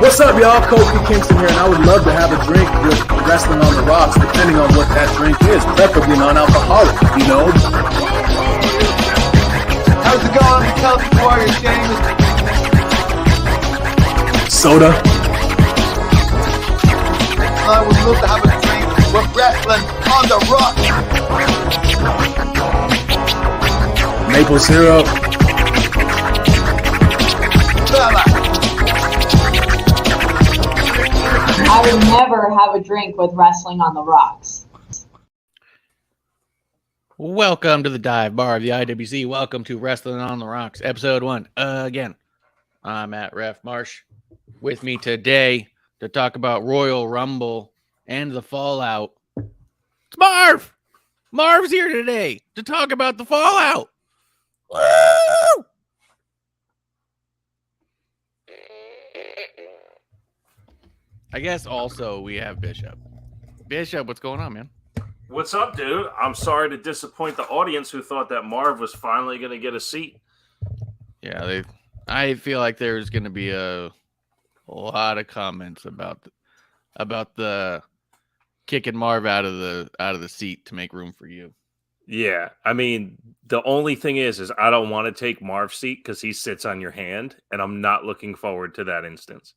What's up, y'all? Kofi Kingston here, and I would love to have a drink with Wrestling on the Rocks, depending on what that drink is, preferably non-alcoholic, you know? How's it going? The Celtic Warriors game. Soda. I would love to have a drink with Wrestling on the Rocks. Maple syrup. I would never have a drink with Wrestling on the Rocks. Welcome to the dive bar of the IWC. Welcome to Wrestling on the Rocks, episode 1. Again, I'm at Ref Marsh. With me today to talk about Royal Rumble and the fallout. It's Marv! Marv's here today to talk about the fallout. Woo! I guess also we have Bishop. Bishop, what's going on, man? What's up, dude? I'm sorry to disappoint the audience who thought that Marv was finally going to get a seat. Yeah, I feel like there's going to be a lot of comments about the kicking Marv out of the seat to make room for you. Yeah, I mean, the only thing is I don't want to take Marv's seat because he sits on your hand, and I'm not looking forward to that instance.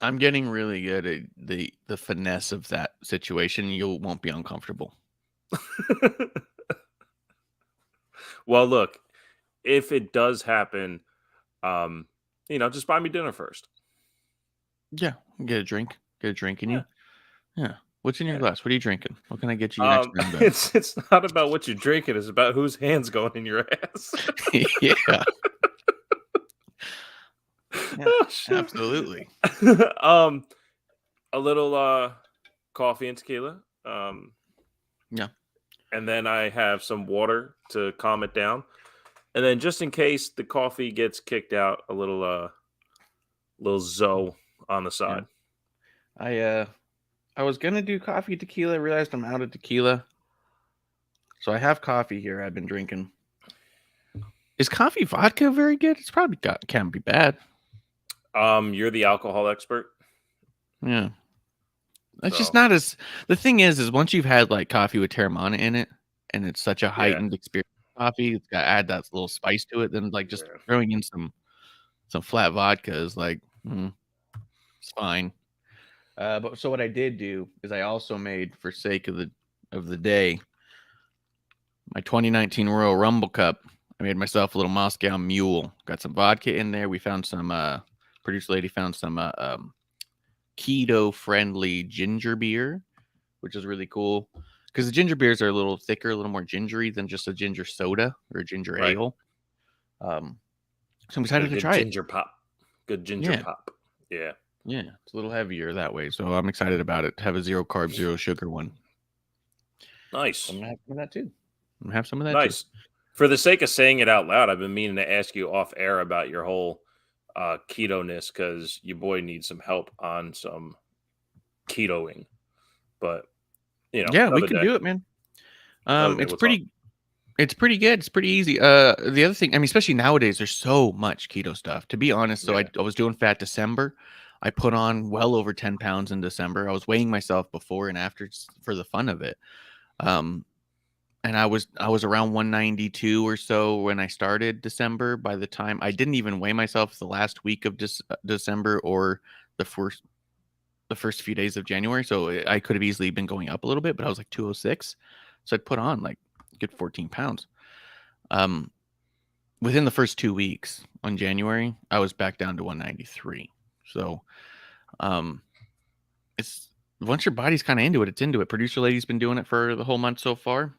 I'm getting really good at the finesse of that situation. You won't be uncomfortable. Well, look, if it does happen, just buy me dinner first. Yeah, get a drink in you. Yeah. What's in your glass? What are you drinking? What can I get you next time? It's not about what you're drinking. It's about whose hand's going in your ass. Yeah. Yeah, absolutely. A little coffee and tequila. Yeah. And then I have some water to calm it down. And then just in case the coffee gets kicked out, a little Zoe on the side. Yeah. I was gonna do coffee tequila, realized I'm out of tequila. So I have coffee here I've been drinking. Is coffee vodka very good? It's probably can't be bad. You're the alcohol expert. Yeah. It's just not as... The thing is once you've had like coffee with Terramana in it, and it's such a heightened experience of coffee, it's got to add that little spice to it. Then like just throwing in some flat vodka is like, it's fine. But so what I did do is I also made, for sake of the day, my 2019 Royal Rumble Cup. I made myself a little Moscow Mule. Got some vodka in there. We found some. Producer lady found some keto-friendly ginger beer, which is really cool because the ginger beers are a little thicker, a little more gingery than just a ginger soda or a ginger Right. ale. So I'm excited to Good try it. ginger pop. Good ginger pop. Yeah. Yeah, it's a little heavier that way, so I'm excited about it. To have a 0 carb, 0 sugar one. Nice. I'm gonna have some of that too. I'm gonna have some of that Nice. too. For the sake of saying it out loud, I've been meaning to ask you off air about your whole keto-ness because your boy needs some help on some ketoing. But Yeah, we can do it, man. It's we'll pretty. talk. It's pretty good. It's pretty easy. The other thing, I mean, especially nowadays, there's so much keto stuff. To be honest, so I was doing Fat December. I put on well over 10 pounds in December. I was weighing myself before and after for the fun of it. And I was around 192 or so when I started December. By the time I didn't even weigh myself the last week of December or the first few days of January. So I could have easily been going up a little bit, but I was like 206. So I'd put on like a good 14 pounds. Within the first 2 weeks on January, I was back down to 193. So, it's once your body's kind of into it, it's into it. Producer lady's been doing it for the whole month so far.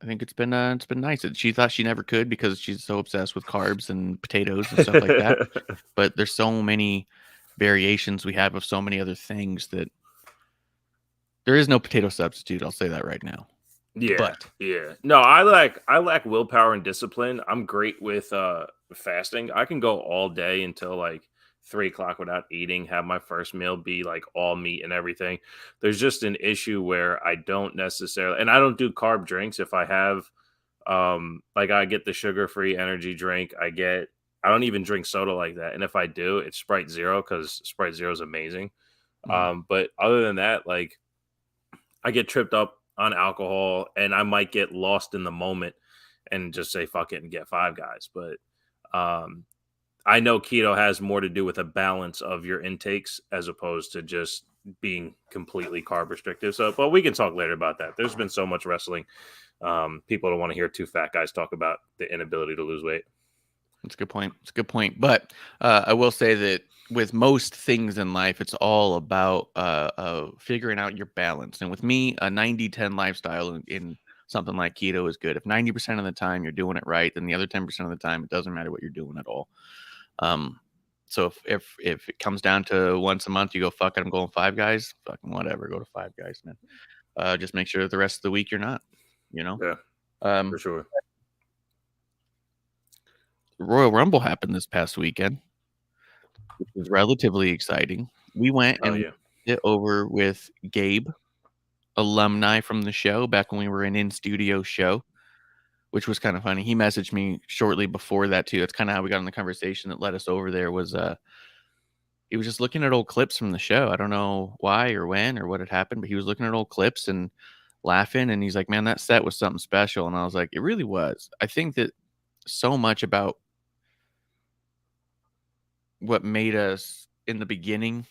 I think it's been nice. She thought she never could because she's so obsessed with carbs and potatoes and stuff like that. But there's so many variations we have of so many other things that there is no potato substitute. I'll say that right now. Yeah, No, I lack willpower and discipline. I'm great with fasting. I can go all day until like 3 o'clock without eating. Have my first meal be like all meat and everything. There's just an issue where I don't necessarily, and I don't do carb drinks. If I have, like I get the sugar-free energy drink. I don't even drink soda like that. And if I do, it's Sprite Zero because Sprite Zero is amazing. But other than that, like I get tripped up on alcohol and I might get lost in the moment and just say fuck it and get Five Guys. But I know keto has more to do with a balance of your intakes as opposed to just being completely carb restrictive. So, but we can talk later about that. There's been so much wrestling. People don't want to hear two fat guys talk about the inability to lose weight. That's a good point. It's a good point. But I will say that with most things in life, it's all about figuring out your balance. And with me, a 90-10 lifestyle in something like keto is good. If 90% of the time you're doing it right, then the other 10% of the time, it doesn't matter what you're doing at all. So if it comes down to once a month, you go, fuck it, I'm going Five Guys, fucking whatever, go to Five Guys, man. Just make sure that the rest of the week you're not, Yeah, for sure. Royal Rumble happened this past weekend, which was relatively exciting. We went and did it over with Gabe, alumni from the show, back when we were an in-studio show, which was kind of funny. He messaged me shortly before that too. That's kind of how we got in the conversation that led us over there. Was he was just looking at old clips from the show. I don't know why or when or what had happened, but he was looking at old clips and laughing. And he's like, "Man, that set was something special." And I was like, "It really was." I think that so much about what made us in the beginning,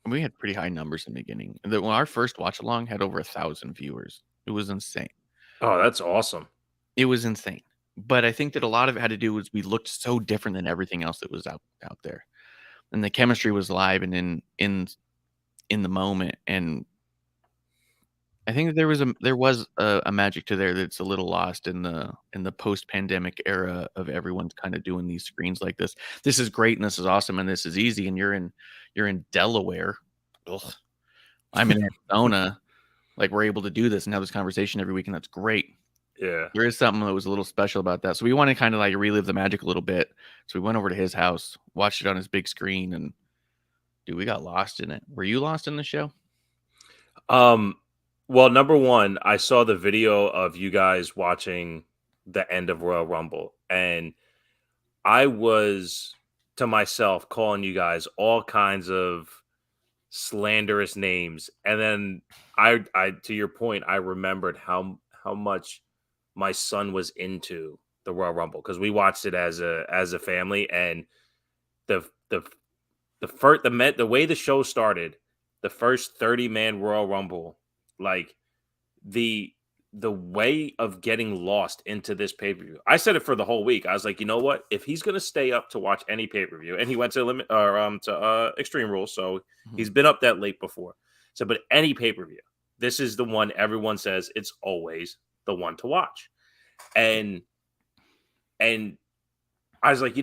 we had pretty high numbers in the beginning. And when our first watch along had over 1,000 viewers. It was insane. Oh, that's awesome. It was insane. But I think that a lot of it had to do with we looked so different than everything else that was out there. And the chemistry was live and in the moment. And I think that there was a magic to there that's a little lost in the post-pandemic era of everyone's kind of doing these screens like this. This is great and this is awesome and this is easy. And you're in Delaware. Ugh. I'm in Arizona. Like we're able to do this and have this conversation every week, and that's great. Yeah. There is something that was a little special about that. So we want to kind of like relive the magic a little bit. So we went over to his house, watched it on his big screen, and dude, we got lost in it. Were you lost in the show? Well, number one, I saw the video of you guys watching the end of Royal Rumble, and I was to myself calling you guys all kinds of slanderous names. And then I to your point, I remembered how much my son was into the Royal Rumble because we watched it as a family, and the way the show started, the first 30-man Royal Rumble, like the the way of getting lost into this pay-per-view. I said it for the whole week. I was like, you know what? If he's going to stay up to watch any pay-per-view, and he went to Extreme Rules, so he's been up that late before. So, but any pay-per-view, this is the one everyone says it's always the one to watch. And I was like,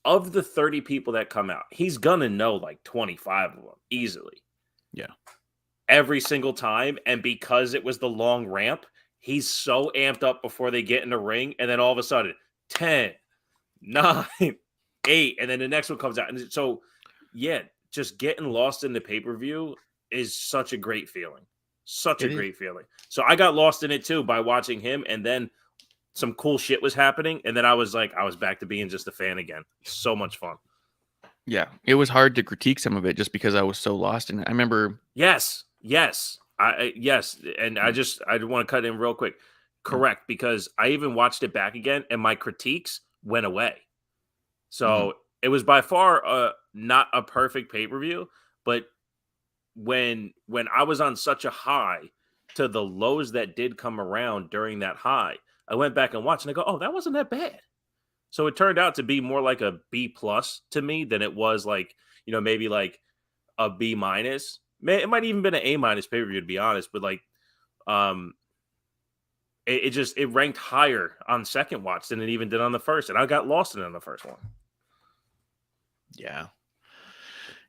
of the 30 people that come out, he's going to know like 25 of them easily. Yeah. Every single time. And because it was the long ramp, he's so amped up before they get in the ring. And then all of a sudden, 10, 9, 8. And then the next one comes out. And so, yeah, just getting lost in the pay-per-view is such a great feeling. Such a great feeling. So I got lost in it too by watching him. And then some cool shit was happening. And then I was back to being just a fan again. So much fun. Yeah. It was hard to critique some of it just because I was so lost in it. I remember. Yes. And I want to cut in real quick. Correct. Because I even watched it back again and my critiques went away. So it was by far not a perfect pay-per-view, but when I was on such a high to the lows that did come around during that high, I went back and watched and I go, oh, that wasn't that bad. So it turned out to be more like a B+ to me than it was like, maybe like a B-. It might even been an A- pay-per-view to be honest, but like it ranked higher on second watch than it even did on the first, and I got lost in it on the first one.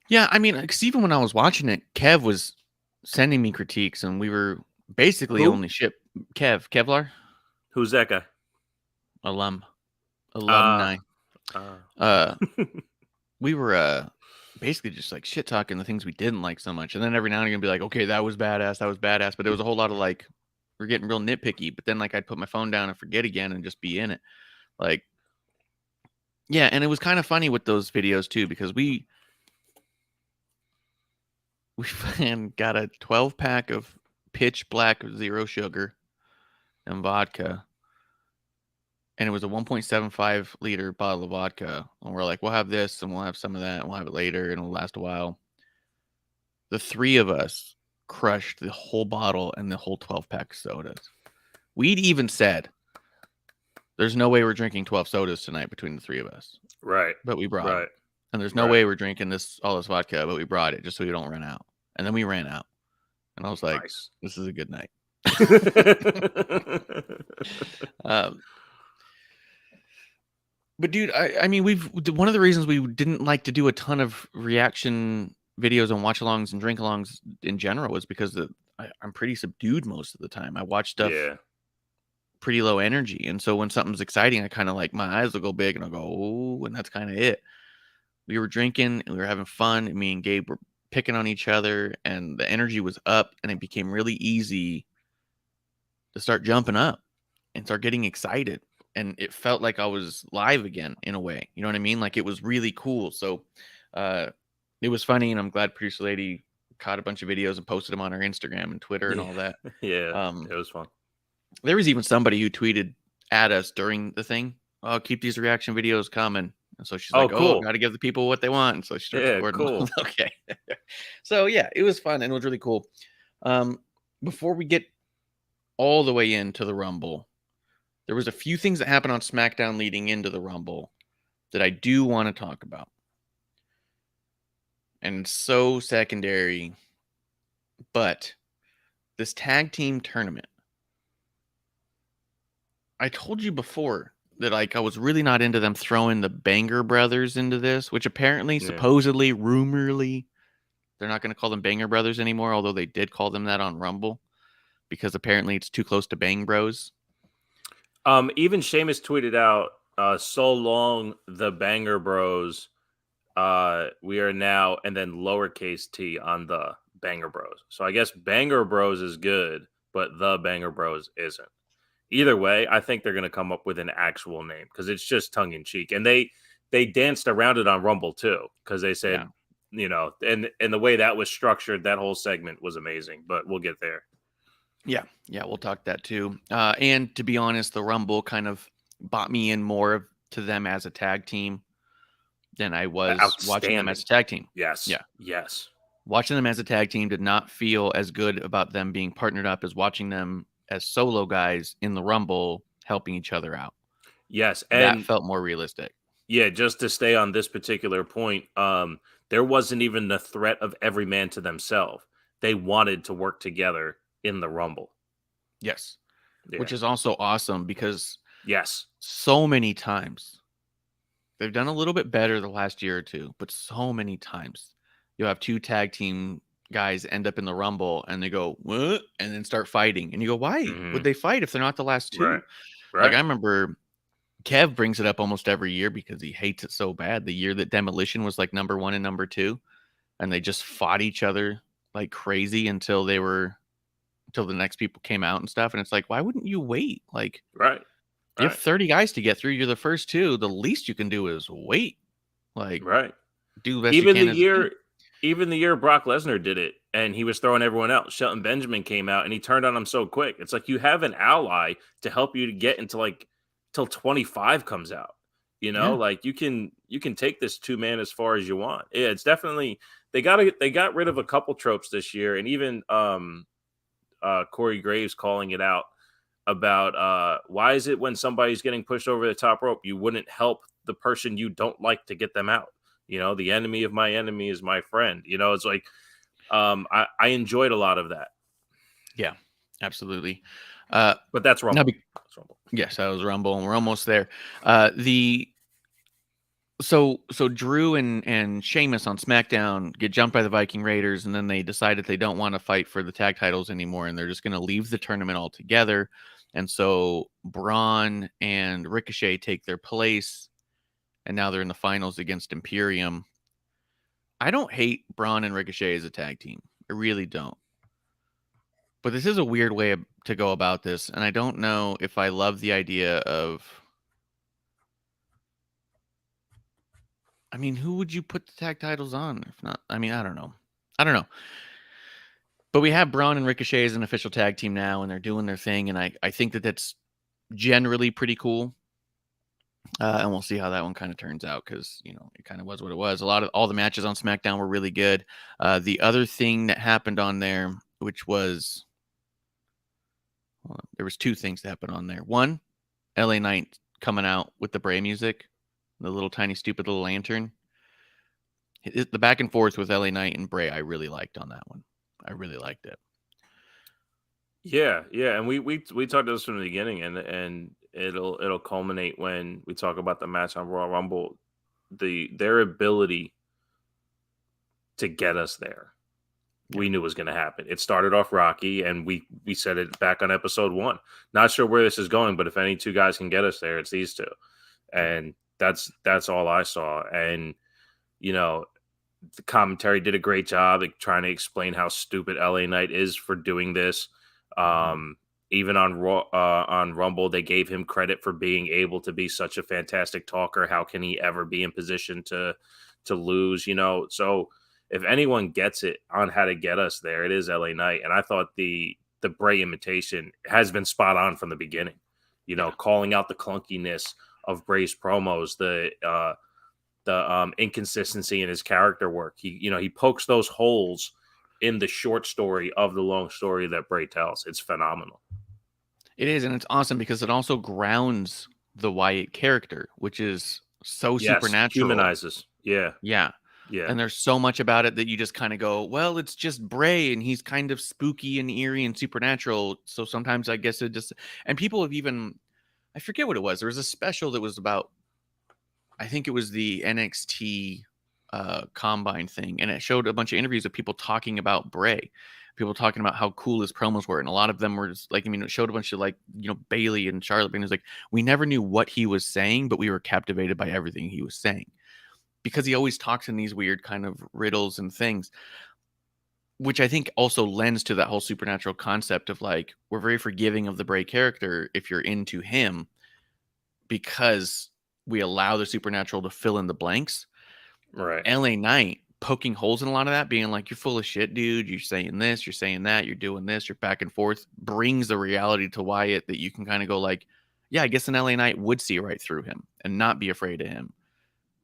Yeah, I mean, because even when I was watching it, Kev was sending me critiques, and we were basically only Kevlar. Who's that guy? Alumni. We were basically just like shit talking the things we didn't like so much, and then every now and again be like, okay, that was badass, but there was a whole lot of like we're getting real nitpicky. But then like I'd put my phone down and forget again and just be in it, like yeah. And it was kind of funny with those videos too because we got a 12-pack of pitch black 0 sugar and vodka. And it was a 1.75 liter bottle of vodka. And we're like, we'll have this and we'll have some of that and we'll have it later and it'll last a while. The 3 of us crushed the whole bottle and the whole 12-pack of sodas. We'd even said, there's no way we're drinking 12 sodas tonight between the 3 of us. Right. But we brought it. And there's no way we're drinking all this vodka, but we brought it just so we don't run out. And then we ran out. And I was like, nice. This is a good night. But dude, I mean, one of the reasons we didn't like to do a ton of reaction videos and watch-alongs and drink-alongs in general was because I'm pretty subdued most of the time. I watch stuff pretty low energy. And so when something's exciting, I kind of like my eyes will go big and I'll go, oh, and that's kind of it. We were drinking and we were having fun. And me and Gabe were picking on each other and the energy was up and it became really easy to start jumping up and start getting excited. And it felt like I was live again in a way. You know what I mean? Like it was really cool. So it was funny. And I'm glad producer lady caught a bunch of videos and posted them on her Instagram and Twitter and all that. Yeah, it was fun. There was even somebody who tweeted at us during the thing, oh, keep these reaction videos coming. And so she's like, cool. Got to give the people what they want. And so she started recording. Cool. Okay. So yeah, it was fun and it was really cool. Before we get all the way into the Rumble, there was a few things that happened on SmackDown leading into the Rumble that I do want to talk about. And so secondary, but this tag team tournament. I told you before that like I was really not into them throwing the Banger Brothers into this, which apparently, supposedly, rumorly, they're not going to call them Banger Brothers anymore, although they did call them that on Rumble because apparently it's too close to Bang Bros. Even Sheamus tweeted out, so long the Banger Bros, we are now, and then lowercase t on the Banger Bros. So I guess Banger Bros is good, but the Banger Bros isn't. Either way, I think they're going to come up with an actual name because it's just tongue in cheek. And they danced around it on Rumble too because they said, and the way that was structured, that whole segment was amazing. But we'll get there. Yeah, we'll talk that too. And to be honest, the Rumble kind of bought me in more to them as a tag team than I was watching them as a tag team. Yes. Yeah. Yes. Watching them as a tag team did not feel as good about them being partnered up as watching them as solo guys in the Rumble helping each other out. Yes, That and felt more realistic. yeah, just to stay on this particular point, there wasn't even the threat of every man to themselves. They wanted to work together in the Rumble. Yes. Yeah. Which is also awesome because Yes. so many times they've done a little bit better the last year or two, but so many times you'll have two tag team guys end up in the Rumble and they go, what? And then start fighting. And you go, why would they fight if they're not the last two? Right. Like, Right. I remember Kev brings it up almost every year because he hates it so bad. The year that Demolition was like number 1 and number 2, and they just fought each other like crazy until the next people came out and stuff. And it's like, why wouldn't you wait? Like, Right. you have 30 guys to get through. You're the first two. The least you can do is wait. Like, Right. do the best you Even can the as a team. year Brock Lesnar did it and he was throwing everyone out. Shelton Benjamin came out and he turned on him so quick. It's like you have an ally to help you to get into like till 25 comes out. You know, Yeah. like you can take this 2-man as far as you want. Yeah, it's definitely they got rid of a couple tropes this year, and even Corey Graves calling it out about why is it when somebody's getting pushed over the top rope, you wouldn't help the person you don't like to get them out. You know, the enemy of my enemy is my friend. You know, it's like I enjoyed a lot of that. Yeah, absolutely. But that's Rumble. That's Rumble. Yes, that was Rumble, and we're almost there. So Drew and Sheamus on SmackDown get jumped by the Viking Raiders, and then they decide that they don't want to fight for the tag titles anymore, and they're just going to leave the tournament altogether. And so Braun and Ricochet take their place, and now they're in the finals against Imperium. I don't hate Braun and Ricochet as a tag team. I really don't. But this is a weird way to go about this, and I don't know if I love the idea of... I mean, who would you put the tag titles on if not? I mean, I don't know. But we have Braun and Ricochet as an official tag team now, and they're doing their thing, and I think that that's generally pretty cool. And we'll see how that one kind of turns out because, you know, it kind of was what it was. All the matches on SmackDown were really good. The other thing that happened on there, which was... there was 2 things that happened on there. One, LA Knight coming out with the Bray music, the little tiny stupid little lantern. The back and forth with LA Knight and Bray, I really liked on that one. I really liked it. Yeah, and we talked about this from the beginning, and it'll culminate when we talk about the match on Royal Rumble. Their ability to get us there, we knew was going to happen. It started off rocky, and we said it back on episode 1. Not sure where this is going, but if any 2 guys can get us there, it's these 2, and that's all I saw. And you know, the commentary did a great job trying to explain how stupid LA Knight is for doing this. Even on Rumble, they gave him credit for being able to be such a fantastic talker. How can he ever be in position to lose? You know, so if anyone gets it on how to get us there, it is LA Knight. And I thought the Bray imitation has been spot on from the beginning. You know, calling out the clunkiness of Bray's promos, the inconsistency in his character work. He pokes those holes in the short story of the long story that Bray tells. It's phenomenal. It is, and it's awesome because it also grounds the Wyatt character, which is so supernatural. Humanizes. Yeah. And there's so much about it that you just kind of go, well, it's just Bray, and he's kind of spooky and eerie and supernatural. So sometimes I guess it just... And people have even... I forget what it was. There was a special that was about... I think it was the NXT Combine thing, and it showed a bunch of interviews of people talking about Bray, people talking about how cool his promos were, and a lot of them were just like, I mean, it showed a bunch of like, you know, Bailey and Charlotte, and it was like, we never knew what he was saying, but we were captivated by everything he was saying because he always talks in these weird kind of riddles and things, which I think also lends to that whole supernatural concept of like, we're very forgiving of the Bray character if you're into him because we allow the supernatural to fill in the blanks. Right. LA Knight poking holes in a lot of that, being like, you're full of shit, dude. You're saying this, you're saying that, you're doing this, you're back and forth, brings the reality to Wyatt that you can kind of go like, yeah, I guess an LA Knight would see right through him and not be afraid of him.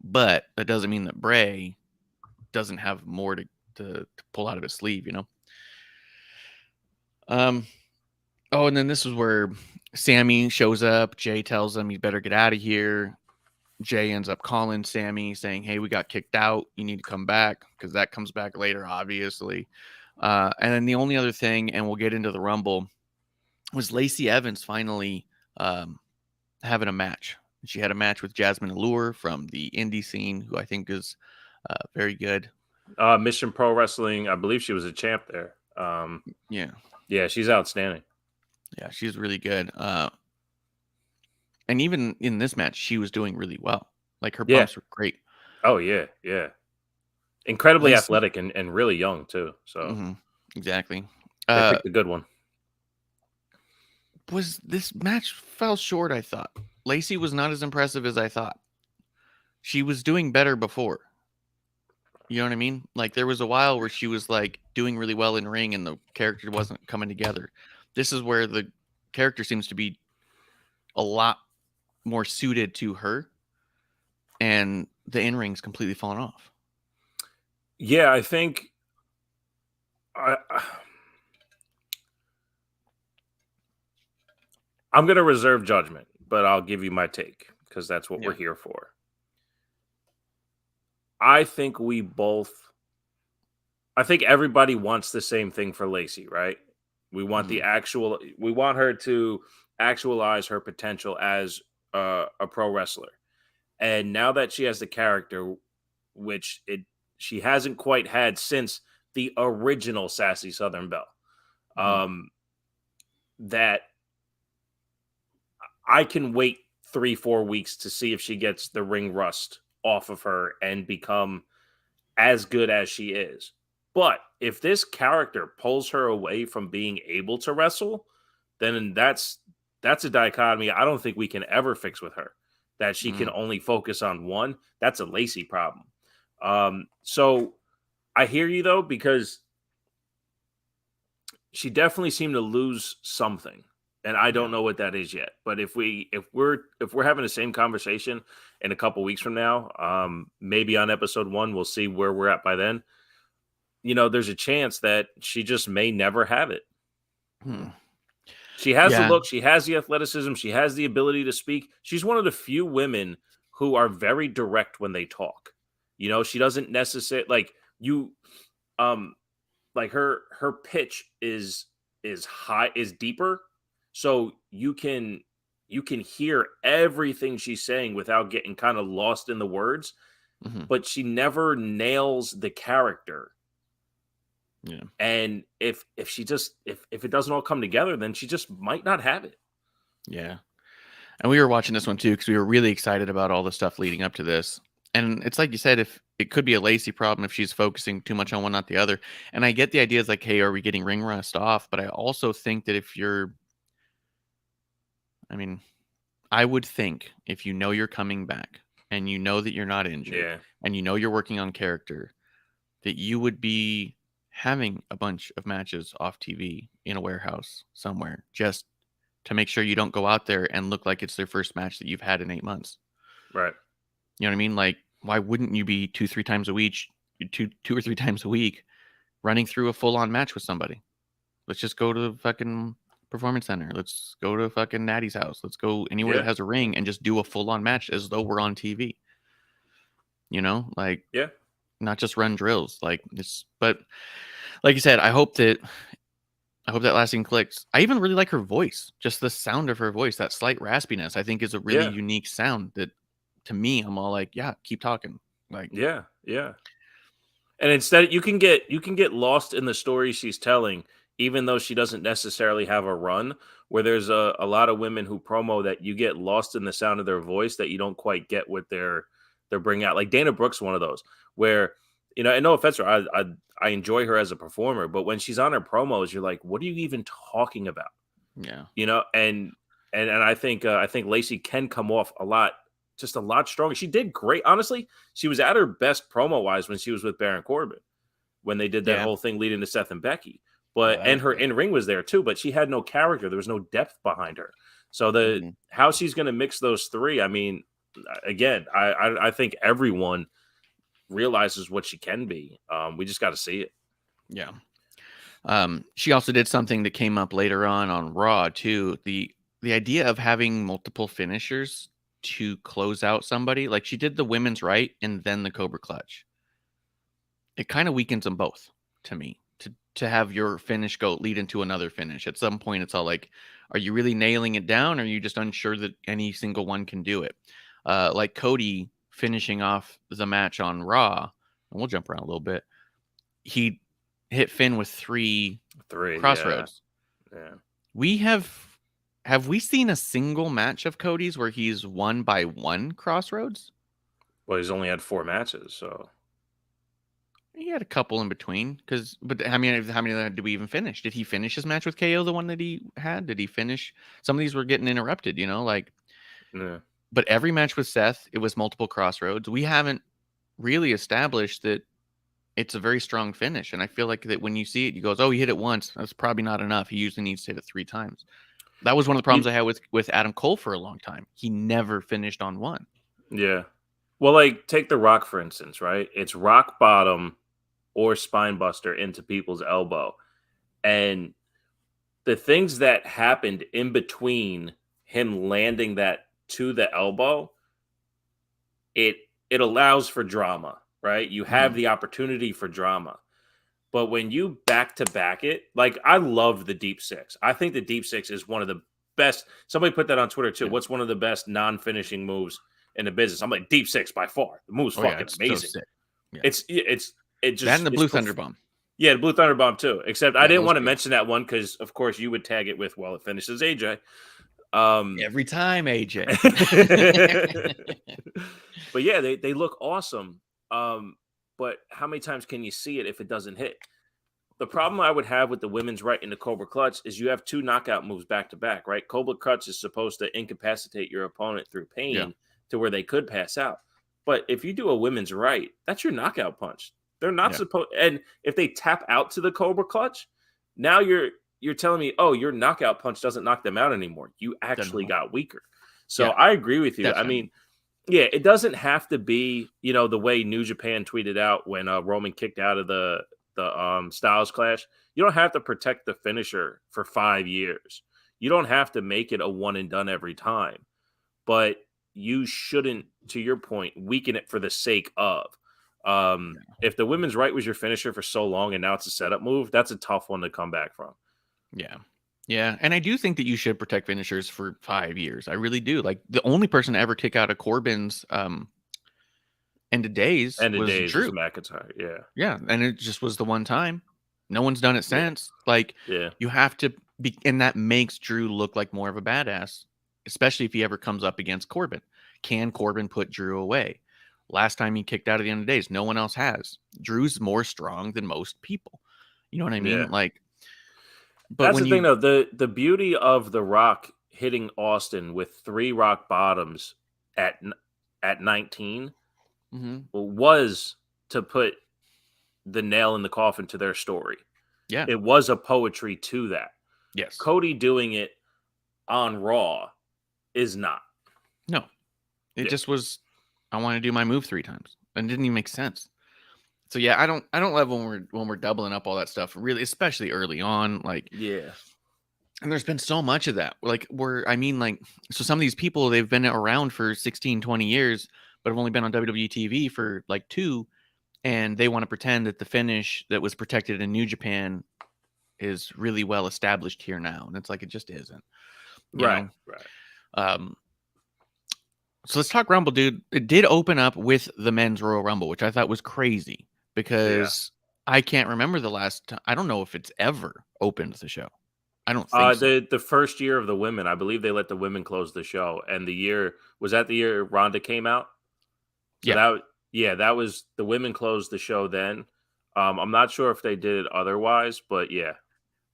But that doesn't mean that Bray doesn't have more to pull out of his sleeve, you know? Oh, and then this is where Sammy shows up. Jay tells him he better get out of here. Jay ends up calling Sammy saying, hey, we got kicked out. You need to come back, because that comes back later, obviously. And then the only other thing, and we'll get into the Rumble, was Lacey Evans finally having a match. She had a match with Jasmine Allure from the indie scene, who I think is very good. Mission Pro Wrestling, I believe she was a champ there. Yeah, she's outstanding. Yeah, she's really good. And even in this match, she was doing really well. Like, her bumps were great. Oh, yeah, yeah. Incredibly athletic and really young, too. So exactly. They picked a good one. This match fell short, I thought. Lacey was not as impressive as I thought. She was doing better before. You know what I mean? Like, there was a while where she was like doing really well in ring and the character wasn't coming together. This is where the character seems to be a lot more suited to her, and the in-ring's completely fallen off. Yeah, I think I'm going to reserve judgment, but I'll give you my take, because that's what we're here for. I think everybody wants the same thing for Lacey, right? We want we want her to actualize her potential as a pro wrestler. And now that she has the character, which she hasn't quite had since the original Sassy Southern Belle, that I can wait 3-4 weeks to see if she gets the ring rust off of her and become as good as she is. But if this character pulls her away from being able to wrestle, then that's a dichotomy I don't think we can ever fix with her. That she can only focus on one. That's a Lacey problem. So I hear you, though, because she definitely seemed to lose something, and I don't know what that is yet. But if we're having the same conversation in a couple weeks from now, maybe on episode 1, we'll see where we're at by then. You know, there's a chance that she just may never have it. She has the look, she has the athleticism, she has the ability to speak. She's one of the few women who are very direct when they talk. You know, she doesn't necessarily like her pitch is high, is deeper, so you can hear everything she's saying without getting kind of lost in the words. But she never nails the character. Yeah. And if it doesn't all come together, then she just might not have it. Yeah. And we were watching this one too, because we were really excited about all the stuff leading up to this. And it's like you said, if it could be a Lacey problem if she's focusing too much on one, not the other. And I get the idea is like, hey, are we getting ring rust off? But I also think that I would think if you know you're coming back and you know that you're not injured and you know you're working on character, that you would be having a bunch of matches off TV in a warehouse somewhere, just to make sure you don't go out there and look like it's their first match that you've had in 8 months. Right. You know what I mean? Like, why wouldn't you be 2-3 times a week, two or three times a week, running through a full-on match with somebody? Let's just go to the fucking Performance Center. Let's go to fucking Natty's house. Let's go anywhere that has a ring and just do a full-on match as though we're on TV. You know, like, not just run drills. Like, this, but like you said, I hope that last scene clicks. I even really like her voice, just the sound of her voice, that slight raspiness, I think is a really unique sound that, to me, I'm all like, yeah, keep talking. Like, yeah. And instead, you can get lost in the story she's telling, even though she doesn't necessarily have a run. Where there's a lot of women who promo that you get lost in the sound of their voice, that you don't quite get what they're bringing out. Like Dana Brooks, one of those where, you know, and no offense, I enjoy her as a performer, but when she's on her promos, you're like, what are you even talking about? Yeah, you know, and I think Lacey can come off a lot stronger. She did great. Honestly, she was at her best promo wise when she was with Baron Corbin, when they did that whole thing leading to Seth and Becky. But and her in ring was there too, but she had no character. There was no depth behind her. So how she's going to mix those three. I mean, again, I think everyone realizes what she can be. We just got to see it. Yeah. She also did something that came up later on Raw too. The idea of having multiple finishers to close out somebody, like she did the women's right and then the Cobra Clutch. It kind of weakens them both to me. To have your finish go lead into another finish. At some point, it's all like, are you really nailing it down, or are you just unsure that any single one can do it? Like Cody finishing off the match on Raw, and we'll jump around a little bit. He hit Finn with three crossroads. Yeah. We have we seen a single match of Cody's where he's won by one crossroads? Well, he's only had 4 matches, so He had a couple in between, but how many of them did we even finish? Did he finish his match with KO, the one that he had? Did he finish? Some of these were getting interrupted, like. yeah. But every match with Seth, it was multiple crossroads. We haven't really established that it's a very strong finish, and I feel like that when you see it, you go, "Oh, he hit it once. That's probably not enough. He usually needs to hit it 3 times." That was one of the problems I had with Adam Cole for a long time. He never finished on one. Yeah. Well, like take The Rock for instance, right? It's rock bottom or spine buster into people's elbow. And the things that happened in between him landing that to the elbow, it allows for drama, right? You have the opportunity for drama. But when you back to back it, like I love the deep six. I think the deep six is one of the best. Somebody put that on Twitter too. What's one of the best non-finishing moves in the business? I'm like, deep six by far. The move's fucking amazing. So yeah. It just and the Blue Thunder Bomb. Yeah, the Blue Thunder Bomb too. Except I didn't want to mention that one because, of course, you would tag it with, well, it finishes AJ. Every time, AJ. But yeah, they look awesome. But how many times can you see it if it doesn't hit? The problem I would have with the women's right in the Cobra Clutch is you have 2 knockout moves back to back, right? Cobra Clutch is supposed to incapacitate your opponent through pain to where they could pass out. But if you do a women's right, that's your knockout punch. They're not supposed, and if they tap out to the Cobra Clutch, now you're telling me, oh, your knockout punch doesn't knock them out anymore. You actually got weaker. So I agree with you. I mean, yeah, it doesn't have to be, the way New Japan tweeted out when Roman kicked out of the Styles Clash. You don't have to protect the finisher for 5 years. You don't have to make it a one and done every time. But you shouldn't, to your point, weaken it for the sake of. If the women's right was your finisher for so long and now it's a setup move, that's a tough one to come back from. Yeah. And I do think that you should protect finishers for 5 years. I really do. Like the only person to ever kick out of Corbin's end of days was Drew McIntyre. Yeah. And it just was the one time. No one's done it since. Like you have to be, and that makes Drew look like more of a badass, especially if he ever comes up against Corbin. Can Corbin put Drew away? Last time he kicked out at the end of days, no one else has. Drew's more strong than most people. You know what I mean? Yeah. Like, but that's the thing, though. The beauty of The Rock hitting Austin with 3 rock bottoms at 19 was to put the nail in the coffin to their story. Yeah, it was a poetry to that. Yes, Cody doing it on Raw is not. No, it just was. I want to do my move 3 times, and it didn't even make sense. So yeah, I don't love when we're doubling up all that stuff, really, especially early on. Like and there's been so much of that. Like so some of these people, they've been around for 16, 20 years, but have only been on WWE TV for like 2, and they want to pretend that the finish that was protected in New Japan is really well established here now, and it's like it just isn't. Right. So let's talk Rumble, dude. It did open up with the men's Royal Rumble, which I thought was crazy because I can't remember the last time. I don't know if it's ever opened the show. I don't think so. The first year of the women, I believe they let the women close the show. And the year, was that the year Ronda came out? So that was the women closed the show then. I'm not sure if they did it otherwise, but yeah.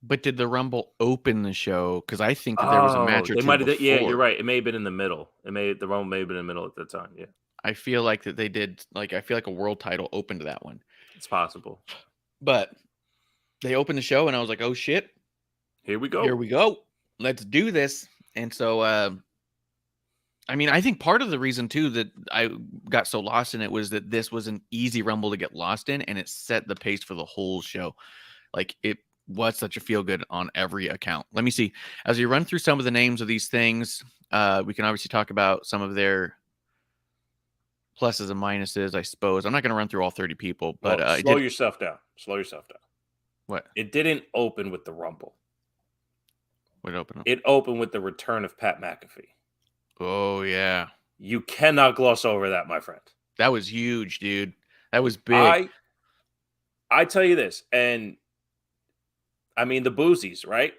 But did the Rumble open the show? Because I think that there was a match or two before. Yeah, you're right. It may have been in the middle. The Rumble may have been in the middle at that time. Yeah, I feel like that they did. Like I feel like a world title opened that one. It's possible. But they opened the show, and I was like, "Oh shit, here we go! Here we go! Let's do this!" And so, I mean, I think part of the reason too that I got so lost in it was that this was an easy Rumble to get lost in, and it set the pace for the whole show. Like it was such a feel good on every account. Let me see. As we run through some of the names of these things, we can obviously talk about some of their pluses and minuses, I suppose. I'm not going to run through all 30 people, but slow yourself down. Slow yourself down. What? It didn't open with the Rumble. What opened up? It opened with the return of Pat McAfee. Oh, yeah. You cannot gloss over that, my friend. That was huge, dude. That was big. I tell you this, and I mean the boozies, right?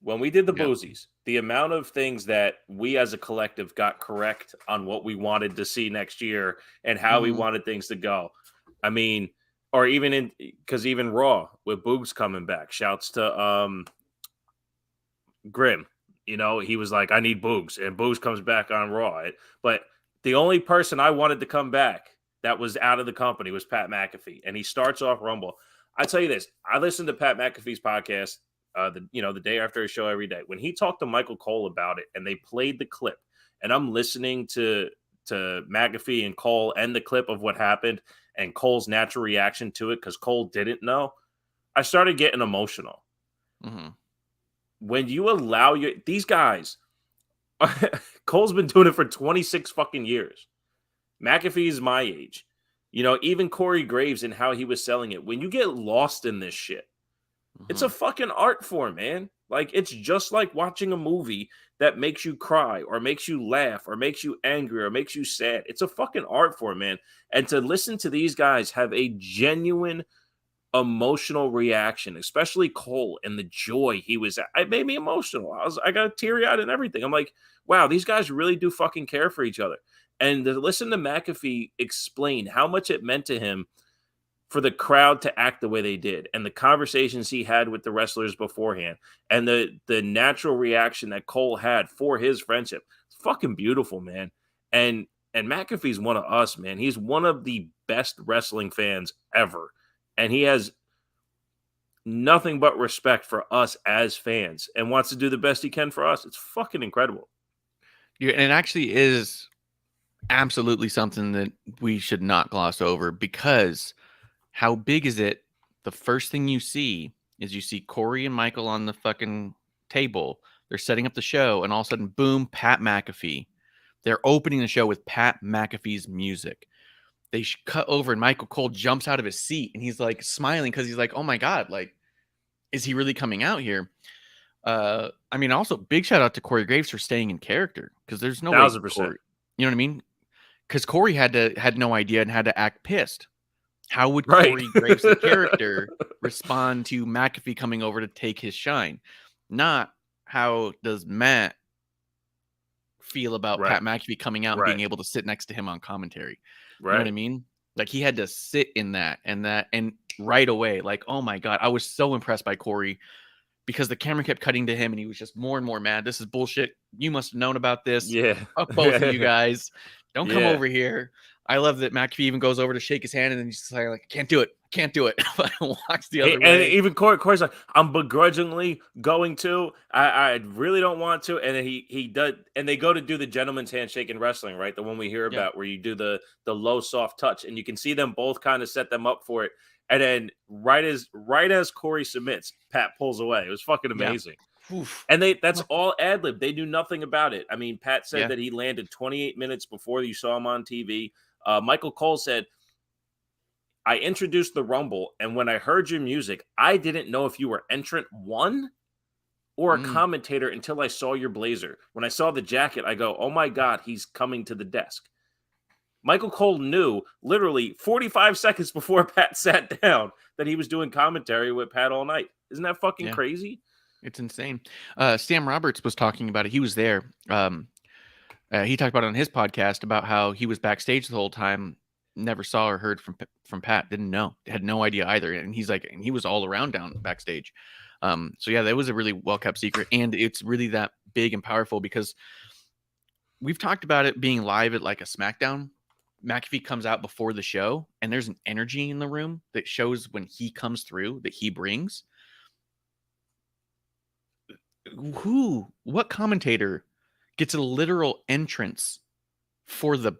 When we did the boozies, the amount of things that we as a collective got correct on what we wanted to see next year and how we wanted things to go. I mean, or even because even Raw with Boogs coming back, shouts to Grim. You know, he was like, I need Boogs, and Boogs comes back on Raw. But the only person I wanted to come back that was out of the company was Pat McAfee, and he starts off Rumble. I tell you this, I listened to Pat McAfee's podcast the day after his show every day. When he talked to Michael Cole about it, and they played the clip, and I'm listening to McAfee and Cole and the clip of what happened and Cole's natural reaction to it because Cole didn't know, I started getting emotional. Mm-hmm. When you allow these guys, Cole's been doing it for 26 fucking years. McAfee is my age. You know, even Corey Graves and how he was selling it. When you get lost in this shit, it's a fucking art form, man. Like, it's just like watching a movie that makes you cry or makes you laugh or makes you angry or makes you sad. It's a fucking art form, man. And to listen to these guys have a genuine emotional reaction, especially Cole and the joy he was at, it made me emotional. I got teary-eyed and everything. I'm like, wow, these guys really do fucking care for each other. And to listen to McAfee explain how much it meant to him for the crowd to act the way they did, and the conversations he had with the wrestlers beforehand, and the natural reaction that Cole had for his friendship, it's fucking beautiful, man. And McAfee's one of us, man. He's one of the best wrestling fans ever. And he has nothing but respect for us as fans and wants to do the best he can for us. It's fucking incredible. Yeah, and it actually is absolutely something that we should not gloss over, because how big is it? The first thing you see is you see Corey and Michael on the fucking table. They're setting up the show, and all of a sudden, boom, Pat McAfee. They're opening the show with Pat McAfee's music. They cut over, and Michael Cole jumps out of his seat, and he's like smiling because he's like, oh my God, like, is he really coming out here? I mean, also big shout out to Corey Graves for staying in character, because there's no 1,000%. Corey, you know what I mean? Because Corey had no idea and had to act pissed. How would Corey Graves, the character, respond to McAfee coming over to take his shine? Not how does Matt feel about Pat McAfee coming out and being able to sit next to him on commentary. You know what I mean? Like, he had to sit in that and right away, like, oh my God, I was so impressed by Corey, because the camera kept cutting to him and he was just more and more mad. This is bullshit. You must have known about this. Yeah. Fuck both of you guys. Don't come over here. I love that McAfee even goes over to shake his hand, and then he's just like, can't do it. But walks the other way. And even Corey's like, I'm begrudgingly going to. I really don't want to. And then he does. And they go to do the gentleman's handshake in wrestling, right? The one we hear about, where you do the low soft touch, and you can see them both kind of set them up for it. And then right as Corey submits, Pat pulls away. It was fucking amazing. Oof. And that's all ad lib. They do nothing about it. I mean, Pat said that he landed 28 minutes before you saw him on TV. Michael Cole said, I introduced the Rumble, and when I heard your music, I didn't know if you were entrant one or a commentator until I saw your blazer. When I saw the jacket, I go, oh my God, he's coming to the desk. Michael Cole knew literally 45 seconds before Pat sat down that he was doing commentary with Pat all night. Isn't that fucking crazy? It's insane. Sam Roberts was talking about it. He was there. He talked about it on his podcast about how he was backstage the whole time, never saw or heard from Pat, didn't know, had no idea either. And he's like, and he was all around down backstage. So yeah, that was a really well kept secret, and it's really that big and powerful, because we've talked about it being live at like a SmackDown. McAfee comes out before the show, and there's an energy in the room that shows when he comes through that he brings. What commentator gets a literal entrance for the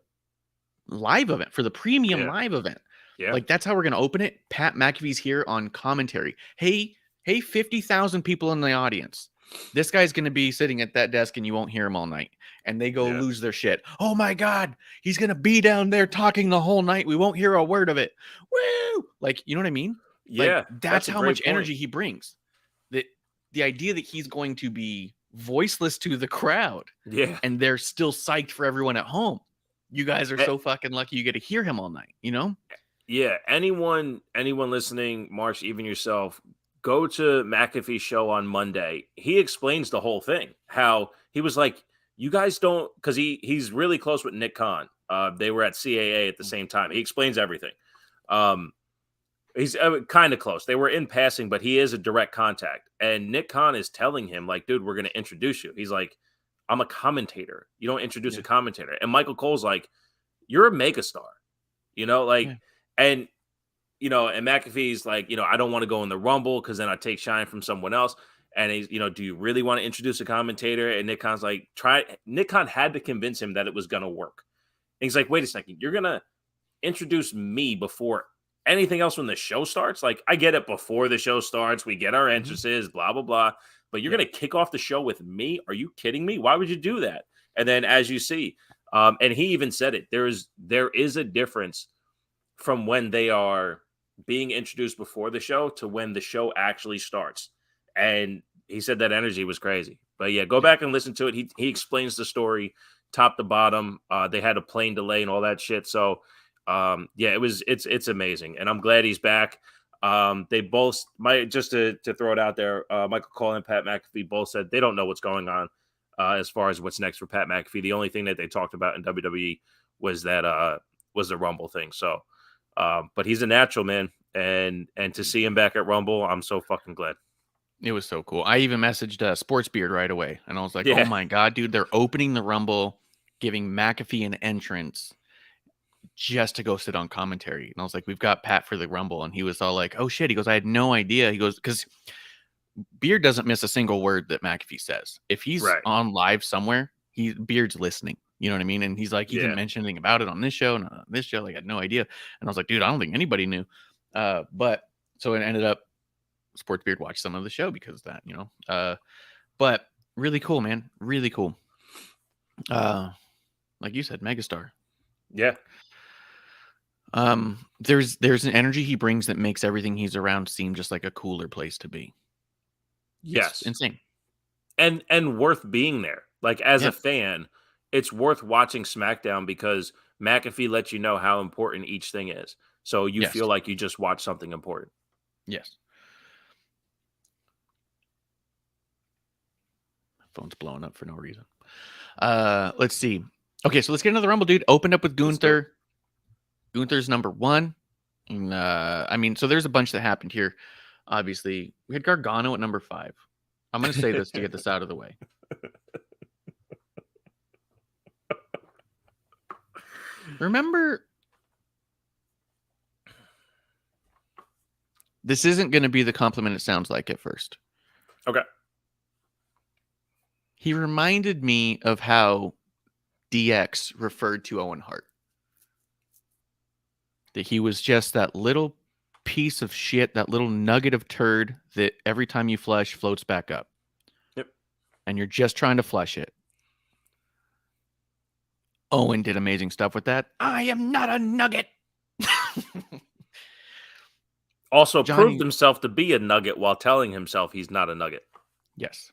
live event, for the premium live event? Like, that's how we're going to open it. Pat McAfee's here on commentary. Hey, Hey, 50,000 people in the audience. This guy's going to be sitting at that desk and you won't hear him all night. And they go lose their shit. Oh my God, he's going to be down there talking the whole night. We won't hear a word of it. Woo! Like, you know what I mean? Yeah, Like, that's a how great much point. energy he brings. That the idea that he's going to be voiceless to the crowd. Yeah. And they're still psyched for everyone at home. You guys are so fucking lucky you get to hear him all night, you know? Yeah. Anyone listening, Marsh, even yourself, go to McAfee's show on Monday. He explains the whole thing. How he was like, you guys don't, because he's really close with Nick Khan. They were at CAA at the same time. He explains everything. He's kind of close. They were in passing, but he is a direct contact. And Nick Khan is telling him, like, dude, we're going to introduce you. He's like, I'm a commentator. You don't introduce a commentator. And Michael Cole's like, you're a megastar, you know, like, and, you know, and McAfee's like, you know, I don't want to go in the Rumble because then I take shine from someone else. And he's, you know, do you really want to introduce a commentator? And Nick Khan's like, Nick Khan had to convince him that it was going to work. And he's like, wait a second, you're going to introduce me before anything else when the show starts? Like, I get it before the show starts. We get our entrances, blah, blah, blah. But you're going to kick off the show with me? Are you kidding me? Why would you do that? And then as you see, and he even said it, there is a difference from when they are being introduced before the show to when the show actually starts. And he said that energy was crazy. But yeah, go back and listen to it. He explains the story top to bottom. They had a plane delay and all that shit. So yeah, it's amazing. And I'm glad he's back. They both just to throw it out there, Michael Cole and Pat McAfee both said they don't know what's going on as far as what's next for Pat McAfee. The only thing that they talked about in WWE was that was the Rumble thing. So but he's a natural, man. And to see him back at Rumble, I'm so fucking glad. It was so cool. I even messaged Sports Beard right away. And I was like, oh my God, dude, they're opening the Rumble, giving McAfee an entrance just to go sit on commentary. And I was like, we've got Pat for the Rumble. And he was all like, oh shit. He goes, I had no idea. He goes, because Beard doesn't miss a single word that McAfee says. If he's on live somewhere, Beard's listening. You know what I mean? And he's like, he didn't mention anything about it on this show and on this show. Like, I had no idea. And I was like, dude, I don't think anybody knew. But so it ended up Sports Beard watched some of the show because of that, you know. But really cool, man. Really cool. Like you said, megastar. Yeah. There's an energy he brings that makes everything he's around seem just like a cooler place to be. Yes. It's insane. And worth being there. Like as a fan, it's worth watching SmackDown because McAfee lets you know how important each thing is. So you feel like you just watch something important. Yes. My phone's blowing up for no reason. Let's see. Okay, so let's get into the Rumble, dude. Opened up with Gunther. Gunther's number one. And, I mean, so there's a bunch that happened here. Obviously, we had Gargano at number 5. I'm going to say this to get this out of the way. Remember, this isn't going to be the compliment it sounds like at first. Okay. He reminded me of how DX referred to Owen Hart. That he was just that little piece of shit, that little nugget of turd that every time you flush floats back up. Yep. And you're just trying to flush it. Owen did amazing stuff with that. I am not a nugget. Also proved himself to be a nugget while telling himself he's not a nugget. Yes.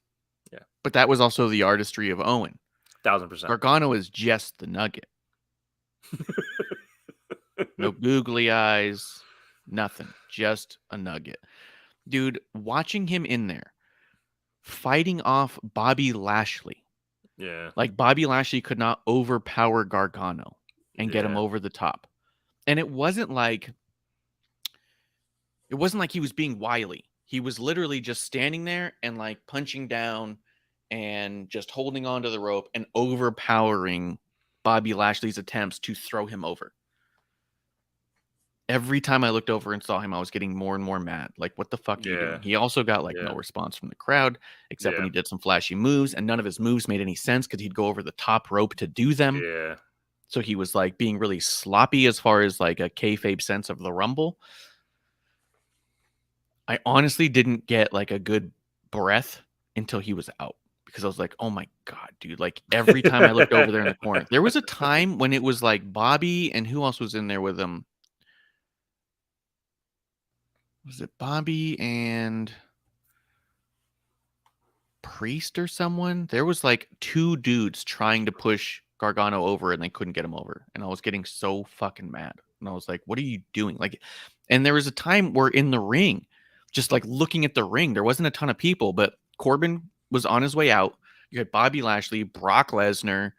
Yeah. But that was also the artistry of Owen. 1000%. Gargano is just the nugget. No googly eyes, nothing. Just a nugget. Dude, watching him in there, fighting off Bobby Lashley. Yeah. Like Bobby Lashley could not overpower Gargano and get him over the top. And it wasn't like he was being wily. He was literally just standing there and like punching down and just holding onto the rope and overpowering Bobby Lashley's attempts to throw him over. Every time I looked over and saw him, I was getting more and more mad. Like, what the fuck are you doing? He also got like no response from the crowd, except when he did some flashy moves, and none of his moves made any sense because he'd go over the top rope to do them. Yeah. So he was like being really sloppy as far as like a kayfabe sense of the Rumble. I honestly didn't get like a good breath until he was out because I was like, oh my God, dude. Like every time I looked over there in the corner, there was a time when it was like Bobby and who else was in there with him? Was it Bobby and Priest or someone? There was like two dudes trying to push Gargano over and they couldn't get him over. And I was getting so fucking mad. And I was like, what are you doing? Like, and there was a time where in the ring, just like looking at the ring, there wasn't a ton of people, but Corbin was on his way out. You had Bobby Lashley, Brock Lesnar,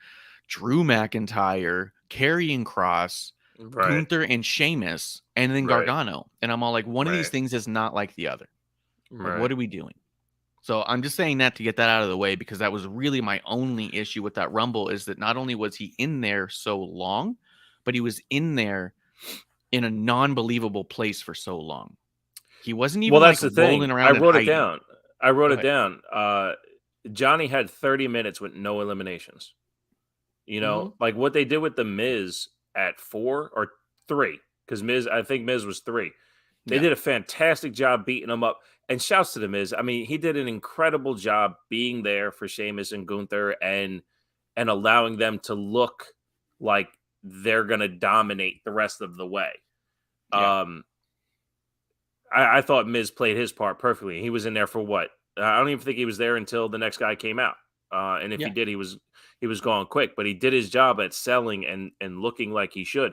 Drew McIntyre, Karrion Kross, Right. Gunther, and Sheamus, and then Right. Gargano. And I'm all like, one of these Right. things is not like the other. Like, Right. what are we doing? So I'm just saying that to get that out of the way because that was really my only issue with that Rumble is that not only was he in there so long, but he was in there in a non-believable place for so long. He wasn't even Well, that's like the rolling thing. around. I and wrote it hiding. down. I wrote Go it down. Johnny had 30 minutes with no eliminations. You know, like what they did with the Miz at 4 or 3, because I think Miz was 3. They did a fantastic job beating him up. And shouts to the Miz. I mean, he did an incredible job being there for Sheamus and Gunther and allowing them to look like they're gonna dominate the rest of the way. Yeah. I thought Miz played his part perfectly. He was in there for what? I don't even think he was there until the next guy came out. And if he did, he was gone quick. But he did his job at selling and looking like he should.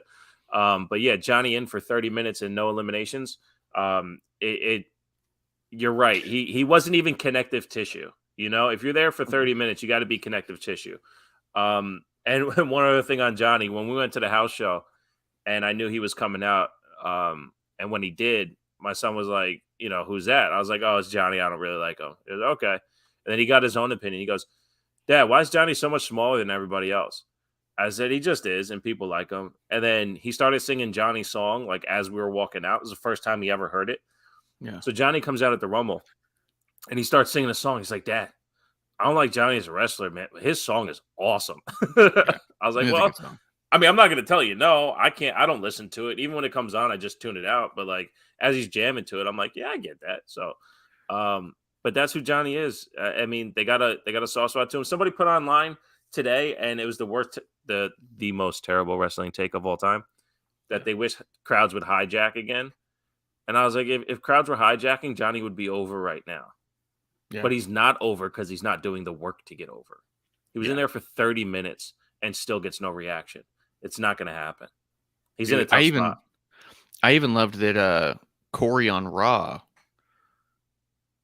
But yeah, Johnny in for 30 minutes and no eliminations. You're right. He wasn't even connective tissue. You know, if you're there for 30 minutes, you got to be connective tissue. And one other thing on Johnny, when we went to the house show, and I knew he was coming out, and when he did, my son was like, you know, who's that? I was like, oh, it's Johnny. I don't really like him. He was, okay. And then he got his own opinion. He goes, Dad, why is Johnny so much smaller than everybody else? I said, he just is, and people like him. And then he started singing Johnny's song, like, as we were walking out. It was the first time he ever heard it. Yeah. So Johnny comes out at the Rumble, and he starts singing a song. He's like, Dad, I don't like Johnny as a wrestler, man, but his song is awesome. I was like, well, I mean, I'm not going to tell you no. I don't listen to it. Even when it comes on, I just tune it out. But like as he's jamming to it, I'm like, yeah, I get that. So, but that's who Johnny is. I mean, they got a soft spot to him. Somebody put online today, and it was the worst, the most terrible wrestling take of all time, that they wish crowds would hijack again. And I was like, if crowds were hijacking, Johnny would be over right now. Yeah. But he's not over because he's not doing the work to get over. He was in there for 30 minutes and still gets no reaction. It's not going to happen. He's in a tough spot. I even loved that Corey on Raw.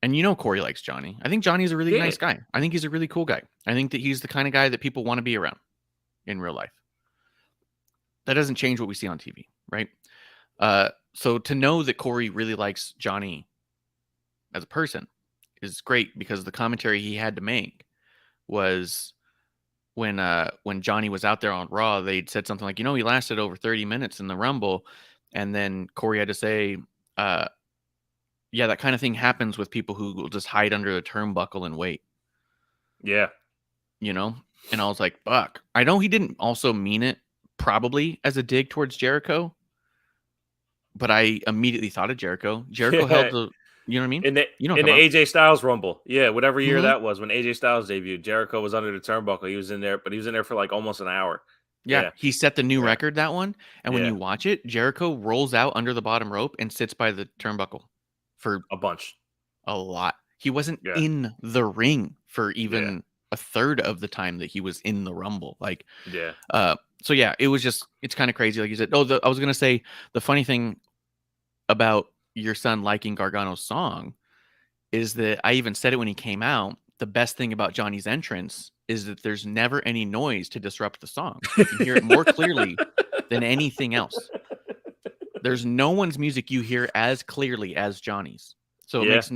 And you know Corey likes Johnny. I think Johnny's a really nice guy. I think he's a really cool guy. I think that he's the kind of guy that people want to be around in real life. That doesn't change what we see on TV, right? So to know that Corey really likes Johnny as a person is great because the commentary he had to make was when Johnny was out there on Raw, they'd said something like, you know, he lasted over 30 minutes in the Rumble. And then Corey had to say, yeah, that kind of thing happens with people who will just hide under a turnbuckle and wait. Yeah. You know? And I was like, fuck. I know he didn't also mean it probably as a dig towards Jericho, but I immediately thought of Jericho. Jericho held the, you know what I mean? In the AJ Styles Rumble. Yeah, whatever year that was when AJ Styles debuted, Jericho was under the turnbuckle. He was in there, but he was in there for like almost an hour. Yeah. He set the new record, that one. And when you watch it, Jericho rolls out under the bottom rope and sits by the turnbuckle for a lot. He wasn't in the ring for even a third of the time that he was in the Rumble. Like, so yeah, it was just, it's kind of crazy. Like you said, I was going to say the funny thing about your son liking Gargano's song is that I even said it when he came out. The best thing about Johnny's entrance is that there's never any noise to disrupt the song. You can hear it more clearly than anything else. There's no one's music you hear as clearly as Johnny's. So it makes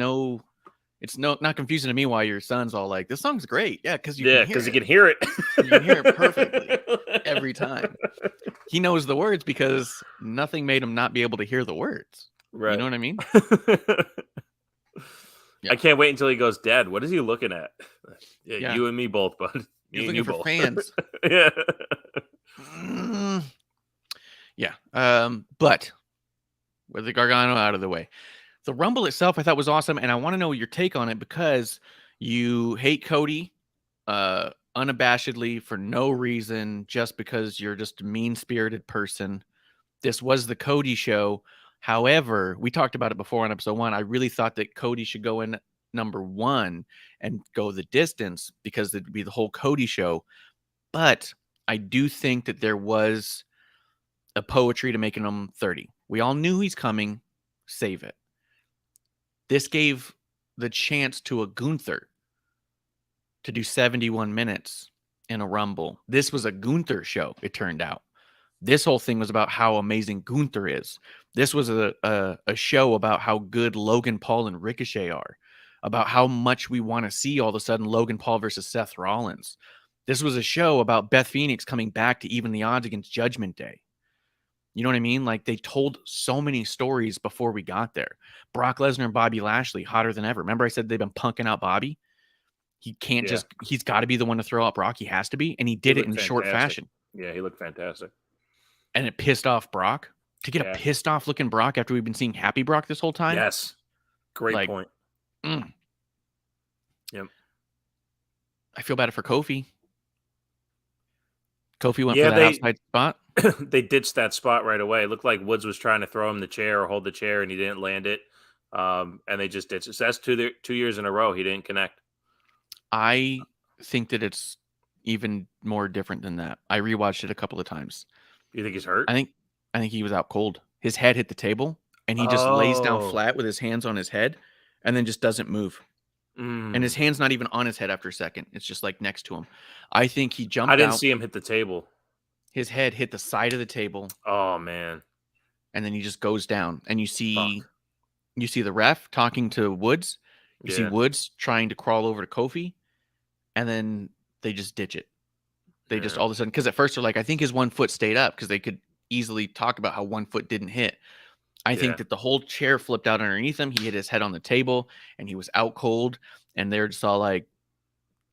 not confusing to me why your son's all like, this song's great. Yeah, because you can hear it. You can hear it perfectly every time. He knows the words because nothing made him not be able to hear the words. Right. You know what I mean? I can't wait until he goes, Dad, what is he looking at? You and me both, bud. He's looking for fans. Yeah. But with the Gargano out of the way, The Rumble itself, I thought was awesome, and I want to know your take on it because you hate Cody unabashedly for no reason, just because you're just a mean-spirited person. This was the Cody show. However, we talked about it before on episode 1. I really thought that Cody should go in number 1 and go the distance because it'd be the whole Cody show. But I do think that there was a poetry to making him 30. We all knew he's coming. Save it. This gave the chance to a Gunther to do 71 minutes in a Rumble. This was a Gunther show, it turned out. This whole thing was about how amazing Gunther is. This was a show about how good Logan Paul and Ricochet are, about how much we want to see all of a sudden Logan Paul versus Seth Rollins. This was a show about Beth Phoenix coming back to even the odds against Judgment Day. You know what I mean? Like, they told so many stories before we got there. Brock Lesnar and Bobby Lashley, hotter than ever. Remember I said they've been punking out Bobby? He can't he's got to be the one to throw out Brock. He has to be. And he did it in short fashion. Yeah, he looked fantastic. And it pissed off Brock. To get a pissed off looking Brock after we've been seeing happy Brock this whole time? Yes. Great point. Yep. I feel bad for Kofi. Kofi went for that outside spot. They ditched that spot right away. It looked like Woods was trying to throw him the chair or hold the chair, and he didn't land it. And they just ditched it. So that's 2 years in a row he didn't connect. I think that it's even more different than that. I rewatched it a couple of times. You think he's hurt? I think he was out cold. His head hit the table, and he just lays down flat with his hands on his head, and then just doesn't move. And his hand's not even on his head after a second. It's just like next to him. I think he jumped out. I didn't see him hit the table. His head hit the side of the table. Oh, man. And then he just goes down. And you see the ref talking to Woods. You see Woods trying to crawl over to Kofi. And then they just ditch it. They just all of a sudden, because at first they're like, I think his one foot stayed up because they could easily talk about how one foot didn't hit. I think that the whole chair flipped out underneath him. He hit his head on the table and he was out cold. And they're just all like,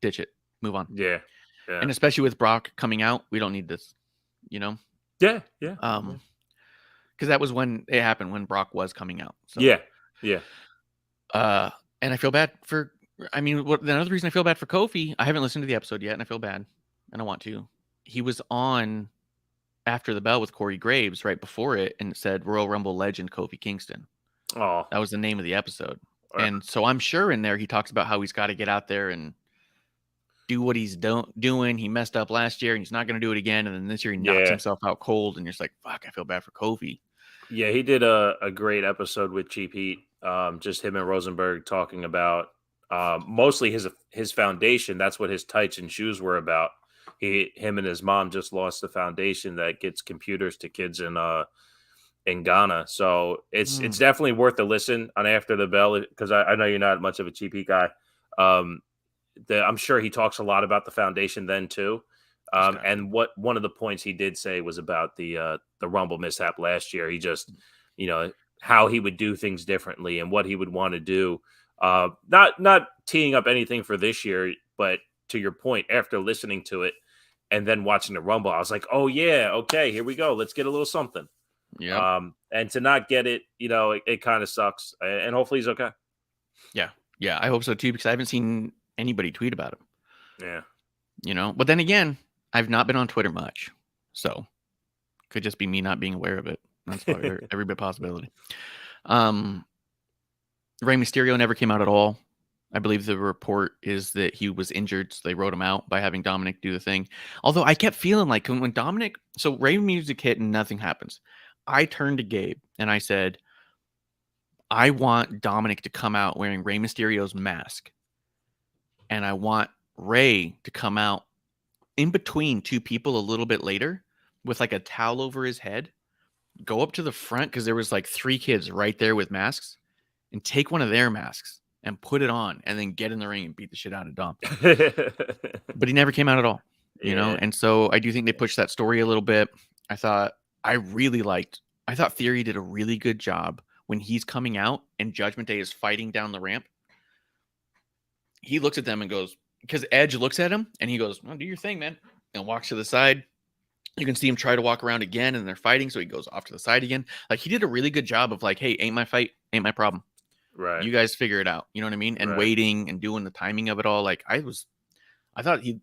ditch it, move on. Yeah. And especially with Brock coming out, we don't need this, you know? Yeah. Because that was when it happened, when Brock was coming out. So. Yeah. And I feel bad for, another reason I feel bad for Kofi, I haven't listened to the episode yet, and I feel bad, and I want to. He was on After the Bell with Corey Graves right before it, and it said Royal Rumble legend Kofi Kingston. Oh. That was the name of the episode. And so I'm sure in there he talks about how he's got to get out there and do what he's doing. He messed up last year, and he's not going to do it again. And then this year he knocks himself out cold, and you're just like, fuck, I feel bad for Kofi. Yeah, he did a great episode with Cheap Heat. Just him and Rosenberg talking about mostly his foundation. That's what his tights and shoes were about. Him and his mom just lost the foundation that gets computers to kids in Ghana. So it's definitely worth a listen on After the Bell, because I know you're not much of a Cheap Heat guy. I'm sure he talks a lot about the foundation then too. And one of the points he did say was about the Rumble mishap last year. He just, how he would do things differently and what he would want to do. Not teeing up anything for this year, but to your point, after listening to it and then watching the Rumble, I was like, oh yeah, okay, here we go. Let's get a little something. Yeah. And to not get it, it kind of sucks. And hopefully he's okay. Yeah. Yeah. I hope so too, because I haven't seen anybody tweet about him. Yeah. But then again, I've not been on Twitter much. So could just be me not being aware of it. That's probably every bit possibility. Rey Mysterio never came out at all. I believe the report is that he was injured, so they wrote him out by having Dominic do the thing. Although I kept feeling like when Dominic, so Rey music hit and nothing happens. I turned to Gabe and I said, I want Dominic to come out wearing Rey Mysterio's mask. And I want Rey to come out in between two people a little bit later with like a towel over his head, go up to the front, because there was like 3 kids right there with masks, and take one of their masks and put it on and then get in the ring and beat the shit out of Dom. But he never came out at all, you know? And so I do think they pushed that story a little bit. I thought Theory did a really good job when he's coming out and Judgment Day is fighting down the ramp. He looks at them and goes, because Edge looks at him and he goes, well, do your thing, man. And walks to the side. You can see him try to walk around again and they're fighting. So he goes off to the side again. Like, he did a really good job of like, hey, ain't my fight, ain't my problem. Right. You guys figure it out. You know what I mean? And Right. waiting and doing the timing of it all. Like I thought he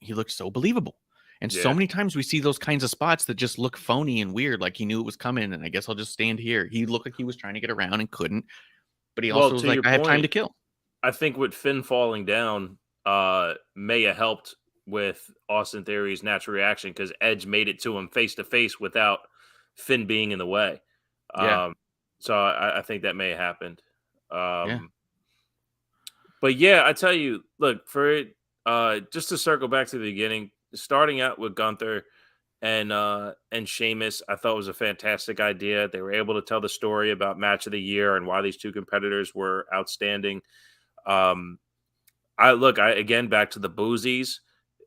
looked so believable. And so Yeah. many times we see those kinds of spots that just look phony and weird. Like he knew it was coming, and I guess I'll just stand here. He looked like he was trying to get around and couldn't, but he Well, also was to like, your I have time to point, kill. I think with Finn falling down, may have helped with Austin Theory's natural reaction because Edge made it to him face to face without Finn being in the way. Yeah. So I think that may have happened. Yeah. But yeah, I tell you, look, for it, just to circle back to the beginning, starting out with Gunther and Sheamus, I thought was a fantastic idea. They were able to tell the story about match of the year and why these two competitors were outstanding. I again back to the boozies,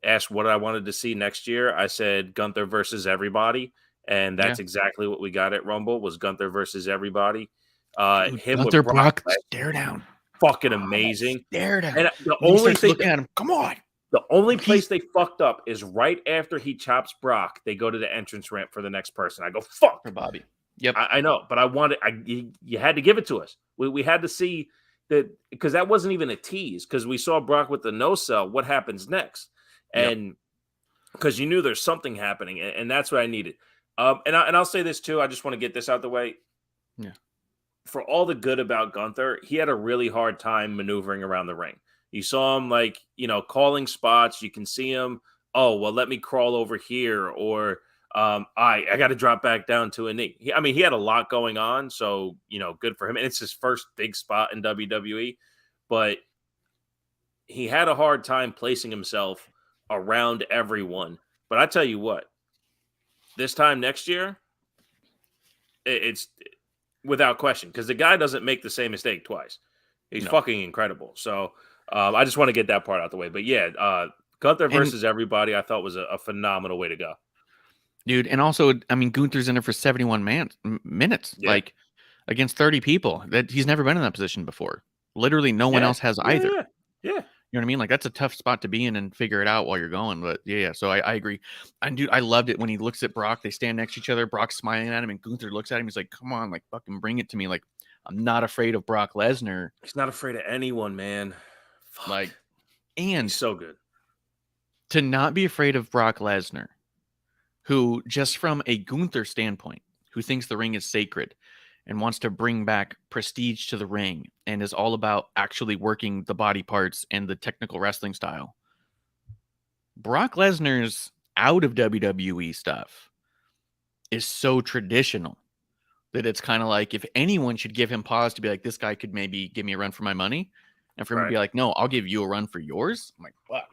asked what I wanted to see next year. I said Gunther versus everybody, and that's exactly what we got at Rumble was Gunther versus everybody. Dude, Him Gunther with Brock, stare down. fucking amazing. Stare down. And the And he only starts thing, looking at him. Come on. the only place they fucked up is right after he chops Brock. They go to the entrance ramp for the next person. I go, fuck For Bobby. Yep. I know, but I wanted. You had to give it to us. We had to see that because that wasn't even a tease. Because we saw Brock with the no sell. What happens next? And because you knew there's something happening, and that's what I needed. And I'll say this too. I just want to get this out the way. Yeah. For all the good about Gunther, he had a really hard time maneuvering around the ring. You saw him calling spots. You can see him. Oh well, let me crawl over here, or I got to drop back down to a knee. He had a lot going on, so good for him. And it's his first big spot in WWE, but he had a hard time placing himself around everyone. But I tell you what, this time next year, it's without question because the guy doesn't make the same mistake twice. He's fucking incredible. So I just want to get that part out the way. But yeah, Gunther versus everybody, I thought was a phenomenal way to go. Dude, and also, Gunther's in it for 71 minutes, like against 30 people. That he's never been in that position before. Literally, no one else has either. Yeah. You know what I mean? Like that's a tough spot to be in and figure it out while you're going. But yeah. So I agree. And dude, I loved it when he looks at Brock. They stand next to each other. Brock's smiling at him, and Gunther looks at him. He's like, "Come on, like fucking bring it to me." Like I'm not afraid of Brock Lesnar. He's not afraid of anyone, man. Fuck. Like, and he's so good to not be afraid of Brock Lesnar. Who, just from a Gunther standpoint, who thinks the ring is sacred and wants to bring back prestige to the ring and is all about actually working the body parts and the technical wrestling style. Brock Lesnar's out of WWE stuff is so traditional that it's kind of like if anyone should give him pause to be like, this guy could maybe give me a run for my money. And for him to be like, no, I'll give you a run for yours. I'm like, fuck.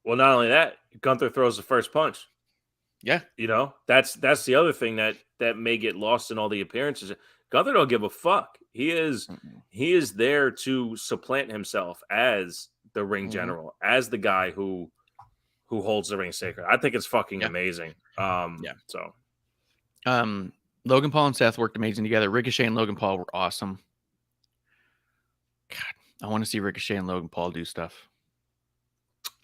Well, not only that, Gunther throws the first punch. Yeah. That's the other thing that may get lost in all the appearances. Gunther don't give a fuck. He is there to supplant himself as the ring general, as the guy who holds the ring sacred. I think it's fucking amazing. So Logan Paul and Seth worked amazing together. Ricochet and Logan Paul were awesome. God, I want to see Ricochet and Logan Paul do stuff.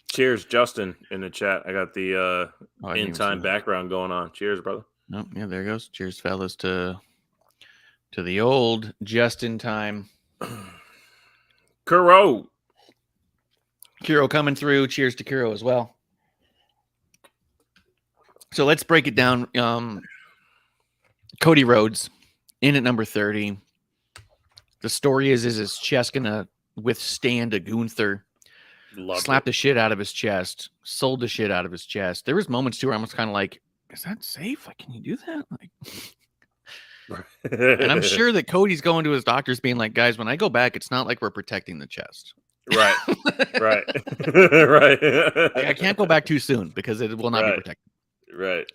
Cheers, Justin, in the chat. I got the in-time background going on. Cheers, brother. Oh, yeah, there goes. Cheers, fellas, to the old just-in-time. Kuro coming through. Cheers to Kuro as well. So let's break it down. Cody Rhodes in at number 30. The story is his chest going to withstand a Gunther? Slapped the shit out of his chest, sold the shit out of his chest. There was moments too where I was kind of like, is that safe? Like, can you do that? Like, and I'm sure that Cody's going to his doctors being like, guys, when I go back, it's not like we're protecting the chest. Right. Right. Right. Like, I can't go back too soon because it will not be protected. Right.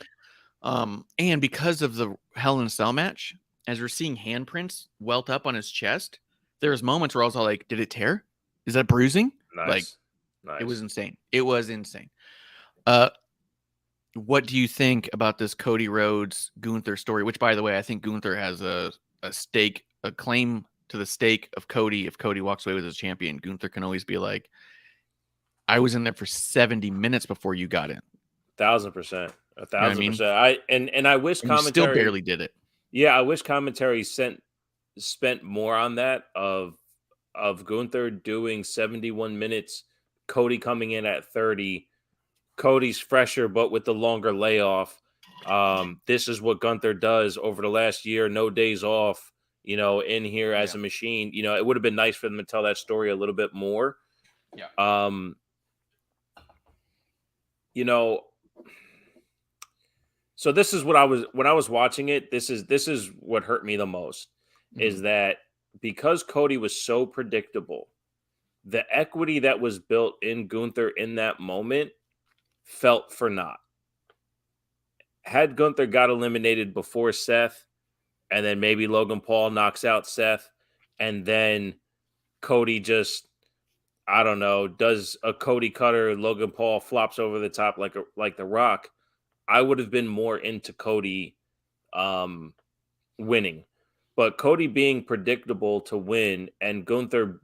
And because of the Hell in a Cell match, as we're seeing handprints welt up on his chest, there's moments where I was all like, did it tear? Is that bruising? Nice. Like, nice. It was insane. It was insane. What do you think about this Cody Rhodes Gunther story? Which, by the way, I think Gunther has a claim to the stake of Cody. If Cody walks away with his champion, Gunther can always be like, I was in there for 70 minutes before you got in. 1,000%. 1,000%. I wish commentary still barely did it. Yeah, I wish commentary sent spent more on that of Gunther doing 71 minutes, Cody coming in at 30. Cody's fresher, but with the longer layoff. This is what Gunther does over the last year, no days off, in here as a machine. It would have been nice for them to tell that story a little bit more. Yeah. So this is what when I was watching it, this is what hurt me the most is that because Cody was so predictable, the equity that was built in Gunther in that moment felt for naught. Had Gunther got eliminated before Seth, and then maybe Logan Paul knocks out Seth, and then Cody just, I don't know, does a Cody cutter, Logan Paul flops over the top like The Rock, I would have been more into Cody winning. But Cody being predictable to win and Gunther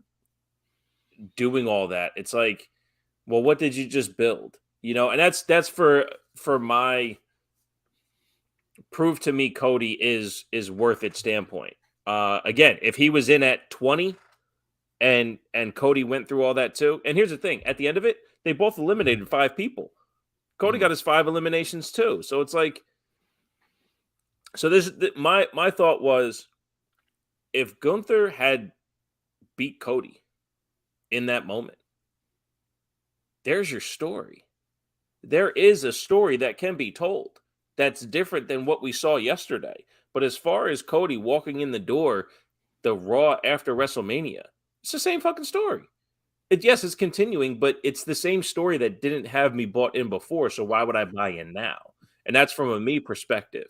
doing all that, it's like, well, what did you just build? And that's for my prove to me Cody is worth it standpoint. Again, if he was in at 20 and Cody went through all that too. And here's the thing, at the end of it, they both eliminated 5 people. Cody got his 5 eliminations too. So it's like, so my thought was, if Gunther had beat Cody in that moment, there's your story. There is a story that can be told that's different than what we saw yesterday. But as far as Cody walking in the door, the Raw after WrestleMania, it's the same fucking story. Yes, it's continuing, but it's the same story that didn't have me bought in before. So why would I buy in now? And that's from a me perspective.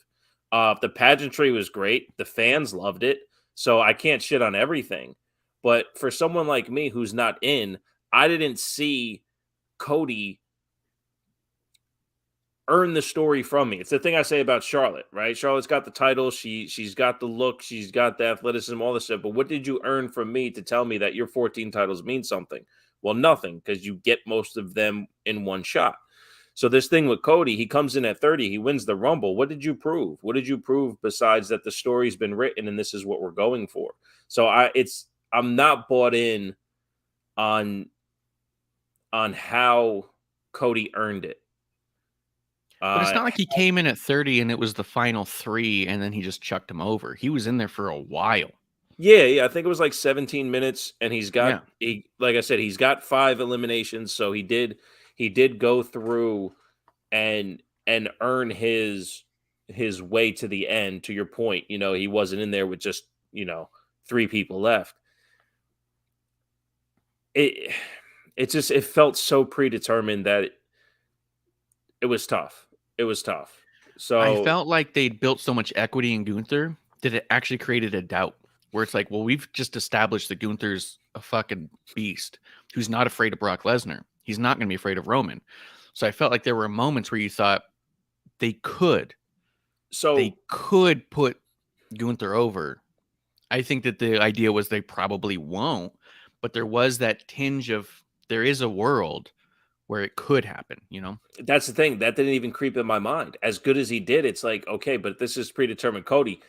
The pageantry was great. The fans loved it. So I can't shit on everything. But for someone like me who's not in, I didn't see Cody earn the story from me. It's the thing I say about Charlotte, right? Charlotte's got the title. She's got the look. She's got the athleticism, all this stuff. But what did you earn from me to tell me that your 14 titles mean something? Well, nothing, because you get most of them in one shot. So this thing with Cody, he comes in at 30. He wins the Rumble. What did you prove? What did you prove besides that the story's been written and this is what we're going for? So I'm not bought in on how Cody earned it. But it's not like he came in at 30 and it was the final 3 and then he just chucked him over. He was in there for a while. Yeah. I think it was like 17 minutes, and he's got like I said, he's got 5 eliminations, so he did go through and earn his way to the end. To your point, he wasn't in there with just 3 people left. It felt so predetermined that it was tough. It was tough. So I felt like they'd built so much equity in Gunther that it actually created a doubt where it's like, well, we've just established that Gunther's a fucking beast who's not afraid of Brock Lesnar. He's not going to be afraid of Roman. So I felt like there were moments where you thought they could put Gunther over. I think that the idea was they probably won't, but there was that tinge of there is a world where it could happen, That's the thing. That didn't even creep in my mind. As good as he did, it's like, okay, but this is predetermined Cody.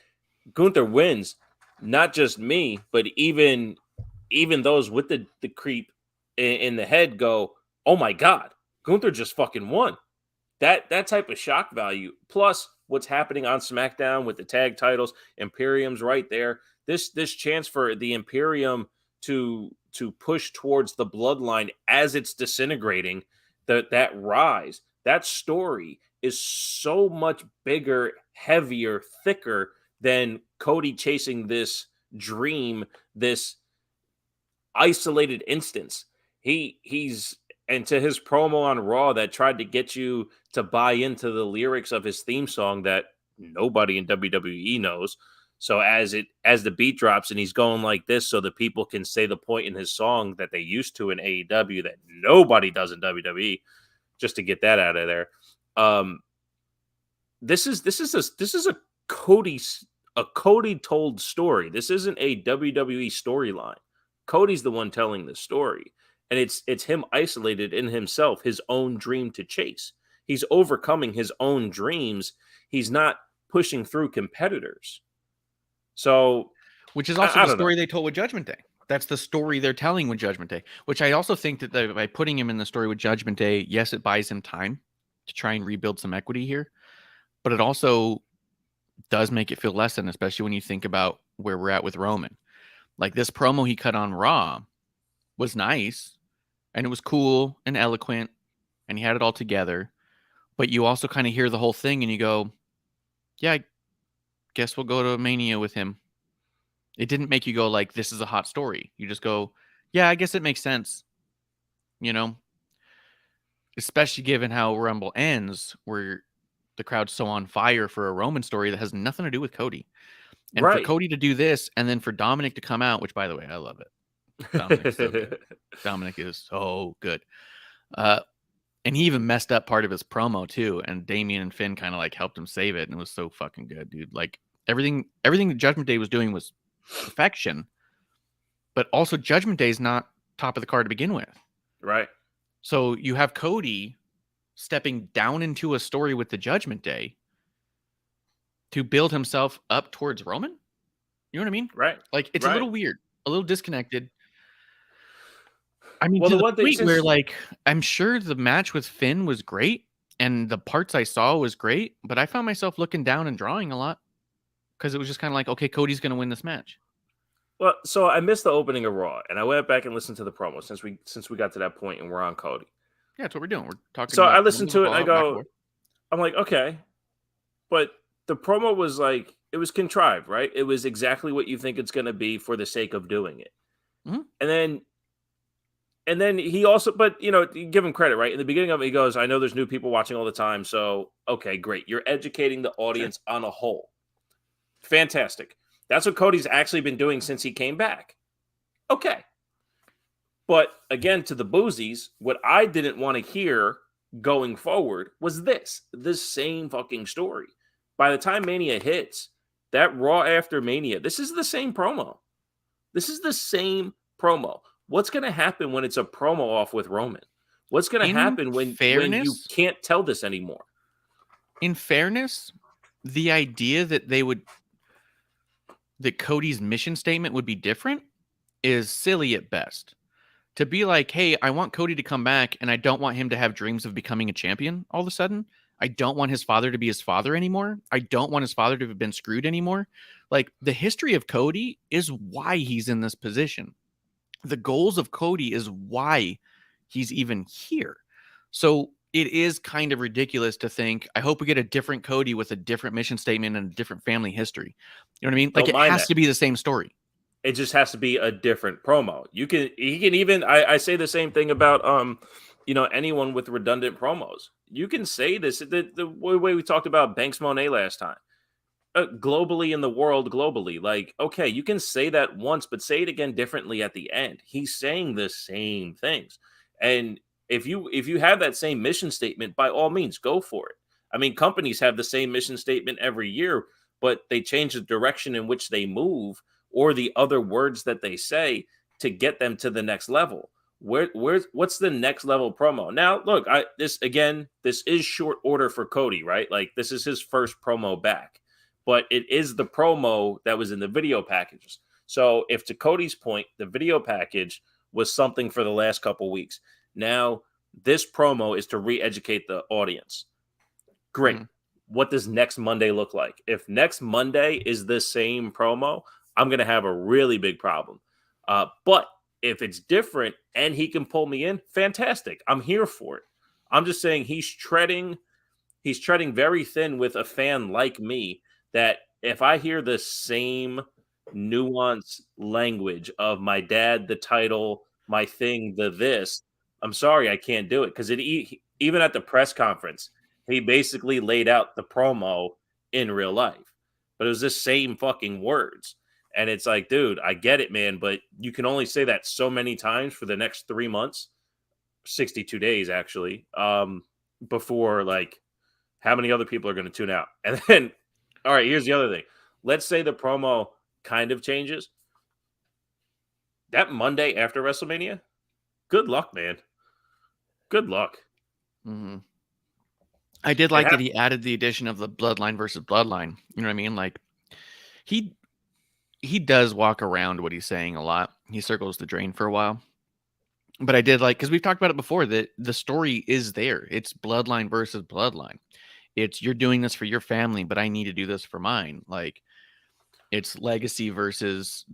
Gunther wins, not just me, but even those with the creep in the head go, oh my God, Gunther just fucking won. That type of shock value, plus what's happening on SmackDown with the tag titles, Imperium's right there. This chance for the Imperium to push towards the bloodline as it's disintegrating, that rise, that story is so much bigger, heavier, thicker than Cody chasing this dream, this isolated instance. And to his promo on Raw that tried to get you to buy into the lyrics of his theme song that nobody in WWE knows. So as the beat drops and he's going like this, so the people can say the point in his song that they used to in AEW that nobody does in WWE, just to get that out of there. This is a Cody told story. This isn't a WWE storyline. Cody's the one telling the story, and it's him isolated in himself, his own dream to chase. He's overcoming his own dreams. He's not pushing through competitors. So, Which is also I the don't know. story they told with Judgment Day. That's the story they're telling with Judgment Day, which I also think that by putting him in the story with Judgment Day, yes, it buys him time to try and rebuild some equity here, but it also does make it feel less than, especially when you think about where we're at with Roman. Like this promo he cut on Raw was nice and it was cool and eloquent and he had it all together, but you also kind of hear the whole thing and you go, yeah, I guess we'll go to Mania with him. It didn't make you go like, this is a hot story. You just go, yeah, I guess it makes sense. You know, especially given how Rumble ends, where the crowd's so on fire for a Roman story that has nothing to do with Cody. And for Right. Cody to do this, and then for Dominic to come out, which by the way, I love it. Dominic's so good. Dominic is so good. And he even messed up part of his promo too. And Damian and Finn kind of like helped him save it. And it was so fucking good, dude. Like everything that Judgment Day was doing was perfection. But also Judgment Day is not top of the card to begin with. Right. So you have Cody stepping down into a story with the Judgment Day to build himself up towards Roman. You know what I mean? Right. Like it's Right. a little weird, a little disconnected. I mean, Well, to the the one thing point where since- like I'm sure the match with Finn was great and the parts I saw was great, but I found myself looking down and drawing a lot because it was just kind of like, okay, Cody's going to win this match. Well, so I missed the opening of Raw, and I went back and listened to the promo since we got to that point, and we're on Cody. Yeah, that's what we're doing. We're talking. So about I listened to it, and I Fallout, back and go, forth. I'm like, okay, but the promo was like, it was contrived, right? It was exactly what you think it's going to be for the sake of doing it. Mhm. And then he also, but you know, you give him credit, right? In the beginning of it, he goes, I know there's new people watching all the time. So, okay, great. You're educating the audience on a whole. Fantastic. That's what Cody's actually been doing since he came back. Okay. But again, to the boozies, what I didn't want to hear going forward was this same fucking story. By the time Mania hits, that Raw after Mania, this is the same promo. This is the same promo. What's going to happen when it's a promo off with Roman? What's going to happen when you can't tell this anymore? In fairness, the idea that that Cody's mission statement would be different is silly at best. To be like, hey, I want Cody to come back and I don't want him to have dreams of becoming a champion all of a sudden. I don't want his father to be his father anymore. I don't want his father to have been screwed anymore. Like the history of Cody is why he's in this position. The goals of Cody is why he's even here. So it is kind of ridiculous to think, I hope we get a different Cody with a different mission statement and a different family history. You know what I mean? Like it has to be the same story. It just has to be a different promo. He can even, I say the same thing about, anyone with redundant promos. You can say this the way we talked about Banks Monet last time. Globally in the world, globally. Like, okay, you can say that once, but say it again differently at the end. He's saying the same things. And if you have that same mission statement, by all means, go for it. I mean, companies have the same mission statement every year, but they change the direction in which they move or the other words that they say to get them to the next level. What's the next level promo? Now, look, this is short order for Cody, right? Like this is his first promo back. But it is the promo that was in the video packages. So if to Cody's point, the video package was something for the last couple weeks. Now, this promo is to re-educate the audience. Great. Mm-hmm. What does next Monday look like? If next Monday is the same promo, I'm going to have a really big problem. But if it's different and he can pull me in, fantastic. I'm here for it. I'm just saying he's treading very thin with a fan like me, that if I hear the same nuanced language of my dad, the title, my thing, the this, I'm sorry, I can't do it. Because even at the press conference, he basically laid out the promo in real life. But it was the same fucking words. And it's like, dude, I get it, man, but you can only say that so many times for the next 3 months, 62 days, actually, before, like, how many other people are going to tune out? And then, all right, here's the other thing. Let's say the promo kind of changes. That Monday after WrestleMania, good luck, man. Good luck. Mm-hmm. I did like that he added the addition of the Bloodline versus Bloodline. You know what I mean? Like, he does walk around what he's saying a lot. He circles the drain for a while. But I did like, because we've talked about it before, that the story is there. It's bloodline versus bloodline. It's you're doing this for your family, but I need to do this for mine. Like, it's legacy versus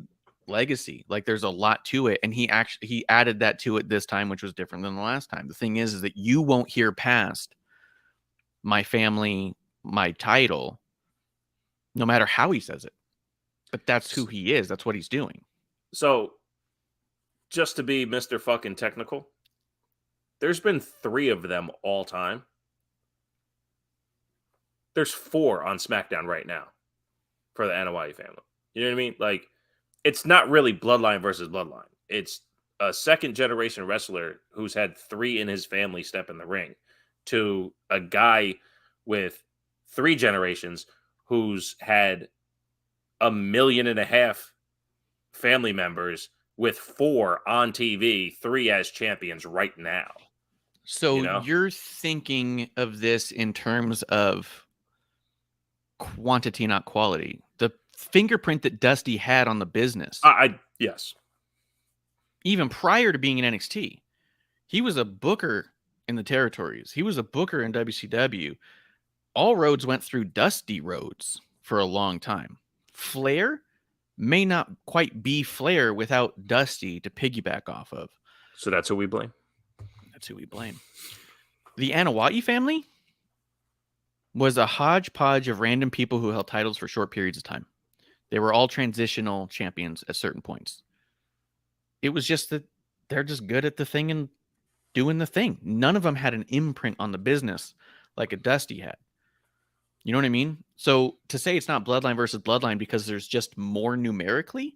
legacy. Like, there's a lot to it. And he added that to it this time, which was different than the last time. The thing is that you won't hear past my family, my title, no matter how he says it. But that's who he is. That's what he's doing. So, just to be Mr. fucking technical, there's been 3 of them all time. There's 4 on SmackDown right now for the Anoa'i family. You know what I mean? Like, it's not really bloodline versus bloodline. It's a second generation wrestler who's had 3 in his family step in the ring to a guy with 3 generations who's had 1.5 million family members with 4 on TV, 3 as champions right now. So you're thinking of this in terms of quantity, not quality. The fingerprint that Dusty had on the business. Yes. Even prior to being in NXT, he was a booker in the territories. He was a booker in WCW. All roads went through Dusty Rhodes for a long time. Flair may not quite be Flair without Dusty to piggyback off of. So that's who we blame. That's who we blame. The Anoa'i family was a hodgepodge of random people who held titles for short periods of time. They were all transitional champions at certain points. It was just that they're just good at the thing and doing the thing. None of them had an imprint on the business like a Dusty had. You know what I mean? So to say it's not bloodline versus bloodline because there's just more numerically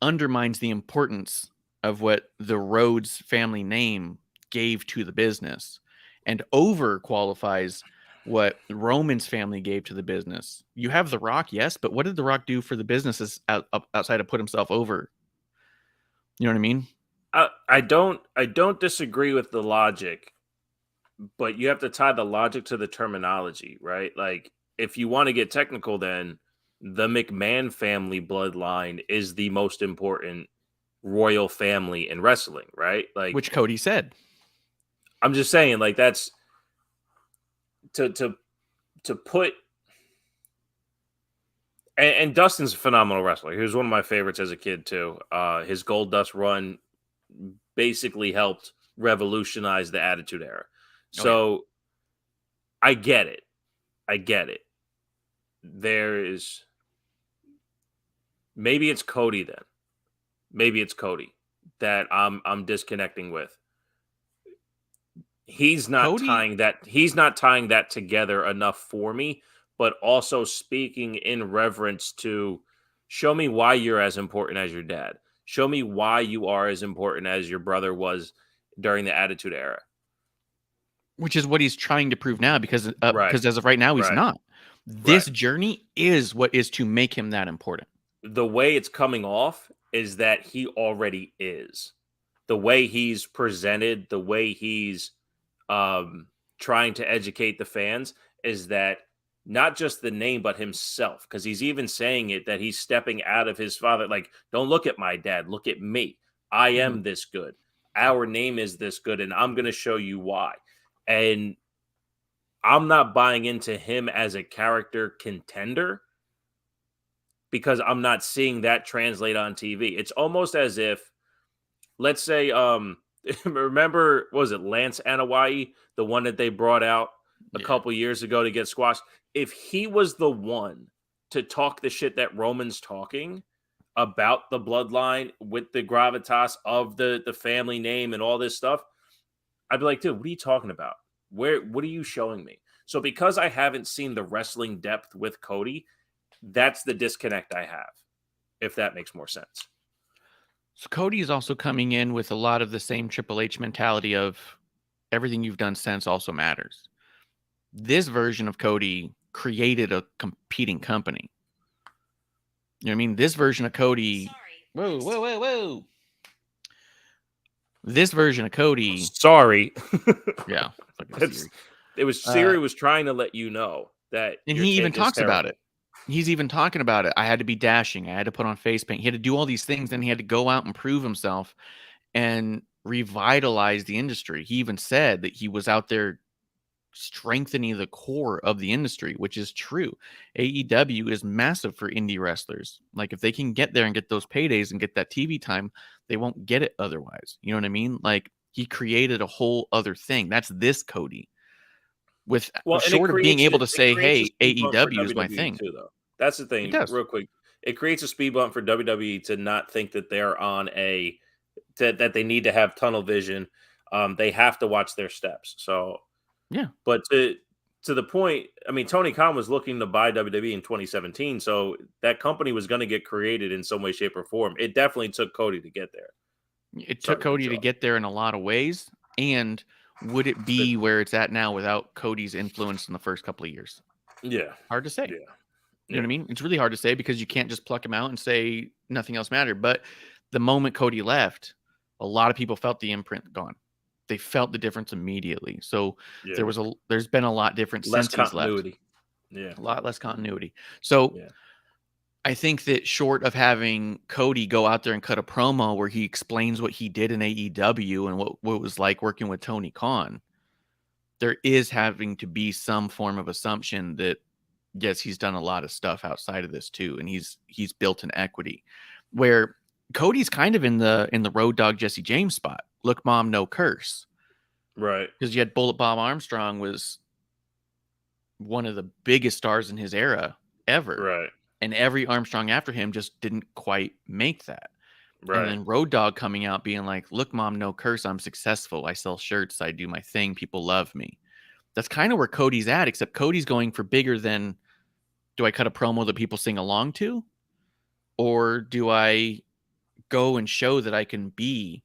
undermines the importance of what the Rhodes family name gave to the business and over qualifies what Roman's family gave to the business. You have The Rock, yes, but what did The Rock do for the businesses outside of put himself over? You know what I mean? I don't disagree with the logic, but you have to tie the logic to the terminology, right? Like, if you want to get technical, then the McMahon family bloodline is the most important royal family in wrestling, right? Like, which Cody said. I'm just saying, like, that's to put. And Dustin's a phenomenal wrestler. He was one of my favorites as a kid too. His Gold Dust run basically helped revolutionize the Attitude Era. So I get it. There is maybe it's Cody then. Maybe it's Cody that I'm disconnecting with. He's not tying that together enough for me, but also speaking in reverence to show me why you're as important as your dad. Show me why you are as important as your brother was during the Attitude Era. Which is what he's trying to prove now because as of right now, he's not. This journey is what is to make him that important. The way it's coming off is that he already is. The way he's presented, the way he's trying to educate the fans is that not just the name, but himself. Because he's even saying it that he's stepping out of his father. Like, don't look at my dad. Look at me. I am this good. Our name is this good. And I'm going to show you why. And I'm not buying into him as a character contender because I'm not seeing that translate on TV. It's almost as if, let's say, remember, what was it, Lance Anoa'i, the one that they brought out a couple years ago to get squashed? If he was the one to talk the shit that Roman's talking about the bloodline with the gravitas of the family name and all this stuff, I'd be like, dude, what are you talking about? What are you showing me? So because I haven't seen the wrestling depth with Cody, that's the disconnect I have, if that makes more sense. So Cody is also coming in with a lot of the same Triple H mentality of everything you've done since also matters. This version of Cody created a competing company. You know what I mean? This version of Cody... Whoa. This version of Cody... Sorry. Yeah. It was Siri was trying to let you know that. And he even talks about it. he's even talking about it. I had to be dashing. I had to put on face paint. He had to do all these things. Then he had to go out and prove himself and revitalize the industry. He even said that he was out there strengthening the core of the industry, which is true. AEW is massive for indie wrestlers. Like if they can get there and get those paydays and get that TV time, they won't get it otherwise. You know what I mean? Like he created a whole other thing. That's this Cody. With Well, and short of being able to say, creates a hey, speed bump for AEW is my WWE thing. too, though. That's the It thing, does. real quick. It creates a speed bump for WWE to not think that they're on that they need to have tunnel vision. They have to watch their steps. So Yeah. But to the point, I mean, Tony Khan was looking to buy WWE in 2017, so that company was going to get created in some way, shape, or form. It definitely took Cody to get there. It took Cody to get there in a lot of ways. And would it be where it's at now without Cody's influence in the first couple of years? Yeah. Hard to say. Yeah. You know what I mean? It's really hard to say because you can't just pluck him out and say nothing else mattered. But the moment Cody left, a lot of people felt the imprint gone. They felt the difference immediately. So there's been a lot different Less since he's left. continuity. Yeah. A lot less continuity. So I think that short of having Cody go out there and cut a promo where he explains what he did in AEW and what it was like working with Tony Khan, there is having to be some form of assumption that yes, he's done a lot of stuff outside of this too, and he's built an equity where Cody's kind of in the Road Dogg Jesse James spot. Look, mom, no curse. Right. Because you had Bullet Bob Armstrong was one of the biggest stars in his era ever. Right. And every Armstrong after him just didn't quite make that. Right. And then Road Dogg coming out being like, look, mom, no curse. I'm successful. I sell shirts. I do my thing. People love me. That's kind of where Cody's at, except Cody's going for bigger than, do I cut a promo that people sing along to? Or do I go and show that I can be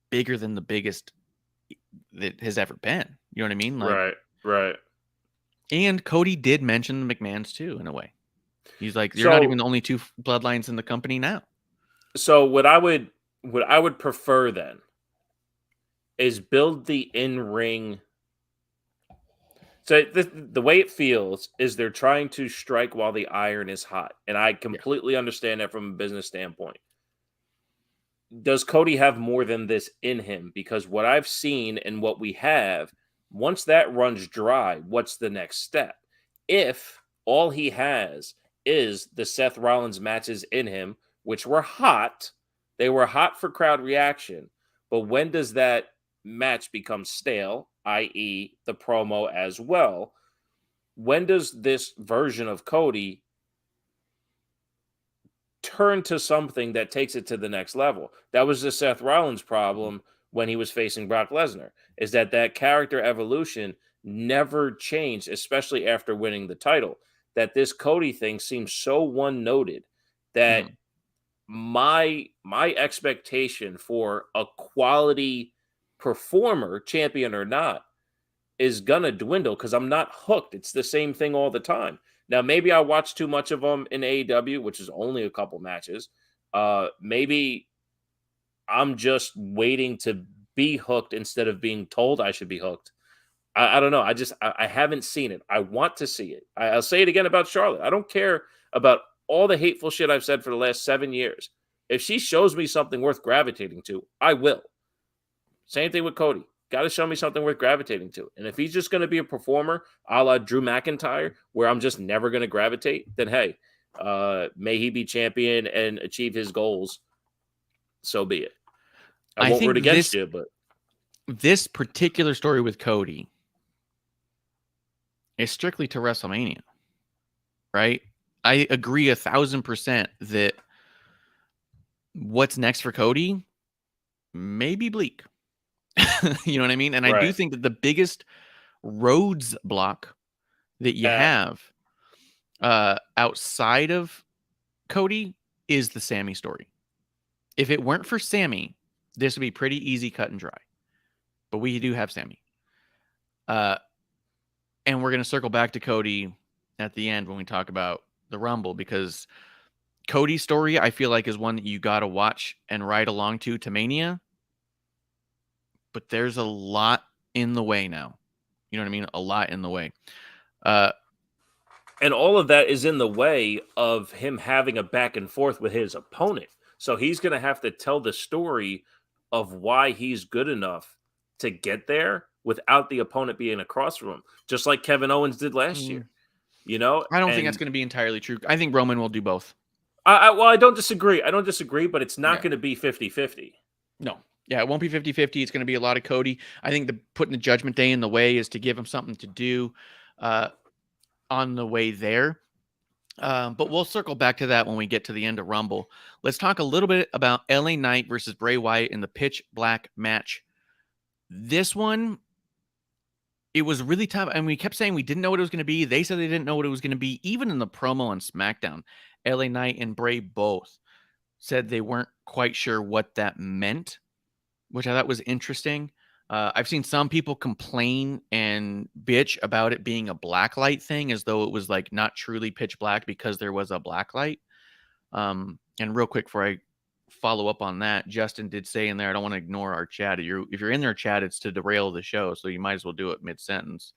bigger than the biggest that has ever been? You know what I mean? Like, right. And Cody did mention the McMahons too, in a way. He's like, you're not even the only two bloodlines in the company now. So what I would prefer then is build the in-ring. So the way it feels is they're trying to strike while the iron is hot. And I completely understand that from a business standpoint. Does Cody have more than this in him? Because what I've seen and what we have, once that runs dry, what's the next step? If all he has is the Seth Rollins matches in him, which were hot, they were hot for crowd reaction. But when does that match become stale, i.e. the promo as well? When does this version of Cody turn to something that takes it to the next level? That was the Seth Rollins problem when he was facing Brock Lesnar, is that character evolution never changed, especially after winning the title. That this Cody thing seems so one-noted that my expectation for a quality performer, champion or not, is gonna dwindle because I'm not hooked. It's the same thing all the time. Now, maybe I watch too much of them in AEW, which is only a couple matches. Maybe I'm just waiting to be hooked instead of being told I should be hooked. I don't know. I haven't seen it. I want to see it. I'll say it again about Charlotte. I don't care about all the hateful shit I've said for the last 7 years. If she shows me something worth gravitating to, I will. Same thing with Cody. Got to show me something worth gravitating to. And if he's just going to be a performer a la Drew McIntyre, where I'm just never going to gravitate, then hey, may he be champion and achieve his goals. So be it. I won't root against you, but this particular story with Cody is strictly to WrestleMania, right? I agree 1,000% that what's next for Cody may be bleak. You know what I mean? And I do think that the biggest roads block that you have outside of Cody is the Sammy story. If it weren't for Sammy, this would be pretty easy, cut and dry. But we do have Sammy. And we're going to circle back to Cody at the end when we talk about the Rumble, because Cody's story, I feel like, is one that you got to watch and ride along to Mania. But there's a lot in the way now. You know what I mean? A lot in the way. And all of that is in the way of him having a back and forth with his opponent. So he's going to have to tell the story of why he's good enough to get there without the opponent being across from him, just like Kevin Owens did last year. You know, I don't think that's going to be entirely true. I think Roman will do both. Well, I don't disagree. I don't disagree, but it's not going to be 50-50. No. Yeah, it won't be 50-50. It's going to be a lot of Cody. I think putting the Judgment Day in the way is to give him something to do on the way there. But we'll circle back to that when we get to the end of Rumble. Let's talk a little bit about LA Knight versus Bray Wyatt in the pitch black match. This one, it was really tough. And we kept saying we didn't know what it was going to be. They said they didn't know what it was going to be. Even in the promo on SmackDown, LA Knight and Bray both said they weren't quite sure what that meant, which I thought was interesting. I've seen some people complain and bitch about it being a black light thing, as though it was like not truly pitch black because there was a black light. And real quick before I follow up on that, Justin did say in there, I don't want to ignore our chat. If you're in there, chat, it's to derail the show, so you might as well do it mid-sentence.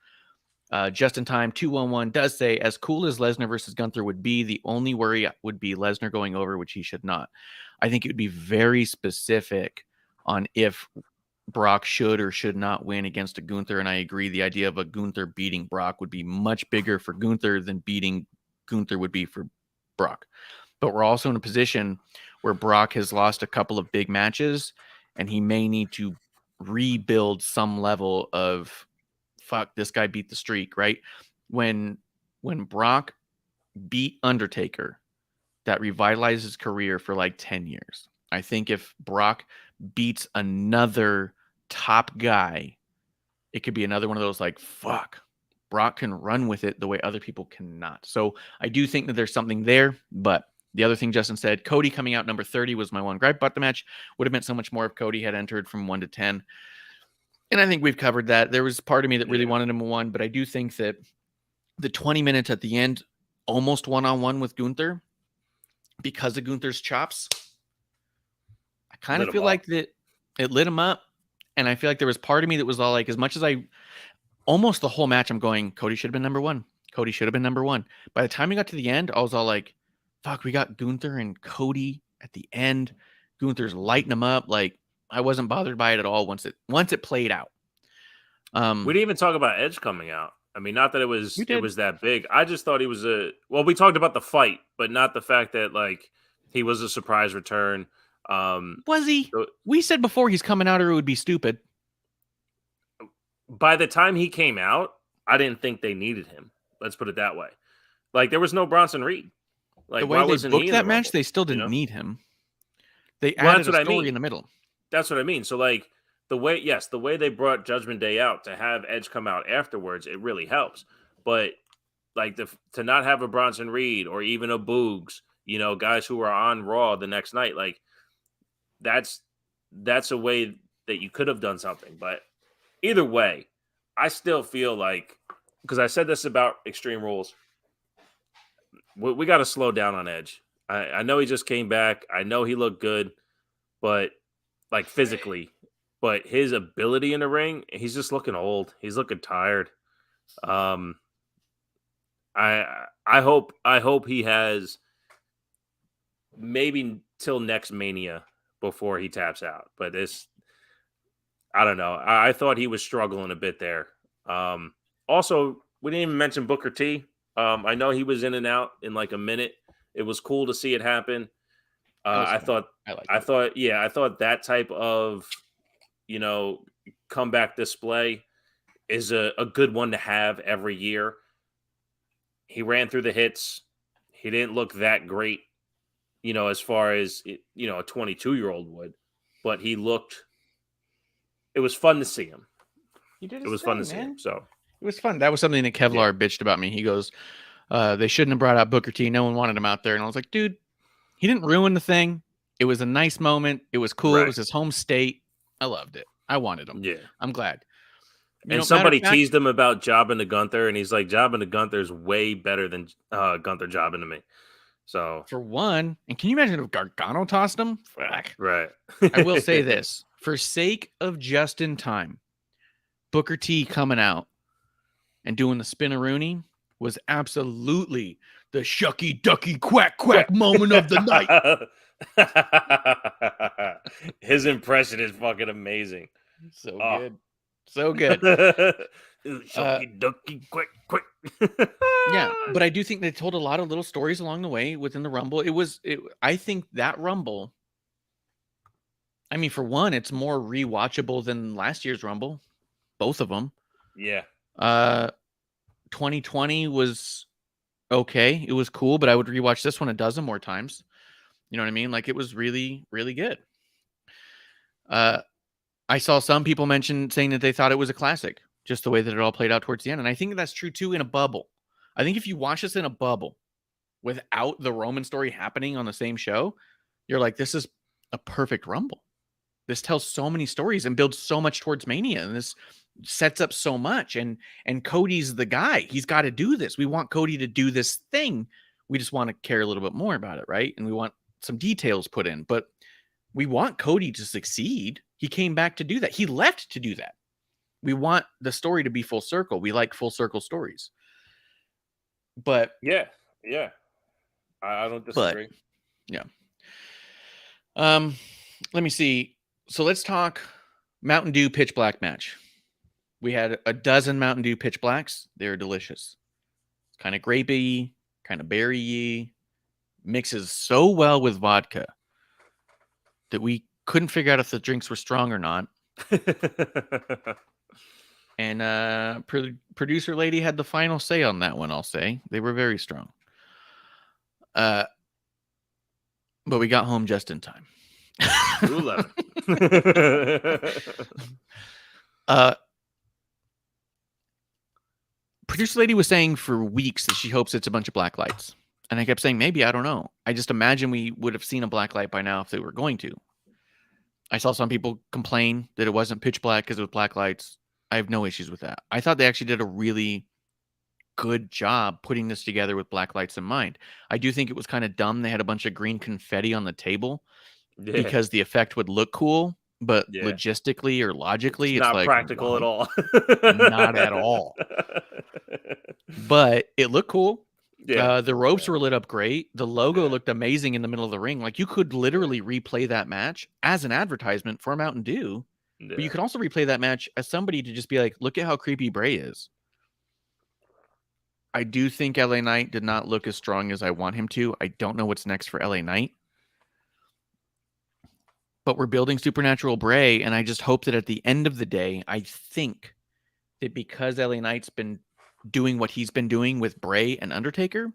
Justin Time 211 does say, as cool as Lesnar versus Gunther would be, the only worry would be Lesnar going over, which he should not. I think it would be very specific on if Brock should or should not win against a Gunther, and I agree. The idea of a Gunther beating Brock would be much bigger for Gunther than beating Gunther would be for Brock. But we're also in a position where Brock has lost a couple of big matches, and he may need to rebuild some level of, fuck, this guy beat the streak, right? When Brock beat Undertaker, that revitalized his career for like 10 years. I think if Brock beats another top guy, it could be another one of those like, fuck, Brock can run with it the way other people cannot. So I do think that there's something there. But the other thing Justin said, Cody coming out number 30 was my one gripe about the match. Would have meant so much more if Cody had entered from 1 to 10. And I think we've covered that. There was part of me that really wanted him a 1, but I do think that the 20 minutes at the end, almost one-on-one with Gunther, because of Gunther's chops, I kind of feel like that it lit him up. And I feel like there was part of me that was all like, as much as almost the whole match, I'm going, Cody should have been number 1. Cody should have been number 1. By the time we got to the end, I was all like, fuck, we got Gunther and Cody at the end. Gunther's lighting him up. Like, I wasn't bothered by it at all once it played out. We didn't even talk about Edge coming out. I mean, not that it was that big. I just thought he was we talked about the fight, but not the fact that like he was a surprise return. Was he? We said before he's coming out or it would be stupid. By the time he came out, I didn't think they needed him. Let's put it that way. Like there was no Bronson Reed. Like the way they booked that match, they still didn't need him. They added a story in the middle. That's what I mean. So like the way they brought Judgment Day out to have Edge come out afterwards, it really helps. But like to not have a Bronson Reed or even a Boogs, guys who are on Raw the next night, like that's a way that you could have done something. But either way, I still feel like, because I said this about Extreme Rules, we got to slow down on Edge. I know he just came back. I know he looked good, but like physically, but his ability in the ring, he's just looking old. He's looking tired. I hope he has maybe till next Mania before he taps out. But I don't know. I thought he was struggling a bit there. Also, we didn't even mention Booker T. I know he was in and out in like a minute. It was cool to see it happen. I thought that type of, comeback display is a good one to have every year. He ran through the hits. He didn't look that great, as far as, a 22-year-old would, but it was fun to see him. It was fun to see him. So it was fun. That was something that Kevlar bitched about me. He goes, they shouldn't have brought out Booker T. No one wanted him out there. And I was like, dude, he didn't ruin the thing. It was a nice moment. It was cool. Right. It was his home state. I loved it. I wanted him. Yeah. I'm glad. Somebody teased him about jobbing to Gunther, and he's like, jobbing to Gunther is way better than Gunther jobbing to me. So for one, and can you imagine if Gargano tossed him? Fuck. Right. I will say this, for sake of just in time, Booker T coming out and doing the spin-a-rooney, was absolutely the shucky ducky quack quack moment of the night. His impression is fucking amazing. So Oh. good. So good. Shucky ducky quick. Yeah, but I do think they told a lot of little stories along the way within the Rumble. I think that Rumble, I mean, for one, it's more rewatchable than last year's Rumble. Both of them. Yeah. 2020 was okay. It was cool, but I would rewatch this one a dozen more times. You know what I mean? Like, it was really, really good. I saw some people saying that they thought it was a classic, just the way that it all played out towards the end. And I think that's true too in a bubble. I think if you watch this in a bubble without the Roman story happening on the same show, you're like, this is a perfect Rumble. This tells so many stories and builds so much towards Mania, and this sets up so much. And Cody's the guy. He's got to do this. We want Cody to do this thing. We just want to care a little bit more about it, right? And we want some details put in, but we want Cody to succeed. He came back to do that. He left to do that. We want the story to be full circle. We like full circle stories. But yeah, I don't disagree. Yeah. Let me see. So let's talk Mountain Dew Pitch Black match. We had a dozen Mountain Dew Pitch Blacks. They're delicious. It's kind of grapey, kind of berry-y. Mixes so well with vodka that we couldn't figure out if the drinks were strong or not. And producer lady had the final say on that one, I'll say. They were very strong. But we got home just in time. Producer lady was saying for weeks that she hopes it's a bunch of black lights. And I kept saying, maybe, I don't know. I just imagine we would have seen a black light by now if they were going to. I saw some people complain that it wasn't pitch black because it was black lights. I have no issues with that. I thought they actually did a really good job putting this together with black lights in mind. I do think it was kind of dumb. They had a bunch of green confetti on the table because the effect would look cool, but logistically or logically, it's not like practical at all. Not at all. But it looked cool. Yeah. The ropes were lit up great. The logo looked amazing in the middle of the ring. Like, you could literally replay that match as an advertisement for Mountain Dew. Yeah. But you could also replay that match as somebody to just be like, look at how creepy Bray is. I do think LA Knight did not look as strong as I want him to. I don't know what's next for LA Knight. But we're building Supernatural Bray, and I just hope that at the end of the day, I think that because LA Knight's been doing what he's been doing with Bray and Undertaker,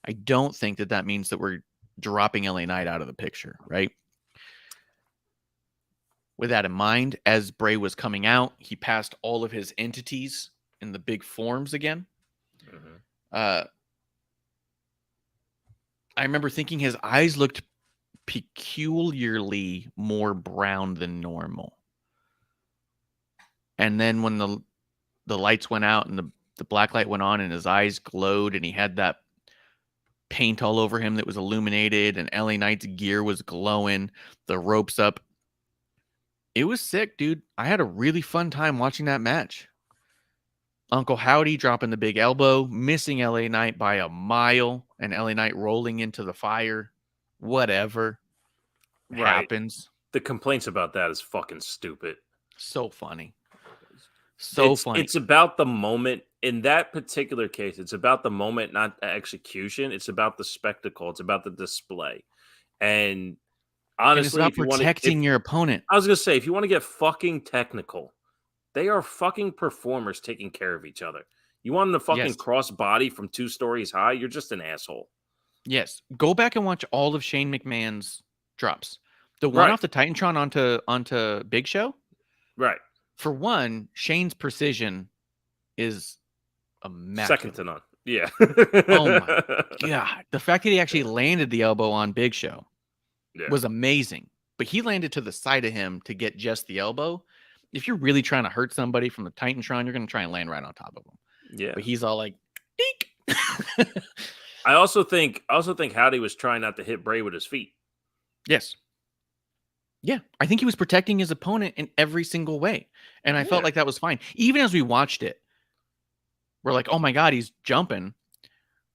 I don't think that that means that we're dropping LA Knight out of the picture, right? With that in mind, as Bray was coming out, he passed all of his entities in the big forms again. I remember thinking his eyes looked peculiarly more brown than normal. And then when the lights went out and the black light went on and his eyes glowed and he had that paint all over him that was illuminated and LA Knight's gear was glowing, the ropes up. It was sick, dude. I had a really fun time watching that match. Uncle Howdy dropping the big elbow, missing LA Knight by a mile, and LA Knight rolling into the fire. Whatever. Happens. The complaints about that is fucking stupid. So funny. So funny. It's about the moment. In that particular case, it's about the moment, not the execution. It's about the spectacle. It's about the display. And honestly, and it's about protecting your opponent. I was going to say, if you want to get fucking technical, they are fucking performers taking care of each other. You want them to fucking cross body from 2 stories high? You're just an asshole. Yes. Go back and watch all of Shane McMahon's drops. The one off the Titantron onto Big Show. Right. For one, Shane's precision is immaculate. Second to none. Yeah. Oh my God. The fact that he actually landed the elbow on Big Show was amazing. But he landed to the side of him to get just the elbow. If you're really trying to hurt somebody from the Titantron, you're going to try and land right on top of him. Yeah. But he's all like, eek. I also think Howdy was trying not to hit Bray with his feet. Yes. Yeah. I think he was protecting his opponent in every single way. And I felt like that was fine. Even as we watched it, we're like, oh my God, he's jumping.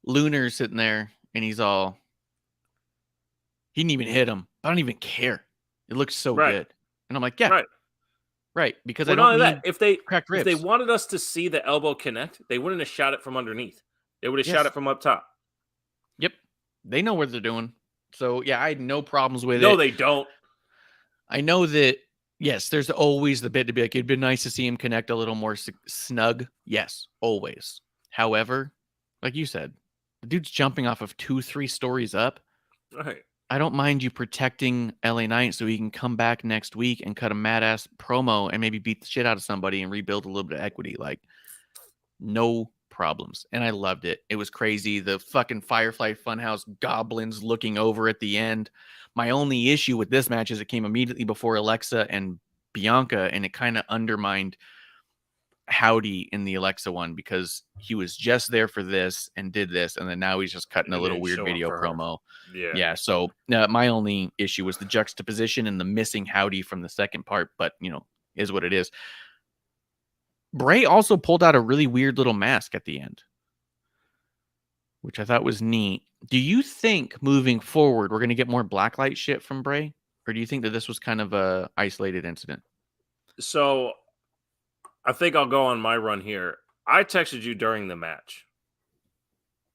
Lunar's sitting there and he's all, he didn't even hit him. I don't even care. It looks so Right. good. And I'm like, yeah, Right. right. Because Well, I not don't only need that, if they cracked if they ribs. wanted us to see the elbow connect, they wouldn't have shot it from underneath. They would have shot Yes. it from up top. Yep. They know what they're doing. So yeah, I had no problems with No, it. they don't. I know that, yes, there's always the bit to be like, it'd been nice to see him connect a little more snug. Yes, always. However, like you said, the dude's jumping off of 2-3 stories up. Right. I don't mind you protecting LA Knight so he can come back next week and cut a mad ass promo and maybe beat the shit out of somebody and rebuild a little bit of equity. Like, no problems. And I loved it. It was crazy. The fucking Firefly Funhouse goblins looking over at the end. My only issue with this match is it came immediately before Alexa and Bianca, and it kind of undermined Howdy in the Alexa one because he was just there for this and did this, and then now he's just cutting a And little then weird show up video for her. promo. Yeah. Yeah, so my only issue was the juxtaposition and the missing Howdy from the second part, but, is what it is. Bray also pulled out a really weird little mask at the end, which I thought was neat. Do you think moving forward we're going to get more blacklight shit from Bray? Or do you think that this was kind of a isolated incident? So I think I'll go on my run here. I texted you during the match.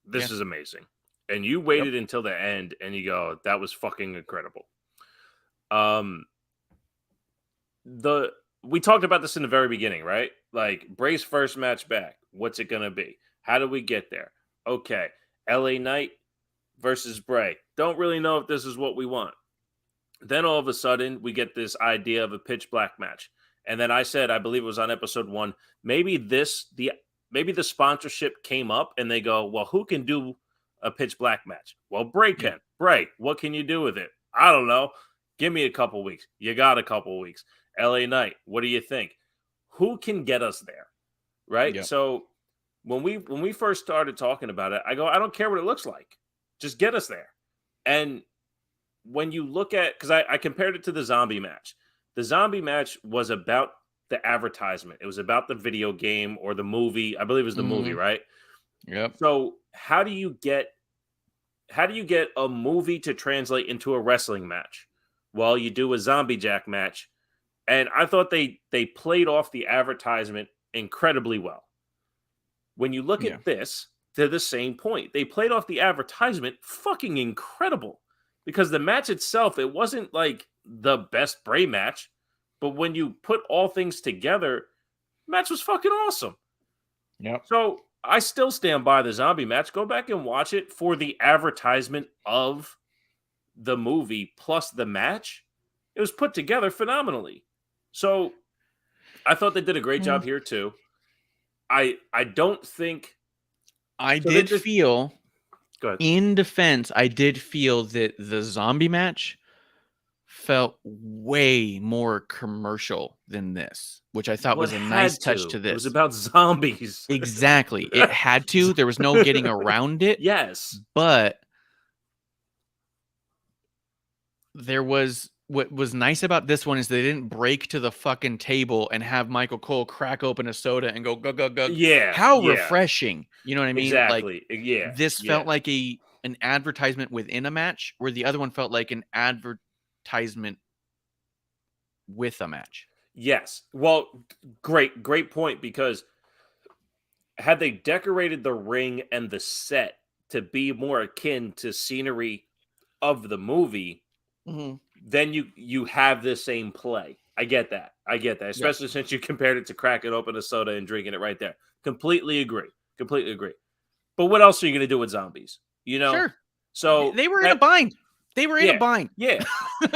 This is amazing. And you waited until the end and you go, that was fucking incredible. We talked about this in the very beginning, right? Like Bray's first match back. What's it gonna be? How do we get there? Okay. LA Knight versus Bray. Don't really know if this is what we want. Then all of a sudden we get this idea of a pitch black match. And then I said, I believe it was on episode 1, maybe the sponsorship came up and they go, well, who can do a pitch black match? Well, Bray can. Bray, what can you do with it? I don't know. Give me a couple weeks. You got a couple weeks. LA Knight, what do you think? Who can get us there? Right? Yep. So when we first started talking about it, I go, I don't care what it looks like. Just get us there. And when you look at, because I compared it to the zombie match. The zombie match was about the advertisement. It was about the video game or the movie. I believe it was the movie, right? Yep. So how do you get a movie to translate into a wrestling match? Well, you do a zombie jack match. And I thought they played off the advertisement incredibly well. When you look at this, they're the same point. They played off the advertisement fucking incredible. Because the match itself, it wasn't like the best Bray match, but when you put all things together, the match was fucking awesome. Yep. So I still stand by the zombie match. Go back and watch it for the advertisement of the movie plus the match. It was put together phenomenally. So I thought they did a great job here too. I don't think I did feel, go ahead. in defense, I did feel that the zombie match felt way more commercial than this, which I thought was a nice touch to this. It was about zombies. Exactly. It had to. There was no getting around it. Yes. But there was, what was nice about this one is they didn't break to the fucking table and have Michael Cole crack open a soda and go, go, go, go. Yeah. How refreshing. You know what I mean? Exactly. Like, this felt like an advertisement within a match, where the other one felt like an advertisement with a match. Yes. Well, great point, because had they decorated the ring and the set to be more akin to scenery of the movie, then you have the same play. I get that. Especially since you compared it to cracking open a soda and drinking it right there. Completely agree. But what else are you going to do with zombies? You know? Sure. So they were in a bind. Yeah.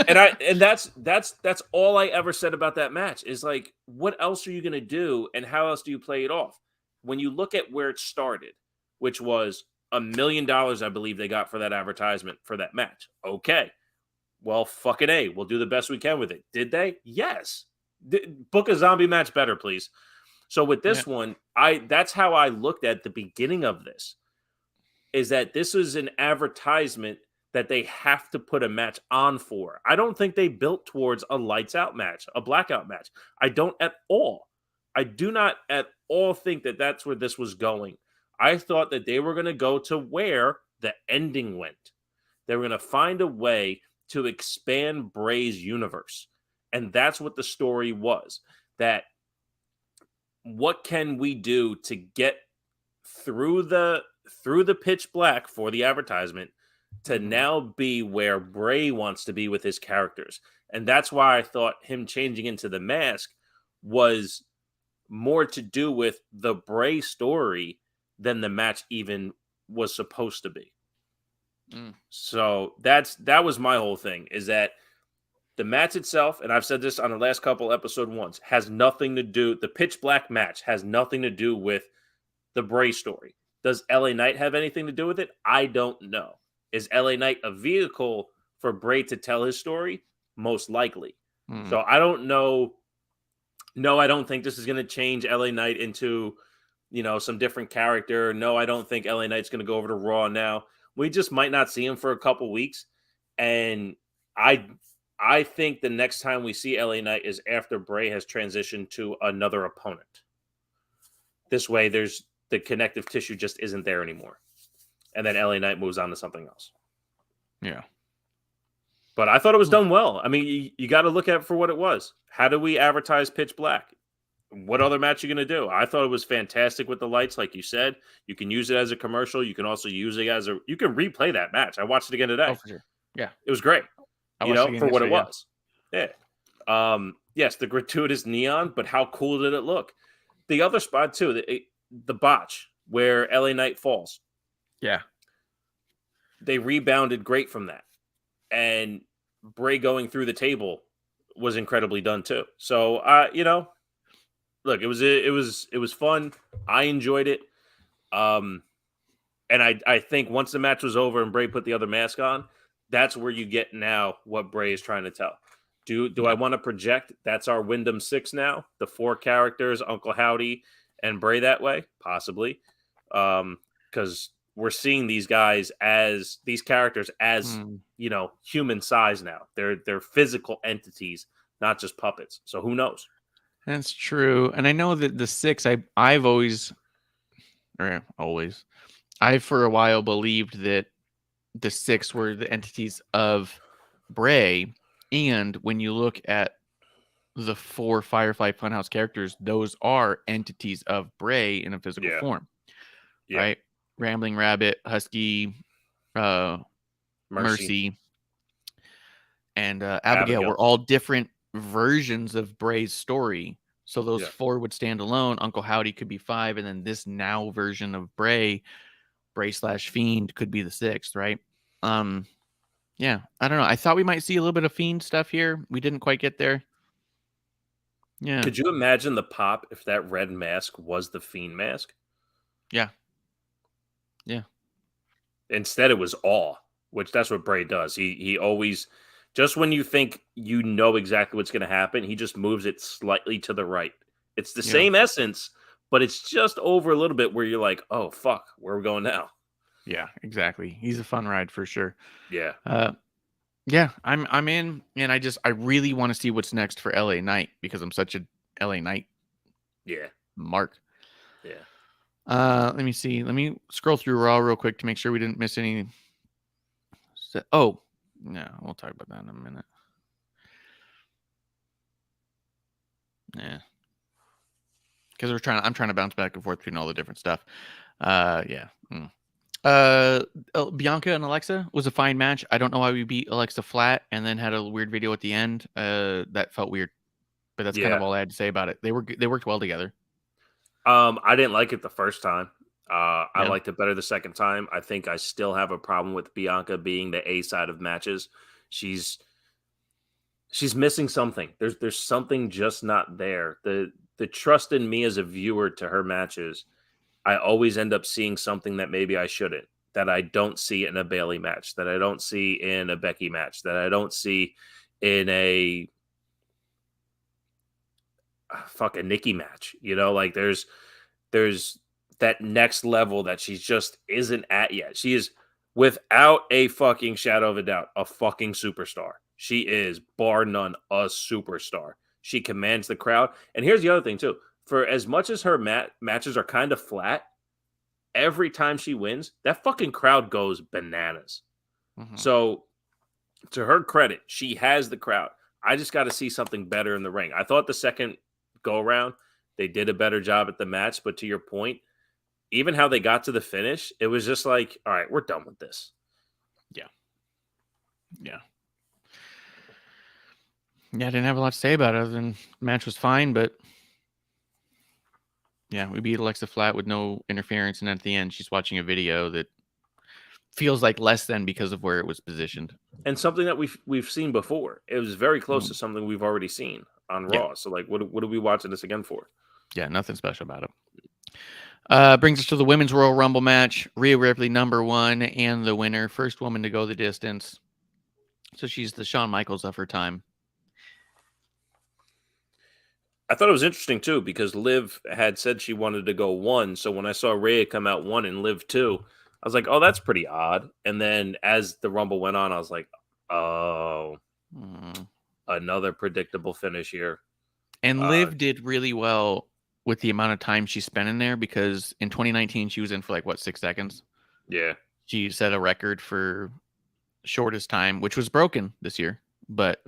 and that's all I ever said about that match is like, what else are you going to do and how else do you play it off? When you look at where it started, which was $1 million, I believe they got for that advertisement for that match. Okay. Well, fucking A, we'll do the best we can with it. Did they? Yes. Book a zombie match better, please. So with this one, that's how I looked at the beginning of this, is that this is an advertisement that they have to put a match on for. I don't think they built towards a lights out match, a blackout match. I don't at all. I do not at all think that that's where this was going. I thought that they were going to go to where the ending went. They were going to find a way to expand Bray's universe. And that's what the story was. That what can we do to get through the pitch black for the advertisement to now be where Bray wants to be with his characters. And that's why I thought him changing into the mask was more to do with the Bray story than the match even was supposed to be. So that was my whole thing, is that the match itself, and I've said this on the last couple episode ones, has nothing to do, the pitch black match has nothing to do with the Bray story. Does LA Knight have anything to do with it? I don't know. Is LA Knight a vehicle for Bray to tell his story? Most likely. So I don't know. No, I don't think this is going to change LA Knight into, some different character. No, I don't think LA Knight's going to go over to Raw now. We just might not see him for a couple weeks. And I think the next time we see LA Knight is after Bray has transitioned to another opponent. This way, the connective tissue just isn't there anymore. And then LA Knight moves on to something else. Yeah. But I thought it was done well. I mean, you got to look at it for what it was. How do we advertise Pitch Black? What other match are you going to do? I thought it was fantastic with the lights, like you said. You can use it as a commercial. You can also use it as you can replay that match. I watched it again today. Oh, for sure. Yeah. It was great. For what it was. Yeah. Yes, the gratuitous neon, but how cool did it look? The other spot, too, the botch where LA Knight falls. Yeah. They rebounded great from that. And Bray going through the table was incredibly done too. So, look, it was fun. I enjoyed it. And I think once the match was over and Bray put the other mask on, that's where you get now what Bray is trying to tell. Do I want to project that's our Wyndham 6 now? The 4 characters, Uncle Howdy and Bray that way? Possibly. Because we're seeing these characters as human size now. They're physical entities, not just puppets. So who knows? That's true. And I know that the 6, I've for a while believed that the 6 were the entities of Bray. And when you look at the 4 Firefly Funhouse characters, those are entities of Bray in a physical form. Yeah. Right? Rambling Rabbit, Husky, Mercy, and Abigail were all different versions of Bray's story. So those 4 would stand alone. Uncle Howdy could be 5, and then this now version of Bray/Fiend could be the 6th, right? Yeah, I don't know. I thought we might see a little bit of Fiend stuff here. We didn't quite get there. Yeah. Could you imagine the pop if that red mask was the Fiend mask? Yeah. Yeah. Instead, it was awe, which that's what Bray does. He always, just when you think you know exactly what's going to happen, he just moves it slightly to the right. It's the same essence, but it's just over a little bit where you're like, oh, fuck, where are we going now? Yeah, exactly. He's a fun ride for sure. Yeah. Yeah, I'm in, and I really want to see what's next for LA Knight because I'm such a LA Knight mark. Yeah. Let me see. Let me scroll through Raw real quick to make sure we didn't miss any. Oh, no, we'll talk about that in a minute. Yeah. Because I'm trying to bounce back and forth between all the different stuff. Yeah. Bianca and Alexa was a fine match. I don't know why we beat Alexa flat and then had a weird video at the end. That felt weird, but that's kind of all I had to say about it. They worked well together. I didn't like it the first time. I liked it better the second time. I think I still have a problem with Bianca being the A side of matches. She's missing something. There's something just not there. The trust in me as a viewer to her matches, I always end up seeing something that maybe I shouldn't, that I don't see in a Bayley match, that I don't see in a Becky match, that I don't see in a fucking Nikki match. Like there's that next level that she just isn't at yet. She is, without a fucking shadow of a doubt, a fucking superstar. She is, bar none, a superstar. She commands the crowd. And here's the other thing too. for as much as her matches are kind of flat, every time she wins, that fucking crowd goes bananas. Mhm. So, to her credit, she has the crowd. I just got to see something better in the ring. I thought the second go around, they did a better job at the match. But to your point, even how they got to the finish, it was just like, all right, we're done with this. Yeah, I didn't have a lot to say about it other than the match was fine, but yeah, we beat Alexa Flat with no interference, and at the end, she's watching a video that feels like less than because of where it was positioned. And something that we've seen before. It was very close to something we've already seen on Raw. So, like, what are we watching this again for? Yeah, nothing special about it. Brings us to the Women's Royal Rumble match. Rhea Ripley, number 1, and the winner. First woman to go the distance. So she's the Shawn Michaels of her time. I thought it was interesting, too, because Liv had said she wanted to go 1. So when I saw Rhea come out 1 and Liv 2, I was like, oh, that's pretty odd. And then as the Rumble went on, I was like, oh, another predictable finish here. And Liv did really well with the amount of time she spent in there, because in 2019, she was in for like, 6 seconds? Yeah. She set a record for shortest time, which was broken this year, but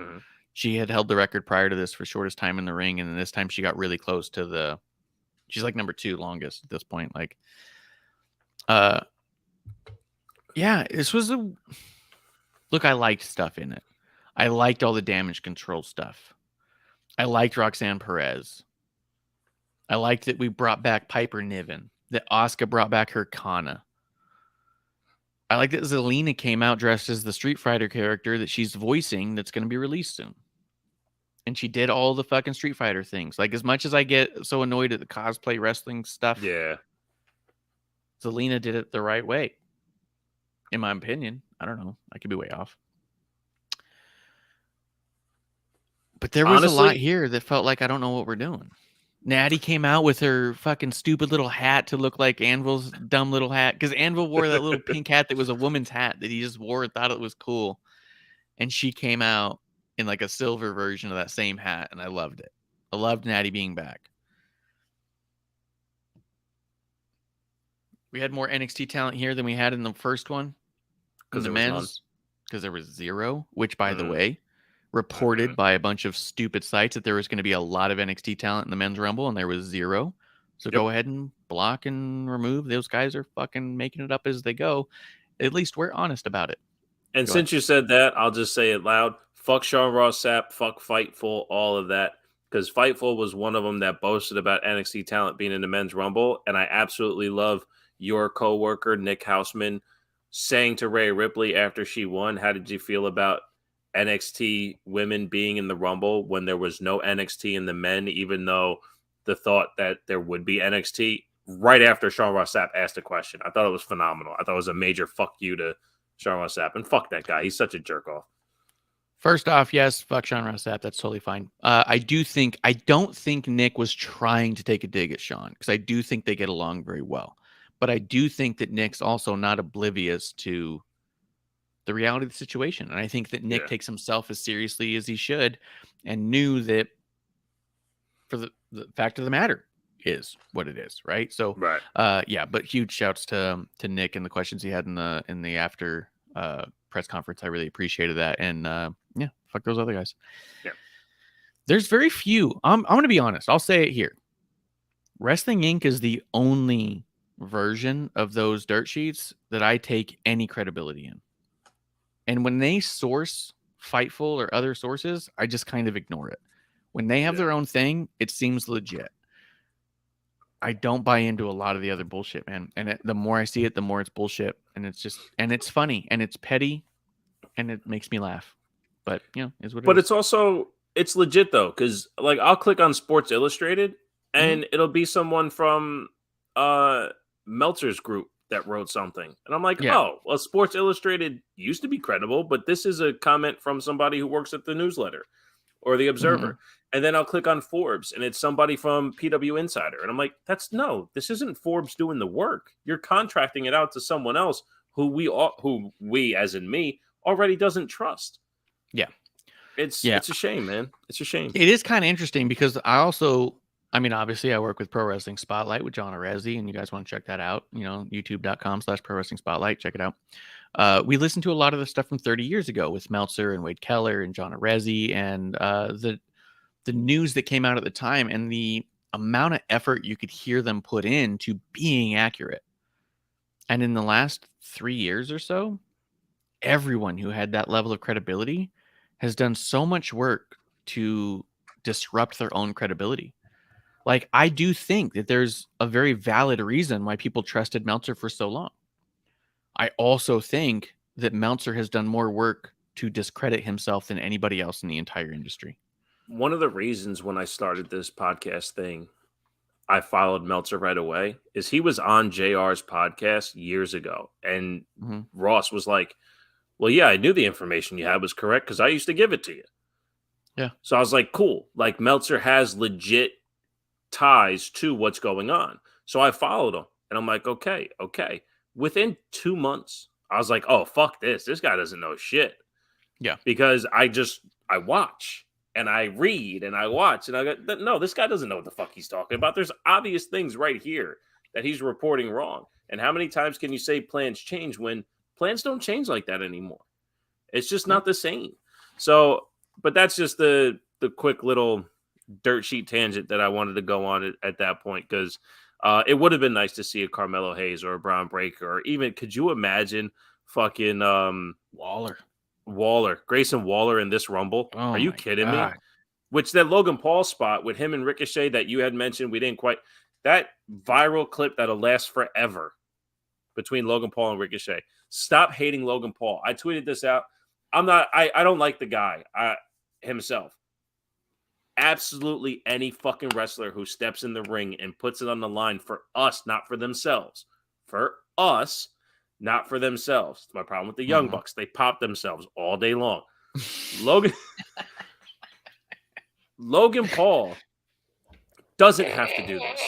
she had held the record prior to this for shortest time in the ring. And then this time she got really close to she's like number 2 longest at this point. Like, yeah, this was look, I liked stuff in it. I liked all the damage control stuff. I liked Roxanne Perez. I liked that we brought back Piper Niven, that Asuka brought back her Kana. I like that Zelina came out dressed as the Street Fighter character that she's voicing that's going to be released soon. And she did all the fucking Street Fighter things. Like, as much as I get so annoyed at the cosplay wrestling stuff, yeah, Zelina did it the right way. In my opinion. I don't know. I could be way off. But there was a lot here that felt like I don't know what we're doing. Natty came out with her fucking stupid little hat to look like Anvil's dumb little hat. Because Anvil wore that little pink hat that was a woman's hat that he just wore and thought it was cool. And she came out in like a silver version of that same hat. And I loved it. I loved Natty being back. We had more NXT talent here than we had in the first one. Because the men's. Because there was 0. Which, by the way, reported by a bunch of stupid sites that there was going to be a lot of NXT talent in the men's rumble, and there was 0. So go ahead and block and remove. Those guys are fucking making it up as they go. At least we're honest about it. And since you said that, I'll just say it loud. Fuck Sean Ross Sapp, fuck Fightful, all of that. Because Fightful was one of them that boasted about NXT talent being in the men's rumble. And I absolutely love your coworker, Nick Hausman, saying to Rhea Ripley after she won, how did you feel about NXT women being in the Rumble when there was no NXT in the men, even though the thought that there would be NXT right after Sean Ross Sapp asked a question. I thought it was phenomenal. I thought it was a major fuck you to Sean Ross Sapp, and fuck that guy. He's such a jerk off. First off, yes, fuck Sean Ross Sapp. That's totally fine. I don't think Nick was trying to take a dig at Sean, because I do think they get along very well. But I do think that Nick's also not oblivious to the reality of the situation. And I think that Nick takes himself as seriously as he should, and knew that for the fact of the matter is what it is, right? So, but huge shouts to Nick and the questions he had in the after press conference. I really appreciated that. And fuck those other guys. Yeah. There's very few. I'm going to be honest. I'll say it here. Wrestling Inc. is the only version of those dirt sheets that I take any credibility in. And when they source Fightful or other sources, I just kind of ignore it. When they have their own thing, it seems legit. I don't buy into a lot of the other bullshit, man. And the more I see it, the more it's bullshit. And it's just, and it's funny and it's petty and it makes me laugh. But, is what it is. But it's also, it's legit though. Cause like I'll click on Sports Illustrated and it'll be someone from Meltzer's group that wrote something. And I'm like, oh, well, Sports Illustrated used to be credible, but this is a comment from somebody who works at the newsletter or the Observer. And then I'll click on Forbes and it's somebody from PW Insider. And I'm like, this isn't Forbes doing the work. You're contracting it out to someone else who we, as in me, already doesn't trust. Yeah. It's a shame, man. It's a shame. It is kind of interesting because I also I mean, obviously, I work with Pro Wrestling Spotlight with John Arezzi, and you guys want to check that out, youtube.com/Pro Wrestling Spotlight. Check it out. We listened to a lot of the stuff from 30 years ago with Meltzer and Wade Keller and John Arezzi, and the news that came out at the time, and the amount of effort you could hear them put into being accurate. And in the last 3 years or so, everyone who had that level of credibility has done so much work to disrupt their own credibility. Like, I do think that there's a very valid reason why people trusted Meltzer for so long. I also think that Meltzer has done more work to discredit himself than anybody else in the entire industry. One of the reasons when I started this podcast thing, I followed Meltzer right away is he was on JR's podcast years ago. And Ross was like, well, yeah, I knew the information you had was correct because I used to give it to you. Yeah. So I was like, cool. Like, Meltzer has legit ties to what's going on. So I followed him and I'm like, okay. Within 2 months, I was like, oh, fuck this. This guy doesn't know shit. Yeah. Because I watch and I read and I watch and I go, no, this guy doesn't know what the fuck he's talking about. There's obvious things right here that he's reporting wrong. And how many times can you say plans change when plans don't change like that anymore? It's just not the same. So, but that's just the quick little dirt sheet tangent that I wanted to go on at that point, because it would have been nice to see a Carmelo Hayes or a Braun Breaker, or even, could you imagine fucking Grayson Waller in this Rumble? Oh, are you kidding me? Which that Logan Paul spot with him and Ricochet that you had mentioned, we didn't quite, that viral clip that'll last forever between Logan Paul and Ricochet. Stop hating Logan Paul. I tweeted this out. I don't like the guy himself. Absolutely any fucking wrestler who steps in the ring and puts it on the line for us, not for themselves. For us, not for themselves. It's my problem with the Young Bucks. They pop themselves all day long. Logan Paul doesn't have to do this.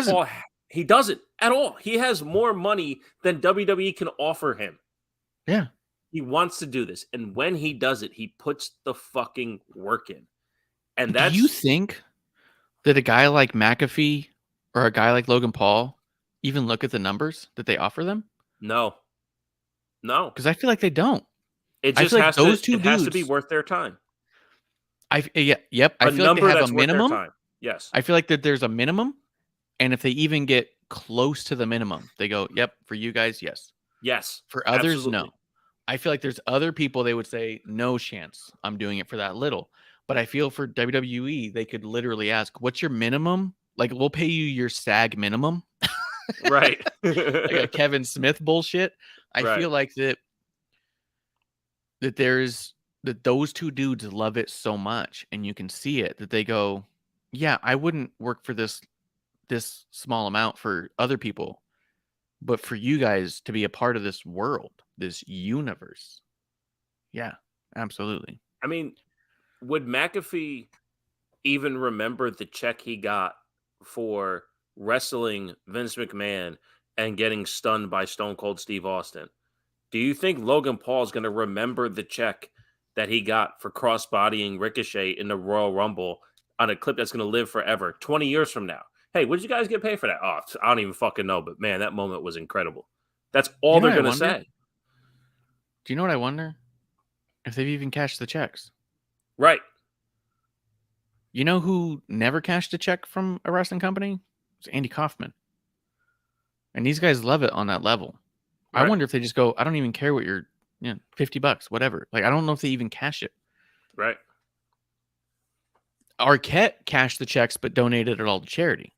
Paul, he doesn't at all. He has more money than WWE can offer him. Yeah. He wants to do this. And when he does it, he puts the fucking work in. And that's... Do you think that a guy like McAfee or a guy like Logan Paul even look at the numbers that they offer them? No. Because I feel like they don't. It just has to be worth their time. I feel like they have a minimum. Yes. I feel like that there's a minimum. And if they even get close to the minimum, they go, yep, for you guys, yes. Yes. For others, absolutely. No. I feel like there's other people they would say, no chance, I'm doing it for that little. But I feel for WWE, they could literally ask, what's your minimum? Like, we'll pay you your SAG minimum. Right. Like a Kevin Smith bullshit. I feel like that those two dudes love it so much, and you can see it, that they go, yeah, I wouldn't work for this small amount for other people, but for you guys to be a part of this world, this universe. Yeah, absolutely. I mean, would McAfee even remember the check he got for wrestling Vince McMahon and getting stunned by Stone Cold Steve Austin? Do you think Logan Paul is going to remember the check that he got for cross-bodying Ricochet in the Royal Rumble on a clip that's going to live forever 20 years from now? Hey, what did you guys get paid for that? Oh, I don't even fucking know, but man, that moment was incredible. That's all they're going to say. Do you know what I wonder? If they've even cashed the checks. Right. You know who never cashed a check from a wrestling company? It's Andy Kaufman. And these guys love it on that level. Right. I wonder if they just go, I don't even care what you're, $50, whatever. Like, I don't know if they even cash it. Right. Arquette cashed the checks, but donated it all to charity.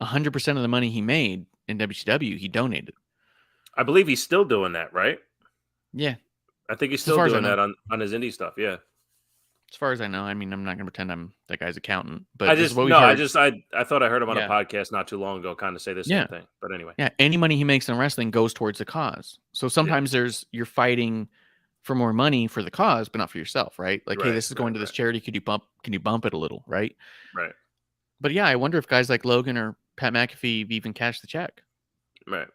100% of the money he made in WCW, he donated. I believe he's still doing that, right? Yeah. I think he's still doing that on his indie stuff, yeah. As far as I know, I mean, I'm not going to pretend I'm that guy's accountant, but I thought I heard him on a podcast not too long ago kind of say the same thing. But anyway. Yeah, any money he makes in wrestling goes towards the cause. So sometimes you're fighting for more money for the cause, but not for yourself, right? Like, hey, this is going to this charity. Can you bump it a little, right? Right. But yeah, I wonder if guys like Logan or Pat McAfee even cash the check. Right.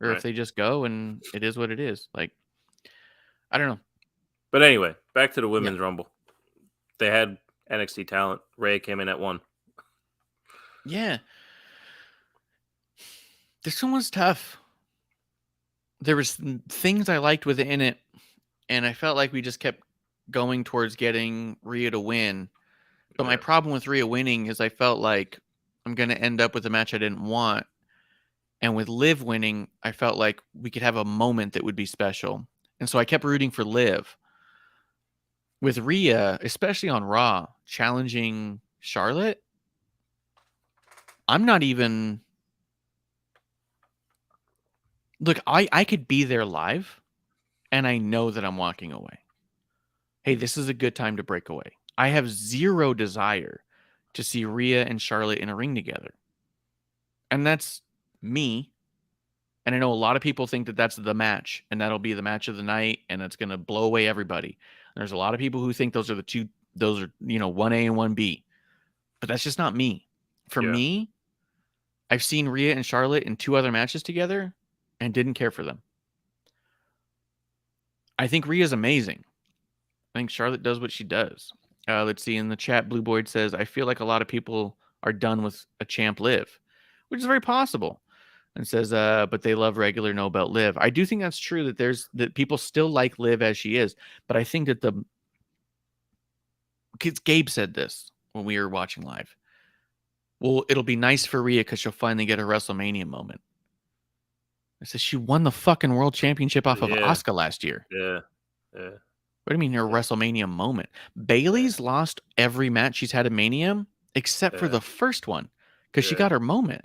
Or if they just go and it is what it is. Like, I don't know. But anyway, back to the Women's Rumble. They had NXT talent. Rhea came in at 1. Yeah. This one was tough. There was things I liked within it, and I felt like we just kept going towards getting Rhea to win. But my problem with Rhea winning is I felt like I'm going to end up with a match I didn't want. And with Liv winning, I felt like we could have a moment that would be special. And so I kept rooting for Liv. With Rhea, especially on Raw, challenging Charlotte, I'm not even... Look, I could be there live, and I know that I'm walking away. Hey, this is a good time to break away. I have zero desire to see Rhea and Charlotte in a ring together. And that's me. And I know a lot of people think that that's the match, and that'll be the match of the night, and it's going to blow away everybody. And there's a lot of people who think those are 1A and 1B. But that's just not me. For me, I've seen Rhea and Charlotte in 2 other matches together and didn't care for them. I think Rhea's amazing. I think Charlotte does what she does. Let's see, in the chat, Blue Boyd says, I feel like a lot of people are done with a champ Liv, which is very possible. And says, but they love regular no belt Liv. I do think that's true, that people still like Liv as she is. But I think that because Gabe said this when we were watching live. Well, it'll be nice for Rhea because she'll finally get her WrestleMania moment. I said, she won the fucking world championship off of Asuka last year. Yeah. What do you mean her WrestleMania moment? Bayley's lost every match she's had at Mania except for the first one because she got her moment.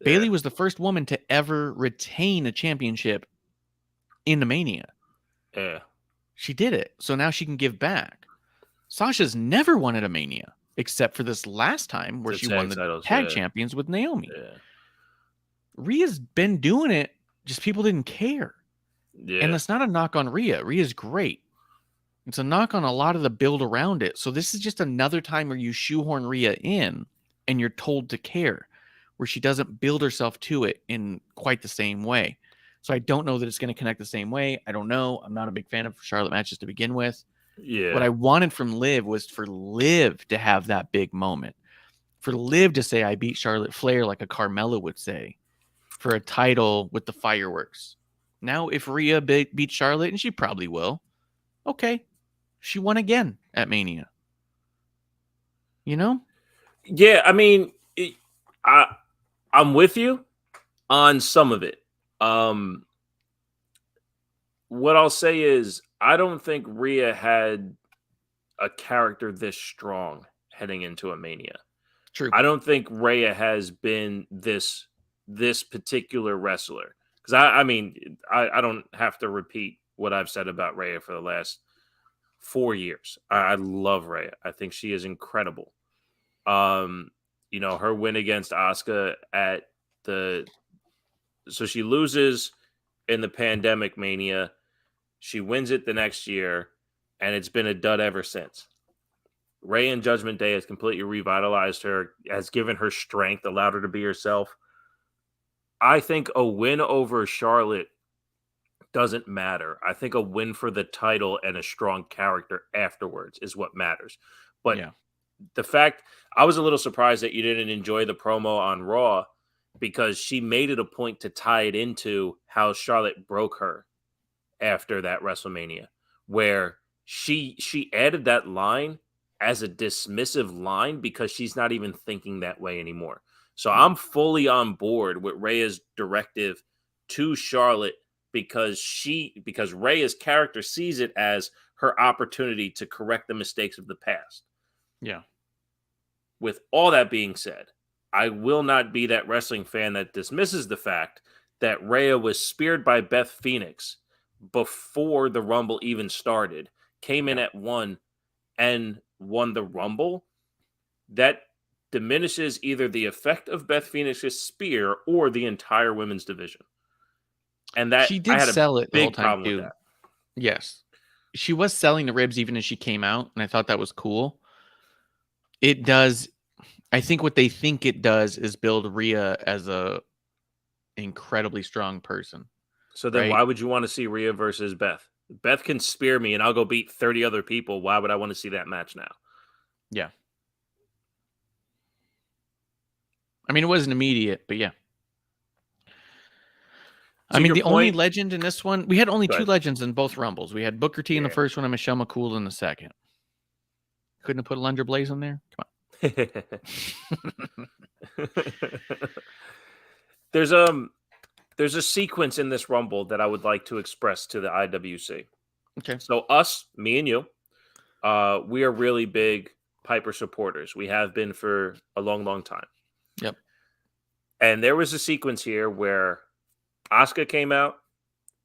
Bayley was the first woman to ever retain a championship in the Mania. Yeah. She did it. So now she can give back. Sasha's never won at a Mania except for this last time where she won the tag champions with Naomi. Yeah. Rhea's been doing it, just people didn't care. Yeah. And that's not a knock on Rhea. Rhea's great. It's a knock on a lot of the build around it. So this is just another time where you shoehorn Rhea in and you're told to care, where she doesn't build herself to it in quite the same way. So I don't know that it's going to connect the same way. I don't know. I'm not a big fan of Charlotte matches to begin with. Yeah. What I wanted from Liv was for Liv to have that big moment. For Liv to say, I beat Charlotte Flair like a Carmella would say. For a title with the fireworks. Now, if Rhea beats Charlotte, and she probably will, okay. She won again at Mania. You know? Yeah, I mean, I'm with you on some of it. What I'll say is, I don't think Rhea had a character this strong heading into a Mania. True. I don't think Rhea has been this particular wrestler. Because I don't have to repeat what I've said about Rhea for the last 4 years. I love Rhea. I think she is incredible. Her win against Asuka so she loses in the pandemic Mania. She wins it the next year, and it's been a dud ever since. Rhea and Judgment Day has completely revitalized her, has given her strength, allowed her to be herself. I think a win over Charlotte doesn't matter. I think a win for the title and a strong character afterwards is what matters. But the fact, I was a little surprised that you didn't enjoy the promo on Raw, because she made it a point to tie it into how Charlotte broke her after that WrestleMania, where she added that line as a dismissive line because she's not even thinking that way anymore. So I'm fully on board with Rhea's directive to Charlotte because Rhea's character sees it as her opportunity to correct the mistakes of the past. Yeah. With all that being said, I will not be that wrestling fan that dismisses the fact that Rhea was speared by Beth Phoenix before the Rumble even started, came in at 1 and won the Rumble. That diminishes either the effect of Beth Phoenix's spear or the entire women's division. And that she did sell it the whole time too. Yes. She was selling the ribs even as she came out, and I thought that was cool. It does. I think what they think it does is build Rhea as a incredibly strong person. So then why would you want to see Rhea versus Beth? Beth can spear me and I'll go beat 30 other people. Why would I want to see that match now? Yeah. I mean, it wasn't immediate, but yeah. I mean, the only legend in this one, we had only two legends in both Rumbles. We had Booker T in the first one and Michelle McCool in the second. Couldn't have put Alundra Blaze in there? Come on. There's a sequence in this Rumble that I would like to express to the IWC. Okay. So me and you, we are really big Piper supporters. We have been for a long, long time. Yep. And there was a sequence here where Asuka came out,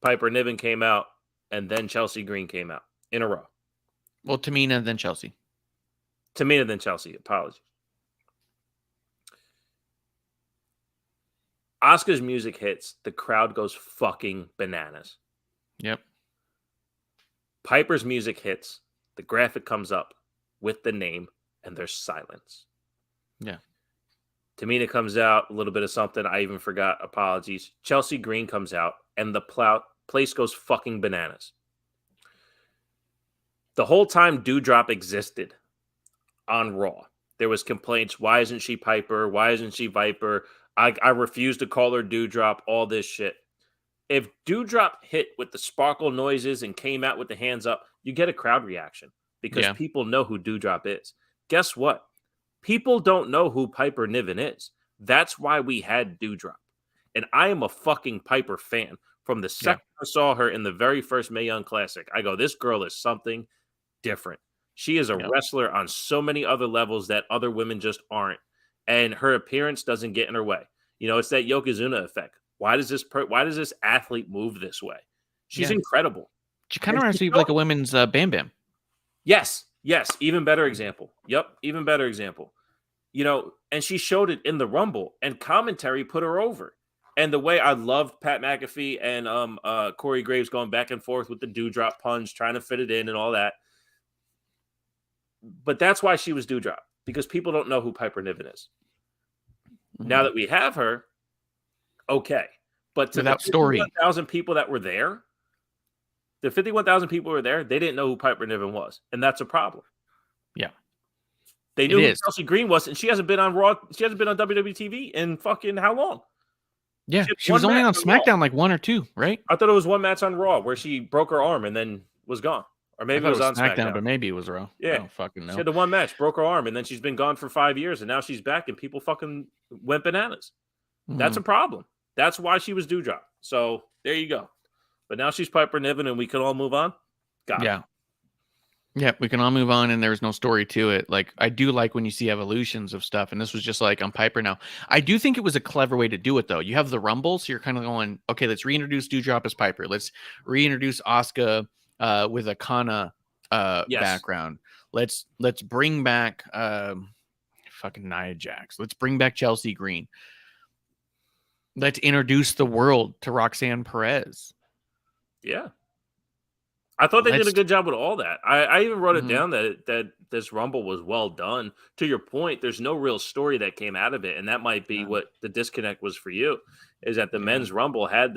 Piper Niven came out, and then Chelsea Green came out in a row. Well, Tamina, then Chelsea. Tamina, then Chelsea. Apologies. Asuka's music hits. The crowd goes fucking bananas. Yep. Piper's music hits. The graphic comes up with the name, and there's silence. Yeah. Tamina comes out, a little bit of something. I even forgot. Apologies. Chelsea Green comes out, and the place goes fucking bananas. The whole time Doudrop existed on Raw, there was complaints. Why isn't she Piper? Why isn't she Viper? I refuse to call her Doudrop, all this shit. If Doudrop hit with the sparkle noises and came out with the hands up, you get a crowd reaction because people know who Doudrop is. Guess what? People don't know who Piper Niven is. That's why we had Doudrop. And I am a fucking Piper fan. From the second I saw her in the very first Mae Young Classic, I go, this girl is something different. She is a wrestler on so many other levels that other women just aren't. And her appearance doesn't get in her way. You know, it's that Yokozuna effect. Why does this athlete move this way? She's incredible. She kind of reminds me of like a women's Bam Bam. Yes. Even better example. Yep. Even better example. You know, and she showed it in the Rumble, and commentary put her over. And the way I loved Pat McAfee and Corey Graves going back and forth with the Doudrop punch, trying to fit it in and all that. But that's why she was Doudrop, because people don't know who Piper Niven is. Mm-hmm. Now that we have her, okay. But to without the 51,000 people that were there, the 51,000 people who were there, they didn't know who Piper Niven was. And that's a problem. Yeah. They knew who Chelsea Green was, and she hasn't been on Raw. She hasn't been on WWE TV in fucking how long? Yeah, she was only on SmackDown like one or two, right? I thought it was one match on Raw where she broke her arm and then was gone. Or maybe it was on SmackDown, but maybe it was Raw. Yeah. I don't fucking know. She had the one match, broke her arm, and then she's been gone for 5 years, and now she's back, and people fucking went bananas. Mm-hmm. That's a problem. That's why she was Doudrop. So there you go. But now she's Piper Niven, and we can all move on. Got it. Yeah, we can all move on, and there's no story to it. Like, I do like when you see evolutions of stuff, and this was just like, I'm Piper now. I do think it was a clever way to do it, though. You have the Rumble, so you're kind of going, okay, let's reintroduce Doudrop as Piper. Let's reintroduce Asuka with a Kana background. Let's bring back fucking Nia Jax. Let's bring back Chelsea Green. Let's introduce the world to Roxanne Perez. Yeah. I thought they did a good job with all that. I even wrote it down that this Rumble was well done. To your point, there's no real story that came out of it, and that might be what the disconnect was for you, is that the men's Rumble had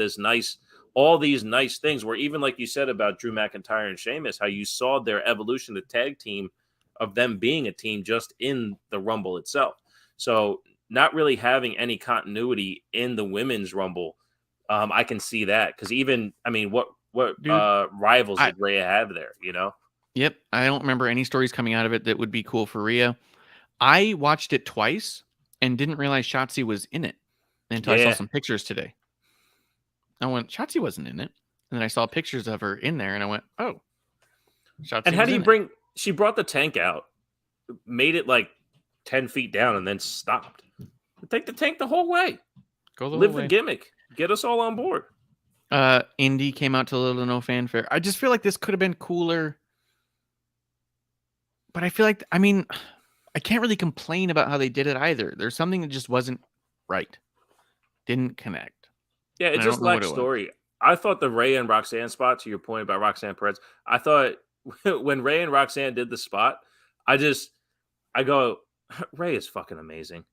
all these nice things where, even like you said about Drew McIntyre and Sheamus, how you saw their evolution, the tag team of them being a team just in the Rumble itself. So not really having any continuity in the women's Rumble, I can see that, because what rivals did Rhea have there, you know? Yep. I don't remember any stories coming out of it that would be cool for Rhea. I watched it twice and didn't realize Shotzi was in it until I saw some pictures today. I went, Shotzi wasn't in it. And then I saw pictures of her in there and I went, oh. Shotzi. And how do you she brought the tank out, made it like 10 feet down and then stopped. Take the tank the whole way. Live the gimmick. Get us all on board. Indy came out to little to no fanfare. I just feel like this could have been cooler. But I feel like, I can't really complain about how they did it either. There's something that just wasn't right. Didn't connect. Yeah, it just lacked story. I thought the Ray and Roxanne spot, to your point about Roxanne Perez, I thought when Ray and Roxanne did the spot, I go, Ray is fucking amazing.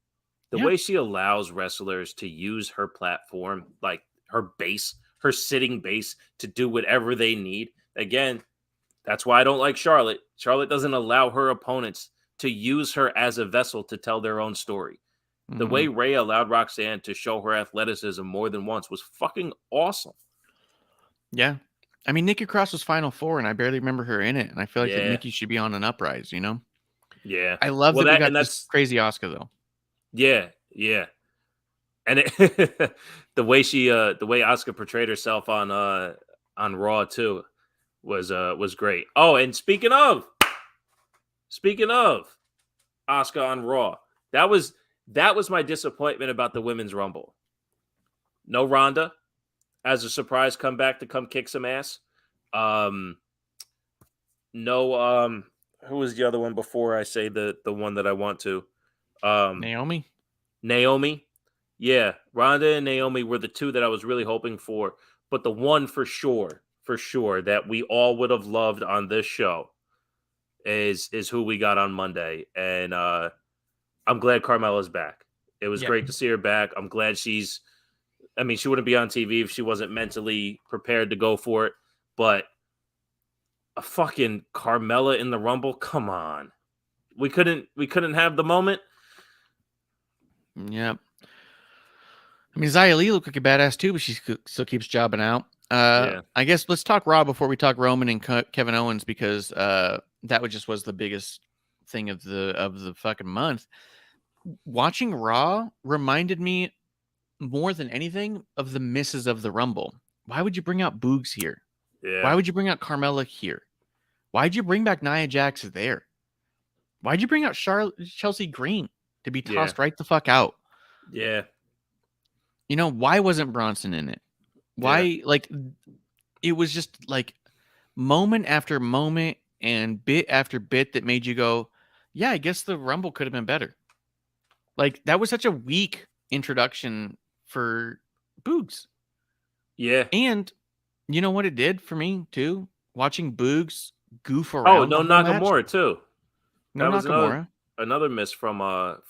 The way she allows wrestlers to use her platform, like her base, her sitting base, to do whatever they need. Again, that's why I don't like Charlotte. Charlotte doesn't allow her opponents to use her as a vessel to tell their own story. The way Rhea allowed Roxanne to show her athleticism more than once was fucking awesome. Yeah. I mean, Nikki Cross was Final Four, and I barely remember her in it. And I feel like that Nikki should be on an uprise, you know? Yeah. I love that we got this crazy Asuka, though. Yeah, yeah. And the way Asuka portrayed herself on Raw too was great. Oh, and speaking of Asuka on Raw, that was my disappointment about the Women's Rumble. No Ronda as a surprise comeback to come kick some ass. No, who was the other one before I say the one that I want to? Naomi. Yeah, Ronda and Naomi were the two that I was really hoping for, but the one for sure that we all would have loved on this show is who we got on Monday, and I'm glad Carmella's back. It was great to see her back. I'm glad she wouldn't be on TV if she wasn't mentally prepared to go for it, but a fucking Carmella in the Rumble, come on. We couldn't have the moment. Yep. I mean, Xia Li looked like a badass too, but she still keeps jobbing out. I guess let's talk Raw before we talk Roman and Kevin Owens, because that was the biggest thing of the fucking month. Watching Raw reminded me more than anything of the misses of the Rumble. Why would you bring out Boogs here? Yeah. Why would you bring out Carmella here? Why'd you bring back Nia Jax there? Why'd you bring out Chelsea Green to be tossed right the fuck out? Yeah. You know, why wasn't Bronson in it? Why, it was just like moment after moment and bit after bit that made you go, yeah, I guess the Rumble could have been better. Like, that was such a weak introduction for Boogs. Yeah. And you know what it did for me, too? Watching Boogs goof around. Oh, no Nakamura, too. No Nakamura. Another miss from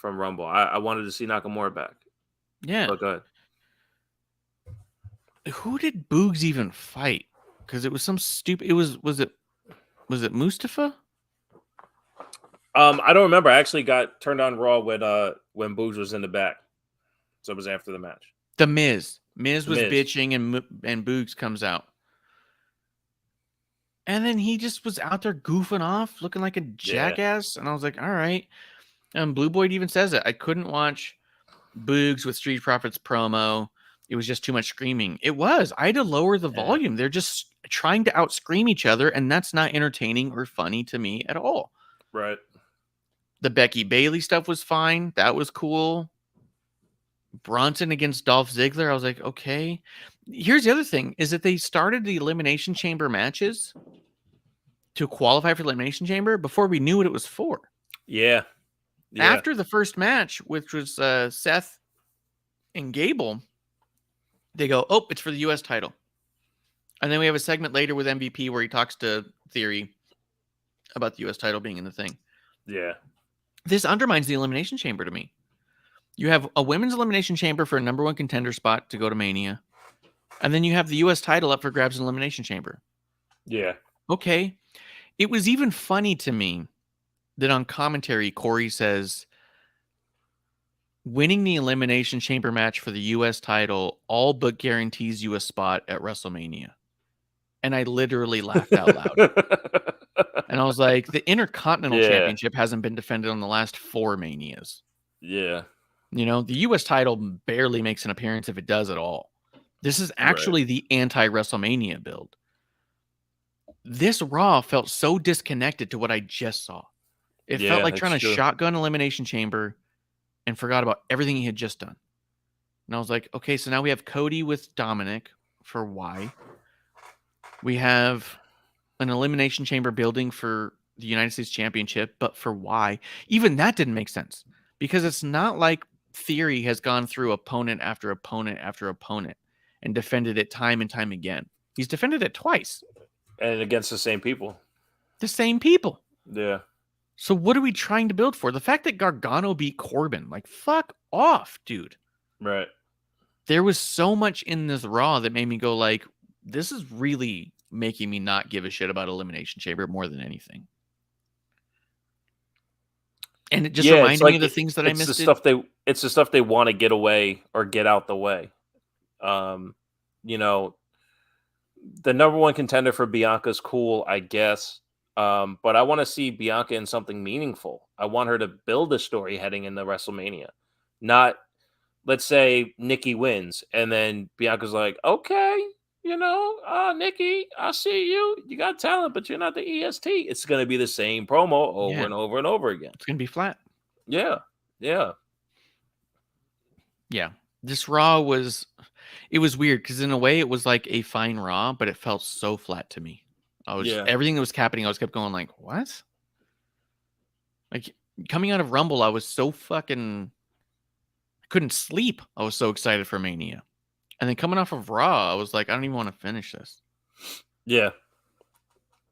Rumble. I wanted to see Nakamura back. Yeah. But go ahead. Who did Boogs even fight? Because it was some stupid. Was it Mustafa? I don't remember. I actually got turned on Raw when Boogs was in the back, so it was after the match. The Miz. Miz was bitching, and Boogs comes out, and then he just was out there goofing off, looking like a jackass. And I was like, all right. And Blue Boyd even says it. I couldn't watch Boogs with Street Profits promo. It was just too much screaming. It was. I had to lower the volume. They're just trying to out-scream each other, and that's not entertaining or funny to me at all. Right. The Becky Bailey stuff was fine. That was cool. Bronson against Dolph Ziggler. I was like, okay. Here's the other thing, is that they started the Elimination Chamber matches to qualify for Elimination Chamber before we knew what it was for. Yeah. After the first match, which was Seth and Gable, they go, oh, it's for the U.S. title. And then we have a segment later with MVP where he talks to Theory about the U.S. title being in the thing. Yeah. This undermines the Elimination Chamber to me. You have a women's Elimination Chamber for a number one contender spot to go to Mania. And then you have the U.S. title up for grabs in Elimination Chamber. Yeah. Okay. It was even funny to me that on commentary, Corey says, winning the Elimination Chamber match for the U.S. title all but guarantees you a spot at WrestleMania. And I literally laughed out loud. And I was like, the Intercontinental Championship hasn't been defended on the last 4 Manias. Yeah. You know, the U.S. title barely makes an appearance if it does at all. This is actually the anti-WrestleMania build. This Raw felt so disconnected to what I just saw. It felt like trying to shotgun Elimination Chamber and forgot about everything he had just done. And I was like, okay, so now we have Cody with Dominic for why. We have an Elimination Chamber building for the United States Championship, but for why? Even that didn't make sense, because it's not like Theory has gone through opponent after opponent after opponent and defended it time and time again. He's defended it twice. And against the same people. The same people. Yeah. So what are we trying to build for? The fact that Gargano beat Corbin, like, fuck off, dude. Right. There was so much in this Raw that made me go like, this is really making me not give a shit about Elimination Chamber more than anything. And it just Yeah, it's reminded me like of the things that I it's the missed. stuff they want to get away or get out the way. You know, the number one contender for Bianca's cool, I guess. But I want to see Bianca in something meaningful. I want her to build a story heading into WrestleMania. Not, let's say Nikki wins and then Bianca's like, okay, Nikki, I see you. You got talent, but you're not the EST. It's going to be the same promo over Yeah. and over and over again. It's gonna be flat. Yeah. Yeah. Yeah. This Raw was weird because in a way it was like a fine Raw, but it felt so flat to me. Yeah. Everything that was happening, I was kept going like, what? Like coming out of Rumble, I was so fucking I couldn't sleep. I was so excited for Mania. And then coming off of Raw, I was like, I don't even want to finish this. Yeah.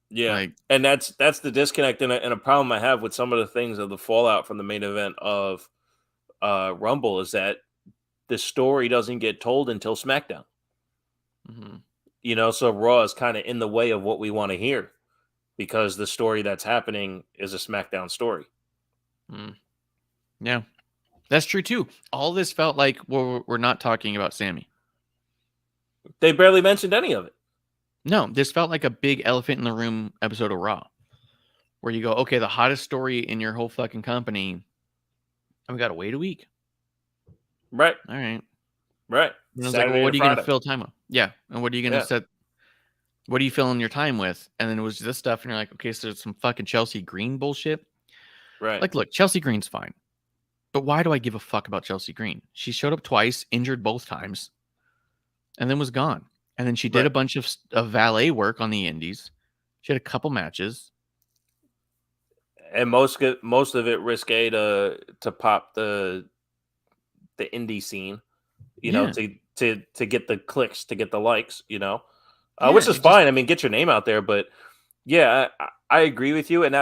Yeah. Like, And that's the disconnect and a problem I have with some of the things of the fallout from the main event of Rumble is that the story doesn't get told until SmackDown. mhm. So Raw is kind of in the way of what we want to hear because the story that's happening is a SmackDown story. Yeah, that's true too. All this felt like we're not talking about Sammy. They barely mentioned any of it. No, this felt like a big elephant in the room episode of Raw, where you go, okay, the hottest story in your whole fucking company, and we got to wait a week. Right. All right. Right. And I was like, well, what are you going to fill time with? Yeah. And what are you going to set? What are you filling your time with? And then it was this stuff. And you're like, okay, so it's some fucking Chelsea Green bullshit. Right. Like, look, Chelsea Green's fine. But why do I give a fuck about Chelsea Green? She showed up twice, injured both times, and then was gone. And then she did a bunch of valet work on the indies. She had a couple matches. And most of it risque to pop the indie scene, to get the clicks, to get the likes, which is fine. I mean, get your name out there. But yeah, I agree with you. And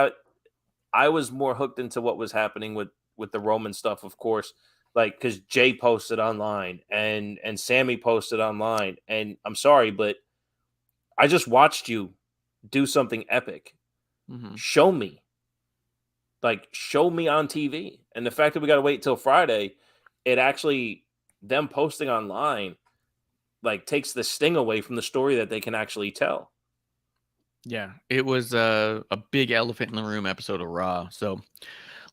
I was more hooked into what was happening with the Roman stuff, of course, like because Jay posted online and Sammy posted online. And I'm sorry, but I just watched you do something epic. Mm-hmm. Show me on TV. And the fact that we got to wait till Friday, it actually, them posting online, like takes the sting away from the story that they can actually tell. Yeah, it was a big elephant in the room episode of Raw. So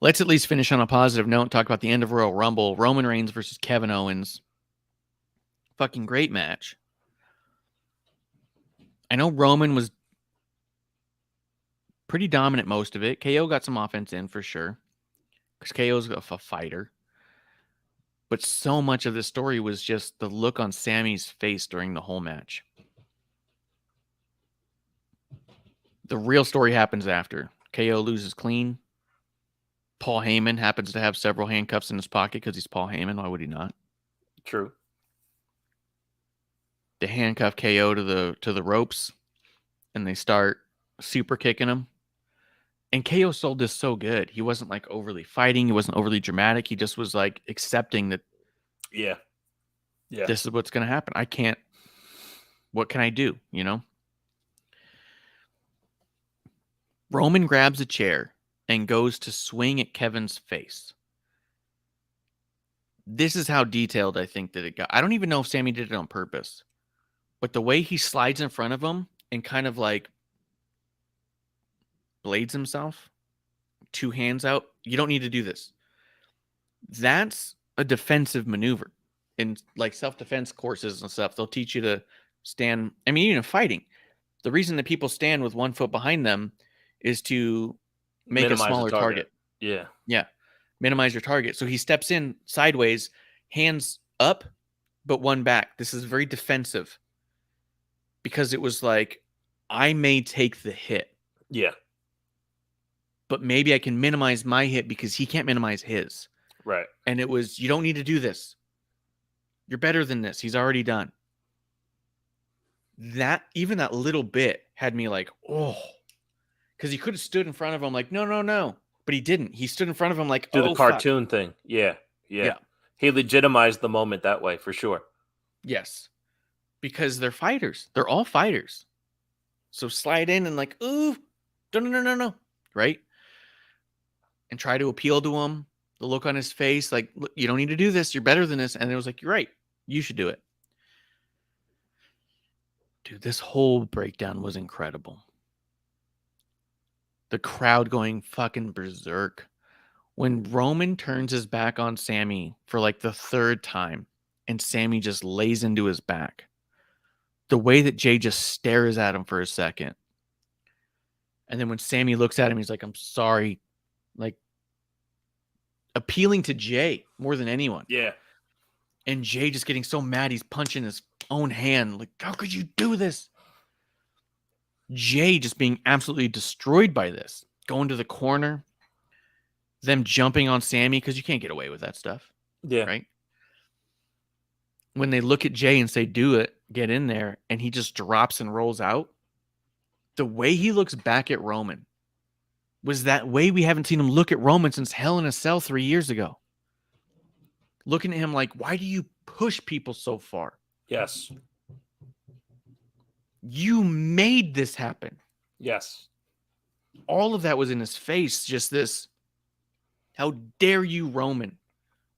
let's at least finish on a positive note and talk about the end of Royal Rumble. Roman Reigns versus Kevin Owens. Fucking great match. I know Roman was pretty dominant most of it. KO got some offense in for sure. Because KO's a fighter. But so much of the story was just the look on Sammy's face during the whole match. The real story happens after. KO loses clean. Paul Heyman happens to have several handcuffs in his pocket because he's Paul Heyman. Why would he not? True. They handcuff KO to the ropes, and they start super kicking him. And KO sold this so good. He wasn't like overly fighting. He wasn't overly dramatic. He just was like accepting that. Yeah. This is what's going to happen. What can I do? Roman grabs a chair and goes to swing at Kevin's face. This is how detailed I think that it got. I don't even know if Sammy did it on purpose, but the way he slides in front of him and kind of like blades himself, two hands out. You don't need to do this. That's a defensive maneuver. In like self-defense courses and stuff, they'll teach you to stand. I mean, even fighting, the reason that people stand with one foot behind them is to make Minimize a smaller target. Yeah. Minimize your target. So he steps in sideways, hands up, but one back. This is very defensive because it was like, I may take the hit. Yeah. But maybe I can minimize my hit because he can't minimize his. Right. And it was, you don't need to do this. You're better than this. He's already done. Even that little bit had me like, oh. Because he could have stood in front of him like, no. But he didn't. He stood in front of him like, do the cartoon thing. Yeah. He legitimized the moment that way for sure. Yes. Because they're fighters. They're all fighters. So slide in and like, ooh, no. Right? and try to appeal to him. The look on his face, like, "Look, you don't need to do this. You're better than this." And it was like, "You're right. You should do it." Dude, this whole breakdown was incredible. The crowd going fucking berserk. When Roman turns his back on Sammy for like the third time and Sammy just lays into his back, the way that Jay just stares at him for a second. And then when Sammy looks at him, he's like, "I'm sorry." Like, appealing to Jay more than anyone. Yeah. And Jay just getting so mad, he's punching his own hand. Like, how could you do this? Jay just being absolutely destroyed by this. Going to the corner. Them jumping on Sammy, because you can't get away with that stuff. Yeah. Right? When they look at Jay and say, "Do it, get in there," and he just drops and rolls out. The way he looks back at Roman was that way we haven't seen him look at Roman since Hell in a Cell 3 years ago. Looking at him like, why do you push people so far? Yes. You made this happen. Yes. All of that was in his face. Just this, how dare you, Roman,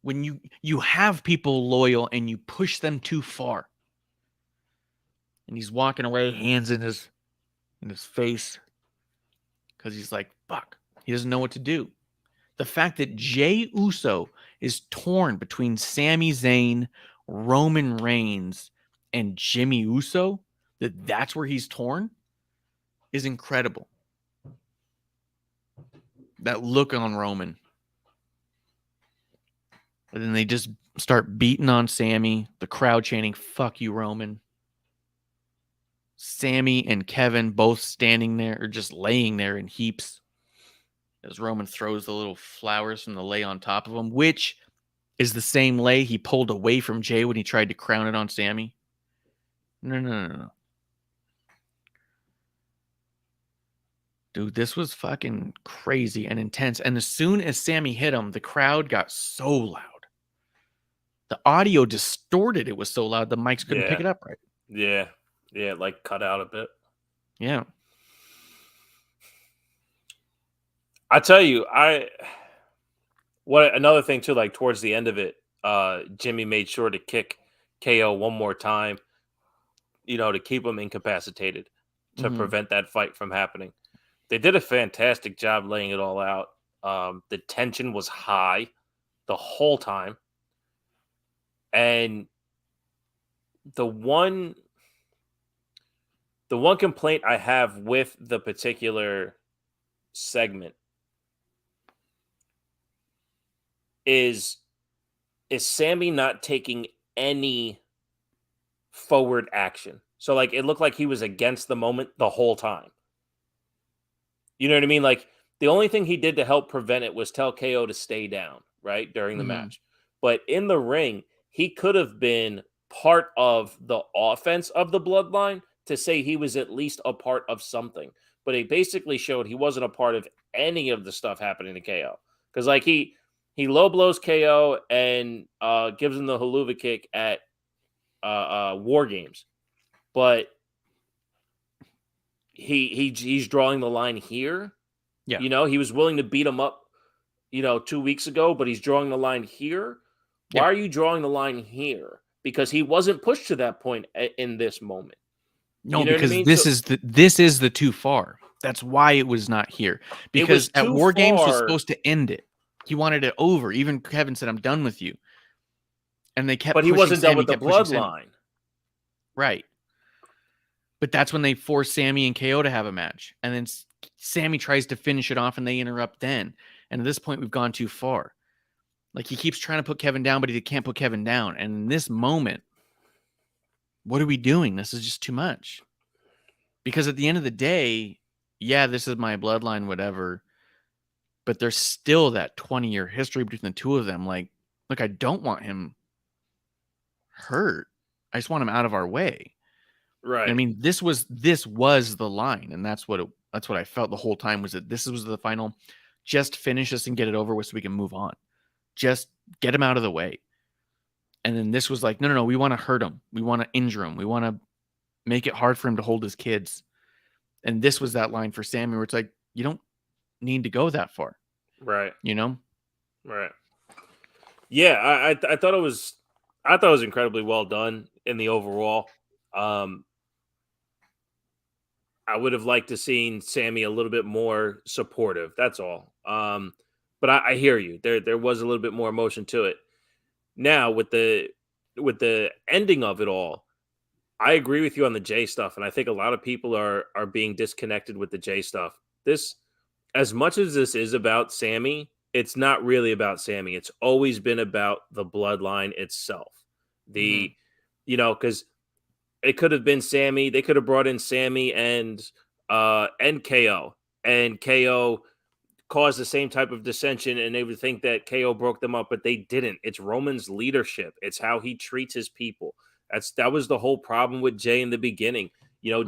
when you have people loyal and you push them too far. And he's walking away, hands in his face, because he's like, fuck, he doesn't know what to do. The fact that Jey Uso is torn between Sami Zayn, Roman Reigns, and Jimmy Uso, that's where he's torn, is incredible. That look on Roman. And then they just start beating on Sami, the crowd chanting, "Fuck you, Roman." Sami and Kevin both standing there, or just laying there in heaps, as Roman throws the little flowers from the lei on top of him, which is the same lei he pulled away from Jay when he tried to crown it on Sami. No. Dude, this was fucking crazy and intense. And as soon as Sami hit him, the crowd got so loud. The audio distorted. It was so loud the mics couldn't pick it up right. Yeah. Yeah, like cut out a bit. Yeah. I tell you, another thing too, like towards the end of it, Jimmy made sure to kick KO one more time, to keep him incapacitated, to prevent that fight from happening. They did a fantastic job laying it all out. The tension was high the whole time. And the one complaint I have with the particular segment is Sami not taking any forward action. So like it looked like he was against the moment the whole time. You know what I mean? Like the only thing he did to help prevent it was tell KO to stay down, right, during the match. But in the ring, he could have been part of the offense of the bloodline to say he was at least a part of something. But he basically showed he wasn't a part of any of the stuff happening to KO. Because like he low blows KO and gives him the haluva kick at War Games. But he's drawing the line here. Yeah. He was willing to beat him up, 2 weeks ago, but he's drawing the line here. Why are you drawing the line here? Because he wasn't pushed to that point in this moment. No, because this is the too far. That's why it was not here. Because at War Games was supposed to end it. He wanted it over. Even Kevin said, "I'm done with you." And they kept. But he wasn't done with the bloodline. Right. But that's when they forced Sami and KO to have a match. And then Sami tries to finish it off and they interrupt then. And at this point, we've gone too far. Like he keeps trying to put Kevin down, but he can't put Kevin down. And in this moment, what are we doing? This is just too much. Because at the end of the day, yeah, this is my bloodline, whatever. But there's still that 20-year history between the two of them. Like, look, I don't want him hurt. I just want him out of our way. Right. I mean, this was the line, and that's what I felt the whole time, was that this was the final. Just finish this and get it over with so we can move on. Just get him out of the way. And then this was like, no, we want to hurt him. We want to injure him. We want to make it hard for him to hold his kids. And this was that line for Sami where it's like, you don't need to go that far. Right. You know? Right. Yeah, I thought it was incredibly well done in the overall. I would have liked to seen Sammy a little bit more supportive. That's all. But I hear you. There was a little bit more emotion to it. Now with the ending of it all, I agree with you on the Jay stuff, and I think a lot of people are being disconnected with the Jay stuff. This, as much as this is about Sammy, it's not really about Sammy. It's always been about the bloodline itself. The, because it could have been Sammy. They could have brought in Sammy and KO, and KO caused the same type of dissension, and they would think that KO broke them up, but they didn't. It's Roman's leadership. It's how he treats his people. That was the whole problem with Jay in the beginning.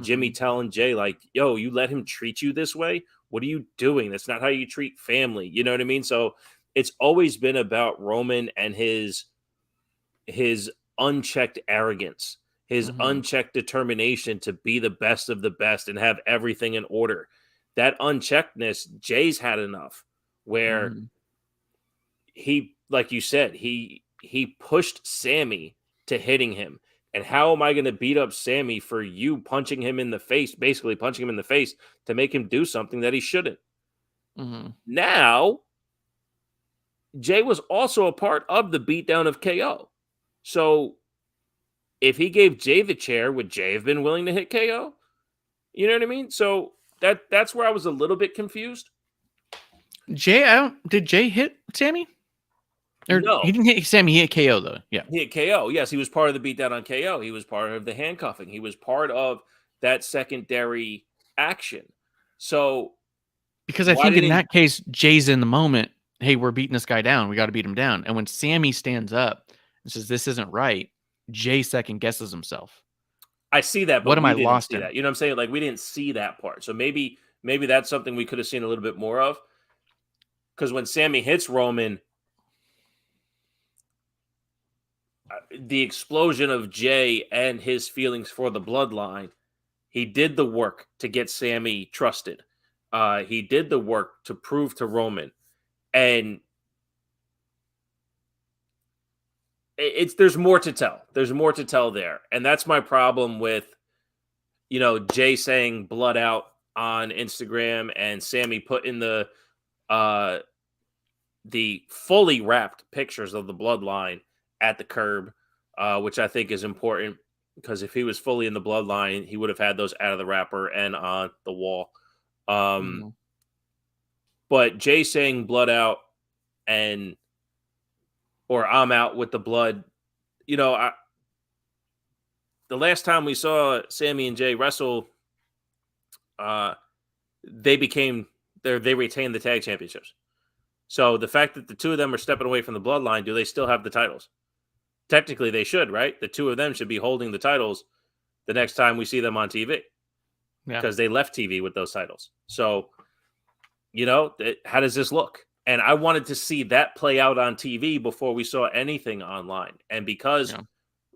Jimmy telling Jay, like, yo, you let him treat you this way? What are you doing? That's not how you treat family. You know what I mean? So it's always been about Roman and his unchecked arrogance, his unchecked determination to be the best of the best and have everything in order. That uncheckedness, Jay's had enough where he, like you said, he pushed Sammy to hitting him. And how am I going to beat up Sammy for you punching him in the face, basically punching him in the face to make him do something that he shouldn't? Now, Jay was also a part of the beatdown of KO. So if he gave Jay the chair, would Jay have been willing to hit KO? You know what I mean? So that's where I was a little bit confused. Did Jay hit Sammy? Or No. He didn't hit Sammy, he hit KO though. Yeah. He hit KO. Yes, he was part of the beatdown on KO. He was part of the handcuffing. He was part of that secondary action. So because I think in that case, Jay's in the moment, hey, we're beating this guy down. We got to beat him down. And when Sammy stands up and says, this isn't right, Jay second guesses himself. I see that, but what am I didn't lost see in? that. You know what I'm saying? Like, we didn't see that part. So maybe that's something we could have seen a little bit more of. Because when Sammy hits Roman, the explosion of Jay and his feelings for the bloodline, he did the work to get Sammy trusted. He did the work to prove to Roman. And there's more to tell. There's more to tell there. And that's my problem with, Jay saying blood out on Instagram and Sammy putting the fully wrapped pictures of the bloodline at the curb, which I think is important because if he was fully in the bloodline, he would have had those out of the wrapper and on the wall. But Jay saying blood out or I'm out with the blood, the last time we saw Sammy and Jay wrestle, they retained the tag championships. So the fact that the two of them are stepping away from the bloodline, do they still have the titles? Technically, they should, right? The two of them should be holding the titles the next time we see them on TV. Because they left TV with those titles. So, how does this look? And I wanted to see that play out on TV before we saw anything online. And because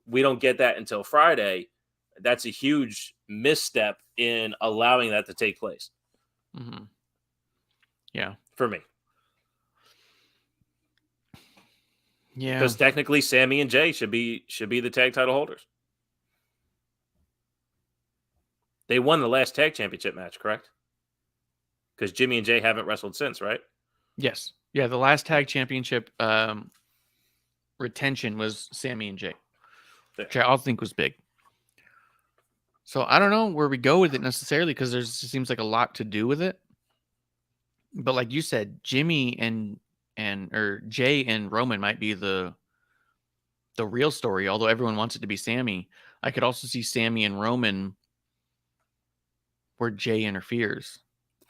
we don't get that until Friday, that's a huge misstep in allowing that to take place. Yeah. For me. Yeah. Because technically Sammy and Jay should be the tag title holders. They won the last tag championship match, correct? Because Jimmy and Jay haven't wrestled since, right? Yes. Yeah, the last tag championship retention was Sammy and Jay, which I also think was big. So I don't know where we go with it necessarily because there seems like a lot to do with it. But like you said, Jimmy or Jay and Roman might be the real story, although everyone wants it to be Sammy. I could also see Sammy and Roman where Jay interferes.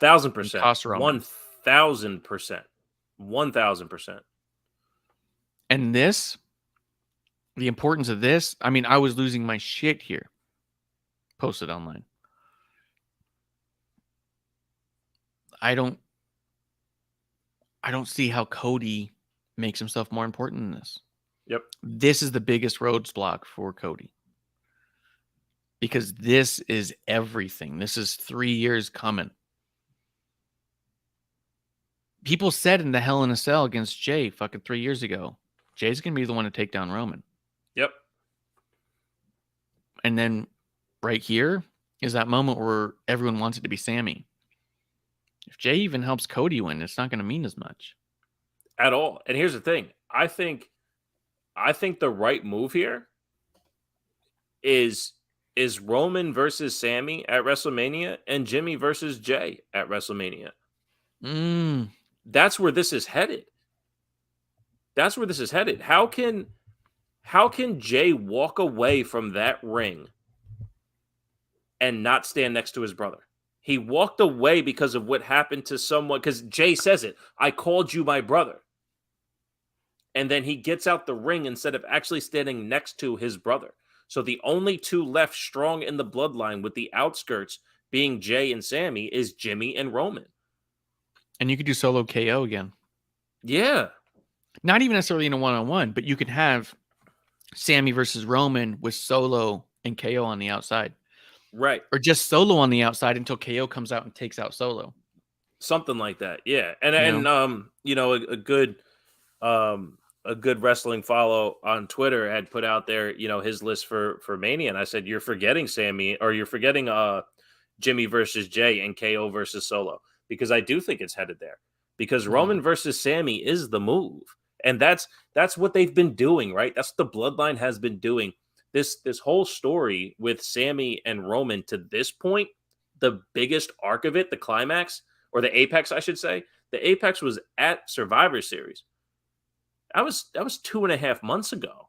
1,000%. Toss Roman. 1,000%. 1,000%. And the importance of this, I mean, I was losing my shit here. Posted online. I don't see how Cody makes himself more important than this. Yep. This is the biggest roadblock for Cody. Because this is everything. This is 3 years coming. people said in the Hell in a Cell against Jay fucking 3 years ago, Jay's going to be the one to take down Roman. Yep. And then right here is that moment where everyone wants it to be Sammy. If Jay even helps Cody win, it's not going to mean as much At all. And here's the thing. I think the right move here is Roman versus Sammy at WrestleMania and Jimmy versus Jay at WrestleMania. That's where this is headed. How can Jay walk away from that ring and not stand next to his brother? He walked away because of what happened to someone, because Jay says it. I called you my brother. And then he gets out the ring instead of actually standing next to his brother. So the only two left strong in the bloodline with the outskirts being Jay and Sammy is Jimmy and Roman. And you could do solo KO again. Yeah. Not even necessarily in a one-on-one, but you could have Sammy versus Roman with Solo and KO on the outside. Right. Or just Solo on the outside until KO comes out and takes out Solo. Something like that. Yeah. A good wrestling follow on Twitter had put out there, his list for Mania. And I said, you're forgetting Jimmy versus Jay and KO versus Solo, because I do think it's headed there, because Roman versus Sammy is the move. And that's what they've been doing, right? That's what the bloodline has been doing. This whole story with Sammy and Roman to this point, the biggest arc of it, the climax, or the apex, I should say, the apex was at Survivor Series. That was 2.5 months ago.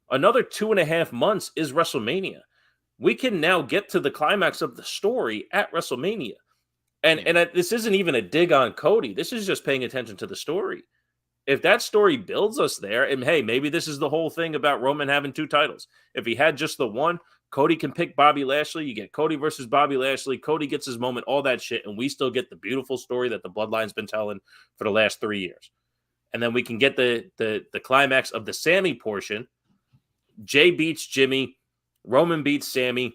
Another 2.5 months is WrestleMania. We can now get to the climax of the story at WrestleMania. And this isn't even a dig on Cody. This is just paying attention to the story. If that story builds us there, and hey, maybe this is the whole thing about Roman having 2 titles. If he had just the one, Cody can pick Bobby Lashley. You get Cody versus Bobby Lashley. Cody gets his moment, all that shit, and we still get the beautiful story that the Bloodline's been telling for the last 3 years. And then we can get the climax of the Sammy portion. Jay beats Jimmy. Roman beats Sammy.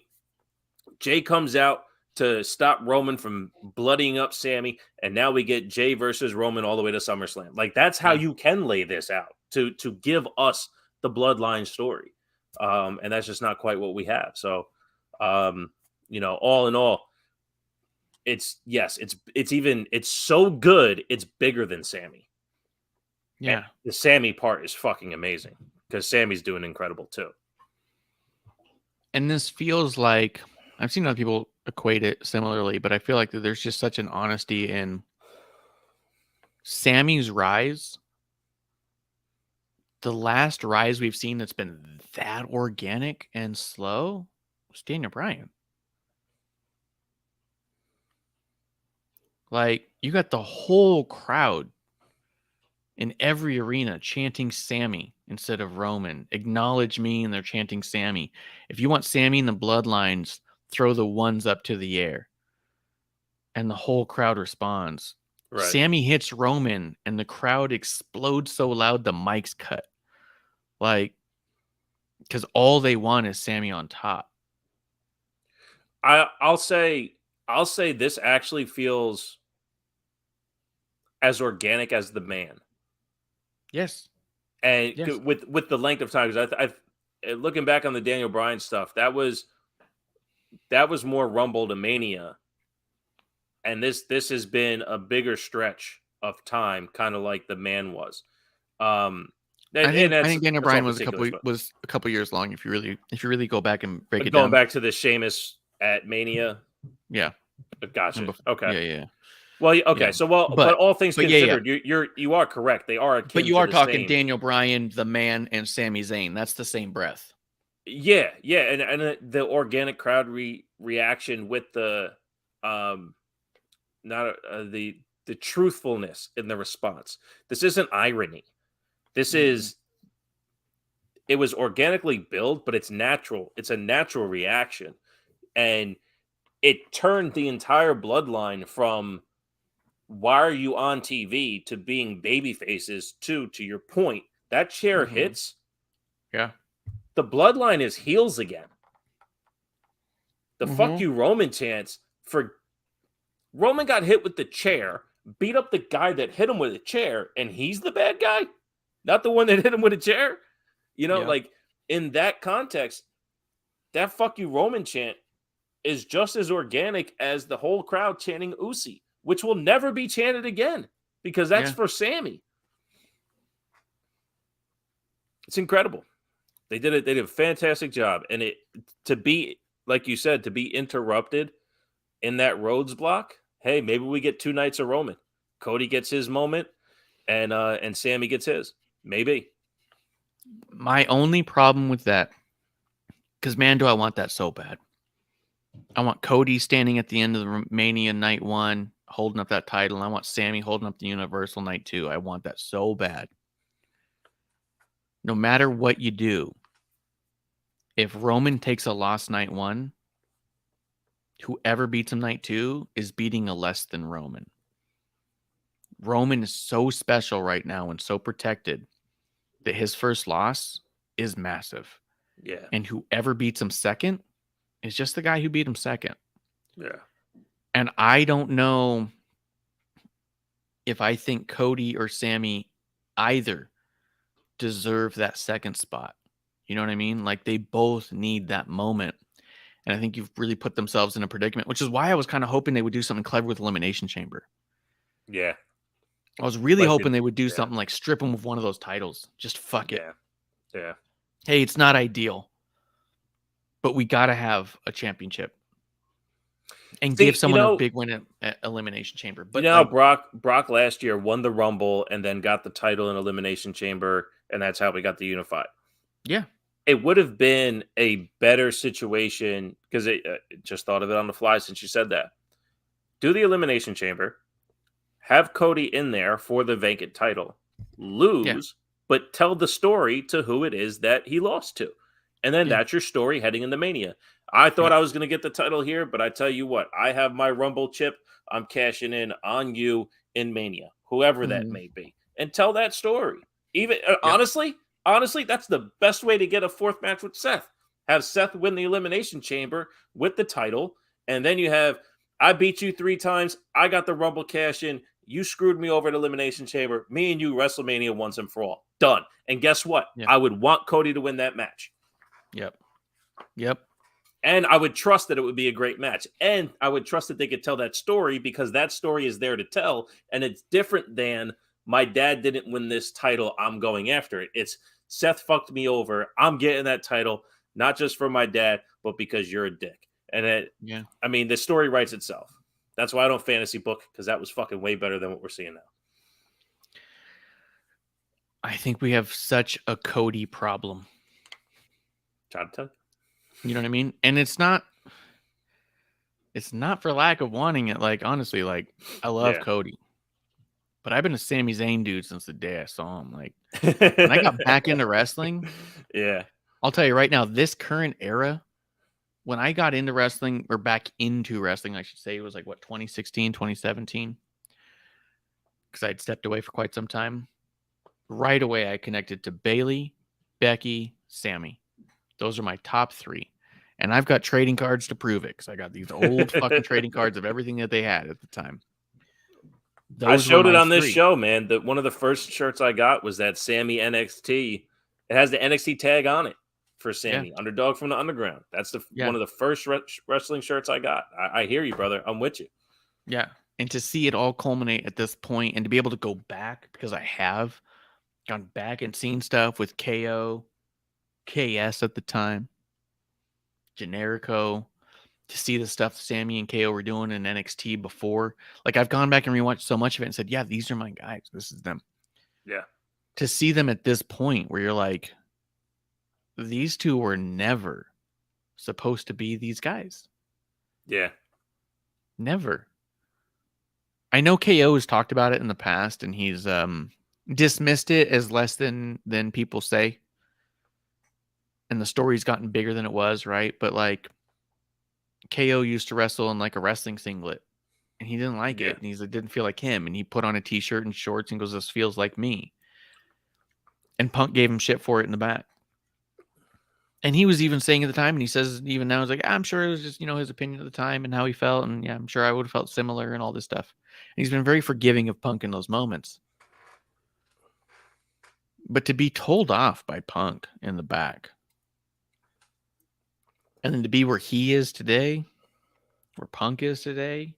Jay comes out to stop Roman from bloodying up Sammy. And now we get Jay versus Roman all the way to SummerSlam. Like, that's how you can lay this out to give us the Bloodline story. And that's just not quite what we have. So, all in all, it's so good. It's bigger than Sammy. Yeah. And the Sammy part is fucking amazing, because Sammy's doing incredible too. And this feels like, I've seen other people equate it similarly, but I feel like that there's just such an honesty in Sammy's rise. The last rise we've seen that's been that organic and slow was Daniel Bryan. Like, you got the whole crowd in every arena chanting Sammy instead of Roman. Acknowledge me, and they're chanting Sammy. If you want Sammy in the bloodlines, throw the ones up to the air. And the whole crowd responds. Right. Sammy hits Roman, and the crowd explodes so loud the mic's cut. Like, because all they want is Sammy on top. I'll say this actually feels as organic as the man. Yes. And yes. With the length of time, because I looking back on the Daniel Bryan stuff, that was more Rumble to Mania, and this has been a bigger stretch of time, kind of like the man was. I think Daniel Bryan was a couple years long. If you really go back and break it down, going back to the Sheamus at Mania. Yeah, gotcha. Okay, yeah. Well, okay. Yeah. So, but all things considered, yeah. You are correct. They are. But you are talking same. Daniel Bryan, the man, and Sami Zayn. That's the same breath. Yeah, and the organic crowd reaction with the the truthfulness in the response. This isn't irony. This is. It was organically built, but it's natural. It's a natural reaction, and it turned the entire bloodline from why are you on TV to being baby faces to your point. That chair hits. Yeah. The bloodline is heels again. The fuck you Roman chants for Roman got hit with the chair. beat up the guy that hit him with a chair, and he's the bad guy, not the one that hit him with a chair. Yeah. Like in that context, that "fuck you Roman" chant is just as organic as the whole crowd chanting Usi, which will never be chanted again because that's for Sammy. It's incredible. They did a fantastic job. And to be, like you said, to be interrupted in that Rhodes block, hey, maybe we get 2 nights of Roman. Cody gets his moment and Sammy gets his. Maybe. My only problem with that, because man, do I want that so bad. I want Cody standing at the end of the Mania night 1, holding up that title, and I want Sammy holding up the Universal night 2. I want that so bad. No matter what you do, if Roman takes a loss night 1, whoever beats him night 2 is beating a less than Roman. Roman is so special right now and so protected that his first loss is massive. Yeah. And whoever beats him second is just the guy who beat him second. Yeah. And I don't know if I think Cody or Sammy either deserve that second spot. You know what I mean? Like they both need that moment. And I think you've really put themselves in a predicament, which is why I was kind of hoping they would do something clever with Elimination Chamber. Yeah. I was really Like hoping they would do something like strip him of one of those titles. Just fuck it. Yeah. Hey, it's not ideal, but we got to have a championship and give someone a big win at Elimination Chamber. But Brock last year won the Rumble and then got the title in Elimination Chamber, and that's how we got the Unified. Yeah. It would have been a better situation because it just thought of it on the fly since you said that. Do the Elimination Chamber, have Cody in there for the vacant title, lose, but tell the story to who it is that he lost to. And then that's your story heading into Mania. I thought I was going to get the title here, but I tell you what, I have my Rumble chip. I'm cashing in on you in Mania, whoever that may be, and tell that story. Even honestly, that's the best way to get a 4th match with Seth. Have Seth win the Elimination Chamber with the title, and then you have, I beat you 3 times. I got the Rumble cash in. You screwed me over at Elimination Chamber. Me and you, WrestleMania once and for all. Done. And guess what? I would want Cody to win that match. Yep. And I would trust that it would be a great match. And I would trust that they could tell that story because that story is there to tell. And it's different than my dad didn't win this title. I'm going after it. It's Seth fucked me over. I'm getting that title, not just for my dad, but because you're a dick. And I mean, the story writes itself. That's why I don't fantasy book, because that was fucking way better than what we're seeing now. I think we have such a Cody problem. Try to tell you. You know what I mean? And it's not for lack of wanting it. Like, honestly, like, I love Cody. But I've been a Sami Zayn dude since the day I saw him. Like, when I got back into wrestling, I'll tell you right now, this current era, when I got into wrestling, or back into wrestling, I should say, it was like, 2016, 2017? Because I'd stepped away for quite some time. Right away, I connected to Bayley, Becky, Sammy. Those are my top 3. And I've got trading cards to prove it, because I got these old fucking trading cards of everything that they had at the time. I showed it on this show, man. One of the first shirts I got was that Sammy NXT. It has the NXT tag on it for Sammy, underdog from the underground. That's one of the first wrestling shirts I got. I hear you, brother. I'm with you. Yeah. And to see it all culminate at this point and to be able to go back, because I have gone back and seen stuff with KO, KS at the time, Generico, to see the stuff Sammy and KO were doing in NXT before. Like, I've gone back and rewatched so much of it and said, yeah, these are my guys. This is them. Yeah. To see them at this point where you're like, these two were never supposed to be these guys. Yeah. Never. I know KO has talked about it in the past, and he's dismissed it as less than people say. And the story's gotten bigger than it was, right? But like, KO used to wrestle in like a wrestling singlet, and he didn't like it. And it didn't feel like him. And he put on a t-shirt and shorts and goes, "This feels like me." And Punk gave him shit for it in the back. And he was even saying at the time, and he says even now, he's like, I'm sure it was just, his opinion at the time and how he felt. And yeah, I'm sure I would have felt similar and all this stuff. And he's been very forgiving of Punk in those moments. But to be told off by Punk in the back, and then to be where he is today, where Punk is today,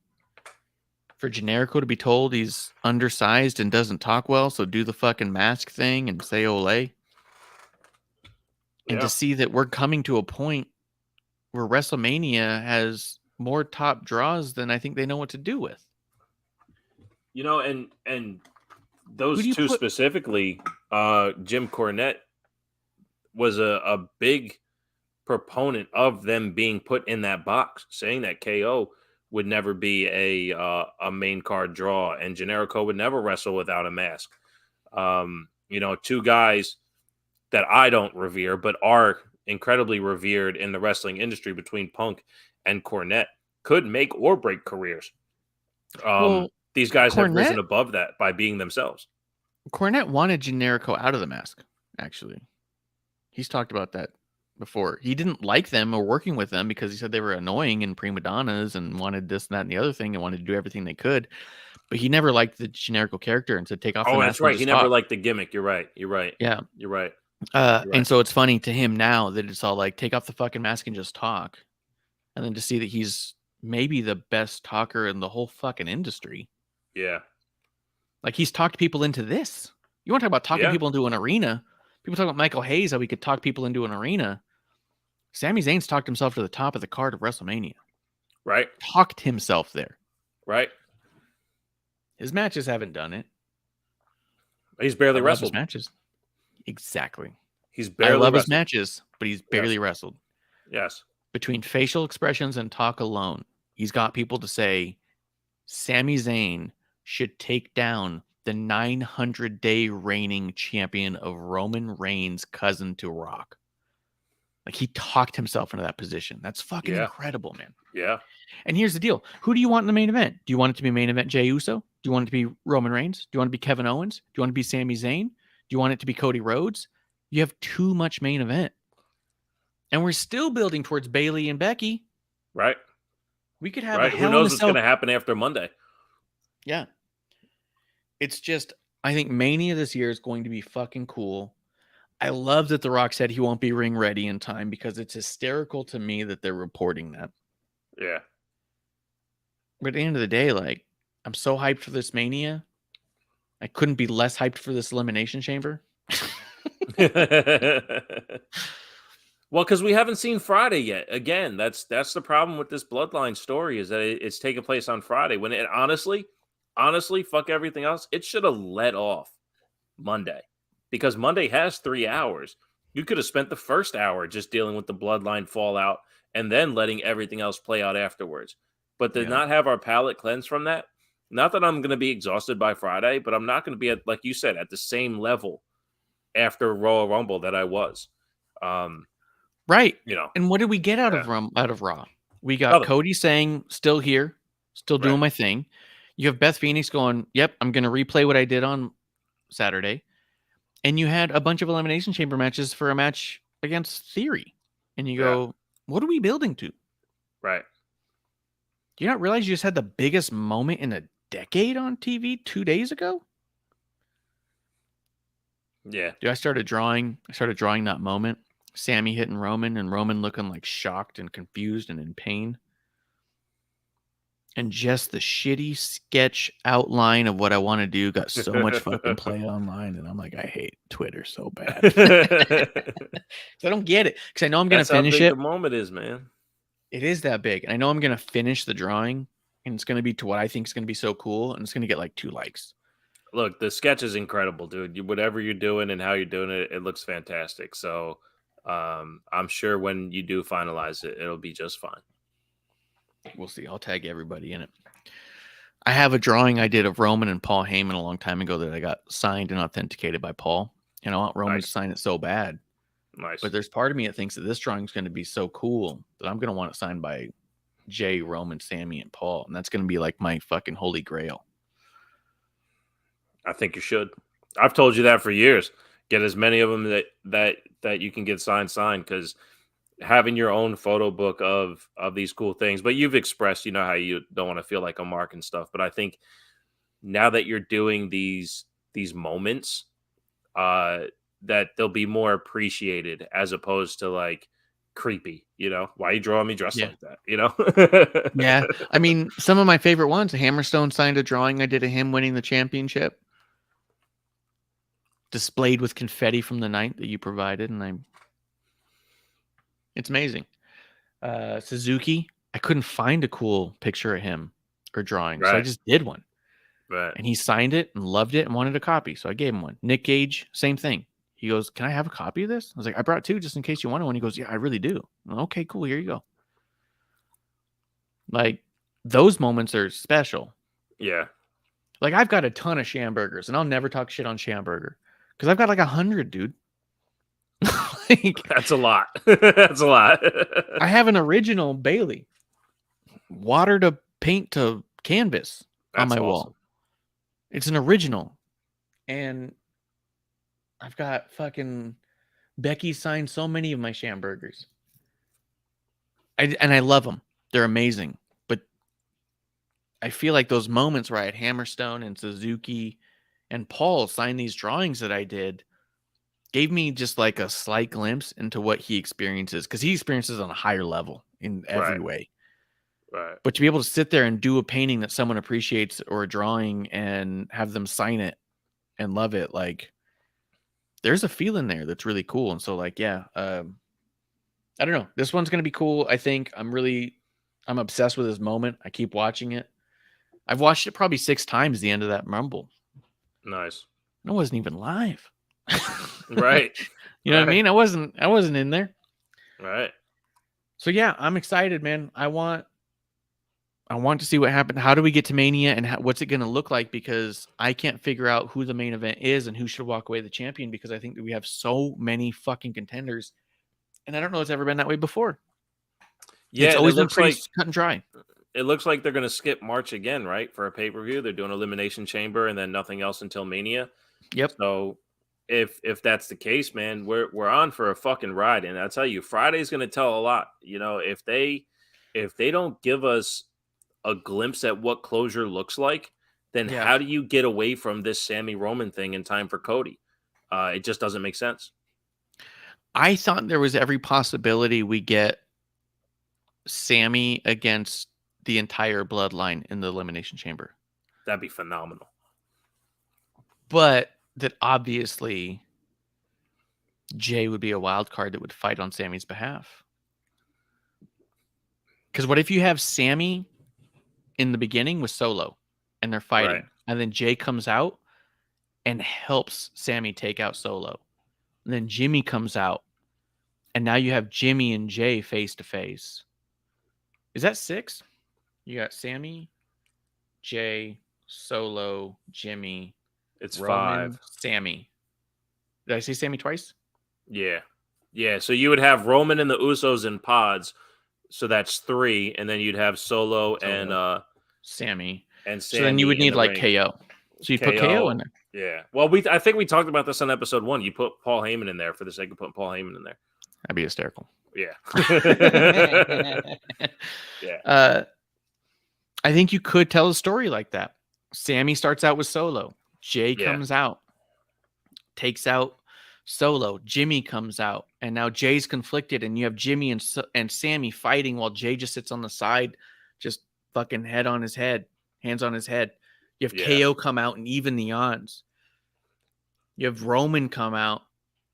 for Generico to be told he's undersized and doesn't talk well, so do the fucking mask thing and say ole. And to see that we're coming to a point where WrestleMania has more top draws than I think they know what to do with. And those two specifically, Jim Cornette was a big proponent of them being put in that box, saying that KO would never be a main card draw and Generico would never wrestle without a mask. Two guys that I don't revere, but are incredibly revered in the wrestling industry between Punk and Cornette could make or break careers. These guys have risen above that by being themselves. Cornette wanted Generico out of the mask, actually. He's talked about that before. He didn't like them or working with them because he said they were annoying and prima donnas and wanted this and that and the other thing and wanted to do everything they could. But he never liked the Generico character and said, take off the mask. Oh, that's right. He never liked the gimmick. You're right. Yeah. You're right. And so it's funny to him now that it's all like, take off the fucking mask and just talk. And then to see that he's maybe the best talker in the whole fucking industry. Yeah. Like he's talked people into this. You want to talk about talking people into an arena? People talk about Michael Hayes, how he could talk people into an arena. Sami Zayn's talked himself to the top of the card of WrestleMania. Right. Talked himself there. Right. His matches haven't done it. He's barely wrestled. His matches. Exactly. He's barely I love wrestled. his matches, but he's barely wrestled. Yes. Between facial expressions and talk alone, he's got people to say Sami Zayn should take down the 900-day reigning champion of Roman Reigns' cousin to Rock. Like he talked himself into that position. That's fucking incredible, man. Yeah. And here's the deal. Who do you want in the main event? Do you want it to be main event Jey Uso? Do you want it to be Roman Reigns? Do you want it to be Kevin Owens? Do you want it to be Sami Zayn? Do you want it to be Cody Rhodes? You have too much main event. And we're still building towards Bayley and Becky. Right. We could have a Who knows what's going to happen after Monday? Yeah. It's just, I think Mania this year is going to be fucking cool. I love that The Rock said he won't be ring ready in time because it's hysterical to me that they're reporting that. Yeah. But at the end of the day, like, I'm so hyped for this Mania. I couldn't be less hyped for this Elimination Chamber. Well, because we haven't seen Friday yet. Again, that's the problem with this Bloodline story is that it's taking place on Friday. When it honestly, fuck everything else. It should have let off Monday because Monday has 3 hours. You could have spent the first hour just dealing with the Bloodline fallout and then letting everything else play out afterwards. But to not have our palate cleanse from that, not that I'm going to be exhausted by Friday, but I'm not going to be, like you said, at the same level after Royal Rumble that I was. Right. And what did we get out of Raw? We got Cody saying, still here, still doing my thing. You have Beth Phoenix going, yep, I'm going to replay what I did on Saturday. And you had a bunch of Elimination Chamber matches for a match against Theory. And you go, what are we building to? Right. Do you not realize you just had the biggest moment in a decade on TV 2 days ago? Yeah. Dude, I started drawing that moment. Sammy hitting Roman and Roman looking like shocked and confused and in pain. And just the shitty sketch outline of what I want to do got so much fucking play online. And I'm like, I hate Twitter so bad. So I don't get it. Because I know I'm going to finish it. That's how big the moment is, man. It is that big. And I know I'm going to finish the drawing. And it's going to be to what I think is going to be so cool. And it's going to get like 2 likes. Look, the sketch is incredible, dude. Whatever you're doing and how you're doing it, it looks fantastic. So I'm sure when you do finalize it, it'll be just fine. We'll see. I'll tag everybody in it. I have a drawing I did of Roman and Paul Heyman a long time ago that I got signed and authenticated by Paul. And I want Roman to sign it so bad. Nice. But there's part of me that thinks that this drawing is going to be so cool that I'm going to want it signed by Jay, Roman, Sammy, and Paul. And that's going to be like my fucking holy grail. I think you should. I've told you that for years. Get as many of them that you can get signed because having your own photo book of these cool things. But you've expressed, how you don't want to feel like a mark and stuff. But I think now that you're doing these moments, that they'll be more appreciated as opposed to like creepy. Why are you drawing me dressed Yeah. like that? Yeah. I mean, some of my favorite ones, Hammerstone signed a drawing I did of him winning the championship, displayed with confetti from the night that you provided, and it's amazing. Suzuki, I couldn't find a cool picture of him or drawing, so I Right. just did one. Right. And he signed it and loved it and wanted a copy, so I gave him one. Nick Gage, same thing. He goes, "Can I have a copy of this?" I was like, "I brought two just in case you wanted one." He goes, "Yeah, I really do." I'm like, okay, cool. Here you go. Like, those moments are special. Yeah. Like, I've got a ton of Schambergers, and I'll never talk shit on Schamberger because I've got like 100, dude. Like, That's a lot. That's a lot. I have an original Bailey, water to paint to canvas on my wall. It's an original, and I've got fucking Becky signed so many of my Schambergers. And I love them. They're amazing. But I feel like those moments where I had Hammerstone and Suzuki and Paul sign these drawings that I did gave me just like a slight glimpse into what he experiences, because he experiences on a higher level in every way. Right. But to be able to sit there and do a painting that someone appreciates or a drawing and have them sign it and love it, like, there's a feeling there that's really cool. And so, like, yeah, I don't know. This one's going to be cool. I think I'm obsessed with this moment. I keep watching it. I've watched it probably 6 times, the end of that Rumble. Nice. I wasn't even live. Right. You know what I mean? I wasn't in there. Right. So yeah, I'm excited, man. I want to see what happened. How do we get to Mania, and what's it going to look like? Because I can't figure out who the main event is and who should walk away the champion, because I think that we have so many fucking contenders, and I don't know it's ever been that way before. Yeah, it's always been pretty cut and dry. It looks like they're going to skip March again, right? For a pay-per-view. They're doing Elimination Chamber and then nothing else until Mania. Yep. So if that's the case, man, we're on for a fucking ride. And I tell you, Friday's going to tell a lot. If they don't give us a glimpse at what closure looks like, then how do you get away from this Sammy Roman thing in time for Cody? It just doesn't make sense. I thought there was every possibility we get Sammy against the entire bloodline in the Elimination Chamber. That'd be phenomenal. But that obviously Jay would be a wild card that would fight on Sammy's behalf. Because what if you have Sammy in the beginning with Solo and they're fighting, Right. and then Jay comes out and helps Sammy take out Solo, and then Jimmy comes out, and now you have Jimmy and Jay face to face. Is that 6? You got Sammy, Jay, Solo, Jimmy. It's Roman, 5. Sammy. Did I say Sammy twice? Yeah. Yeah. So you would have Roman and the Usos in pods. So that's 3. And then you'd have Solo and Sammy. And Sammy. So then you would need like ring. KO. So you put KO in there. Yeah. Well, I think we talked about this on episode 1. You put Paul Heyman in there for the sake of putting Paul Heyman in there. That'd be hysterical. Yeah. Yeah. I think you could tell a story like that. Sammy starts out with Solo. Jay comes out, takes out Solo. Jimmy comes out, and now Jay's conflicted, and you have Jimmy and Sammy fighting while Jay just sits on the side, just fucking head on his head, hands on his head. You have KO come out and even the odds. You have Roman come out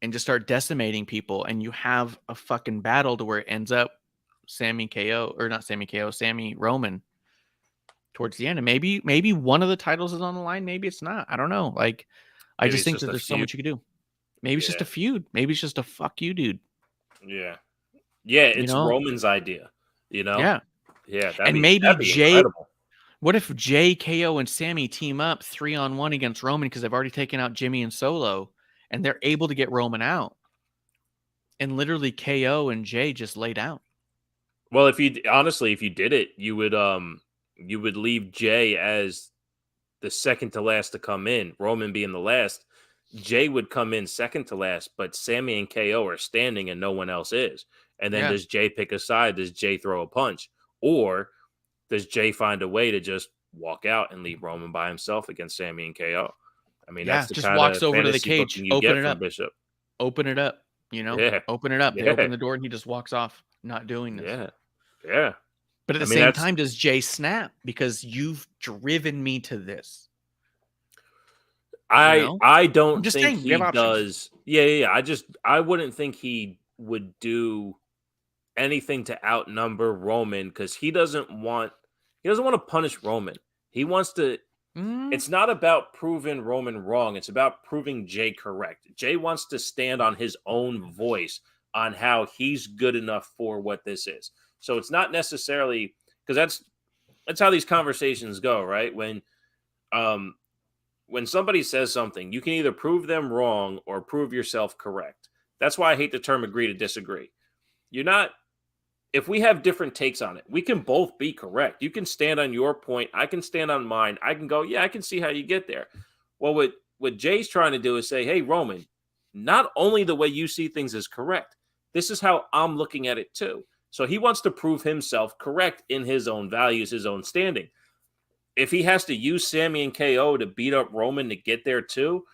and just start decimating people, and you have a fucking battle to where it ends up Sammy Roman towards the end. And maybe one of the titles is on the line, maybe it's not. I don't know. Like, I just think that there's so much you could do. Maybe it's just a feud. Maybe it's just a fuck you, dude. Yeah. Yeah, it's Roman's idea, Yeah. Yeah. And maybe Jay, incredible. what if Jay, KO, and Sammy team up 3-on-1 against Roman because they've already taken out Jimmy and Solo, and they're able to get Roman out, and literally KO and Jay just lay down. Well, if you did it, you would leave Jay as the second to last to come in, Roman being the last. Jay would come in second to last, but Sammy and KO are standing and no one else is. And then does Jay pick a side? Does Jay throw a punch? Or does Jay find a way to just walk out and leave Roman by himself against Sammy and KO? I mean, that's the just kind walks of over to the fantasy cage, booking you open get it from up. Bishop. Open it up, open it up. They open the door and he just walks off, not doing this. Yeah. But at the same time, does Jay snap? Because you've driven me to this. I don't just think saying, he does. Yeah. I wouldn't think he would do anything to outnumber Roman because he doesn't want to punish Roman. He wants to. It's not about proving Roman wrong. It's about proving Jay correct. Jay wants to stand on his own voice on how he's good enough for what this is. So it's not necessarily because that's how these conversations go, right? When somebody says something, you can either prove them wrong or prove yourself correct. That's why I hate the term agree to disagree. If we have different takes on it, we can both be correct. You can stand on your point. I can stand on mine. I can go, I can see how you get there. Well, what Jay's trying to do is say, hey, Roman, not only the way you see things is correct, this is how I'm looking at it too. So he wants to prove himself correct in his own values, his own standing. If he has to use Sammy and KO to beat up Roman to get there too,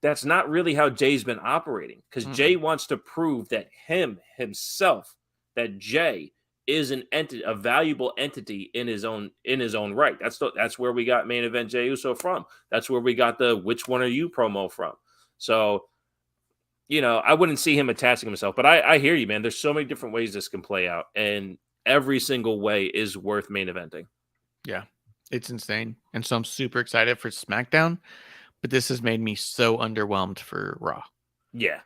that's not really how Jay's been operating because Jay wants to prove that himself, that Jay is a valuable entity in his own right. That's where we got main event Jey Uso from. That's where we got the "Which one are you" promo from. So, I wouldn't see him attaching himself, but I hear you, man. There's so many different ways this can play out, and every single way is worth main eventing. Yeah, it's insane, and so I'm super excited for SmackDown, but this has made me so underwhelmed for Raw. Yeah.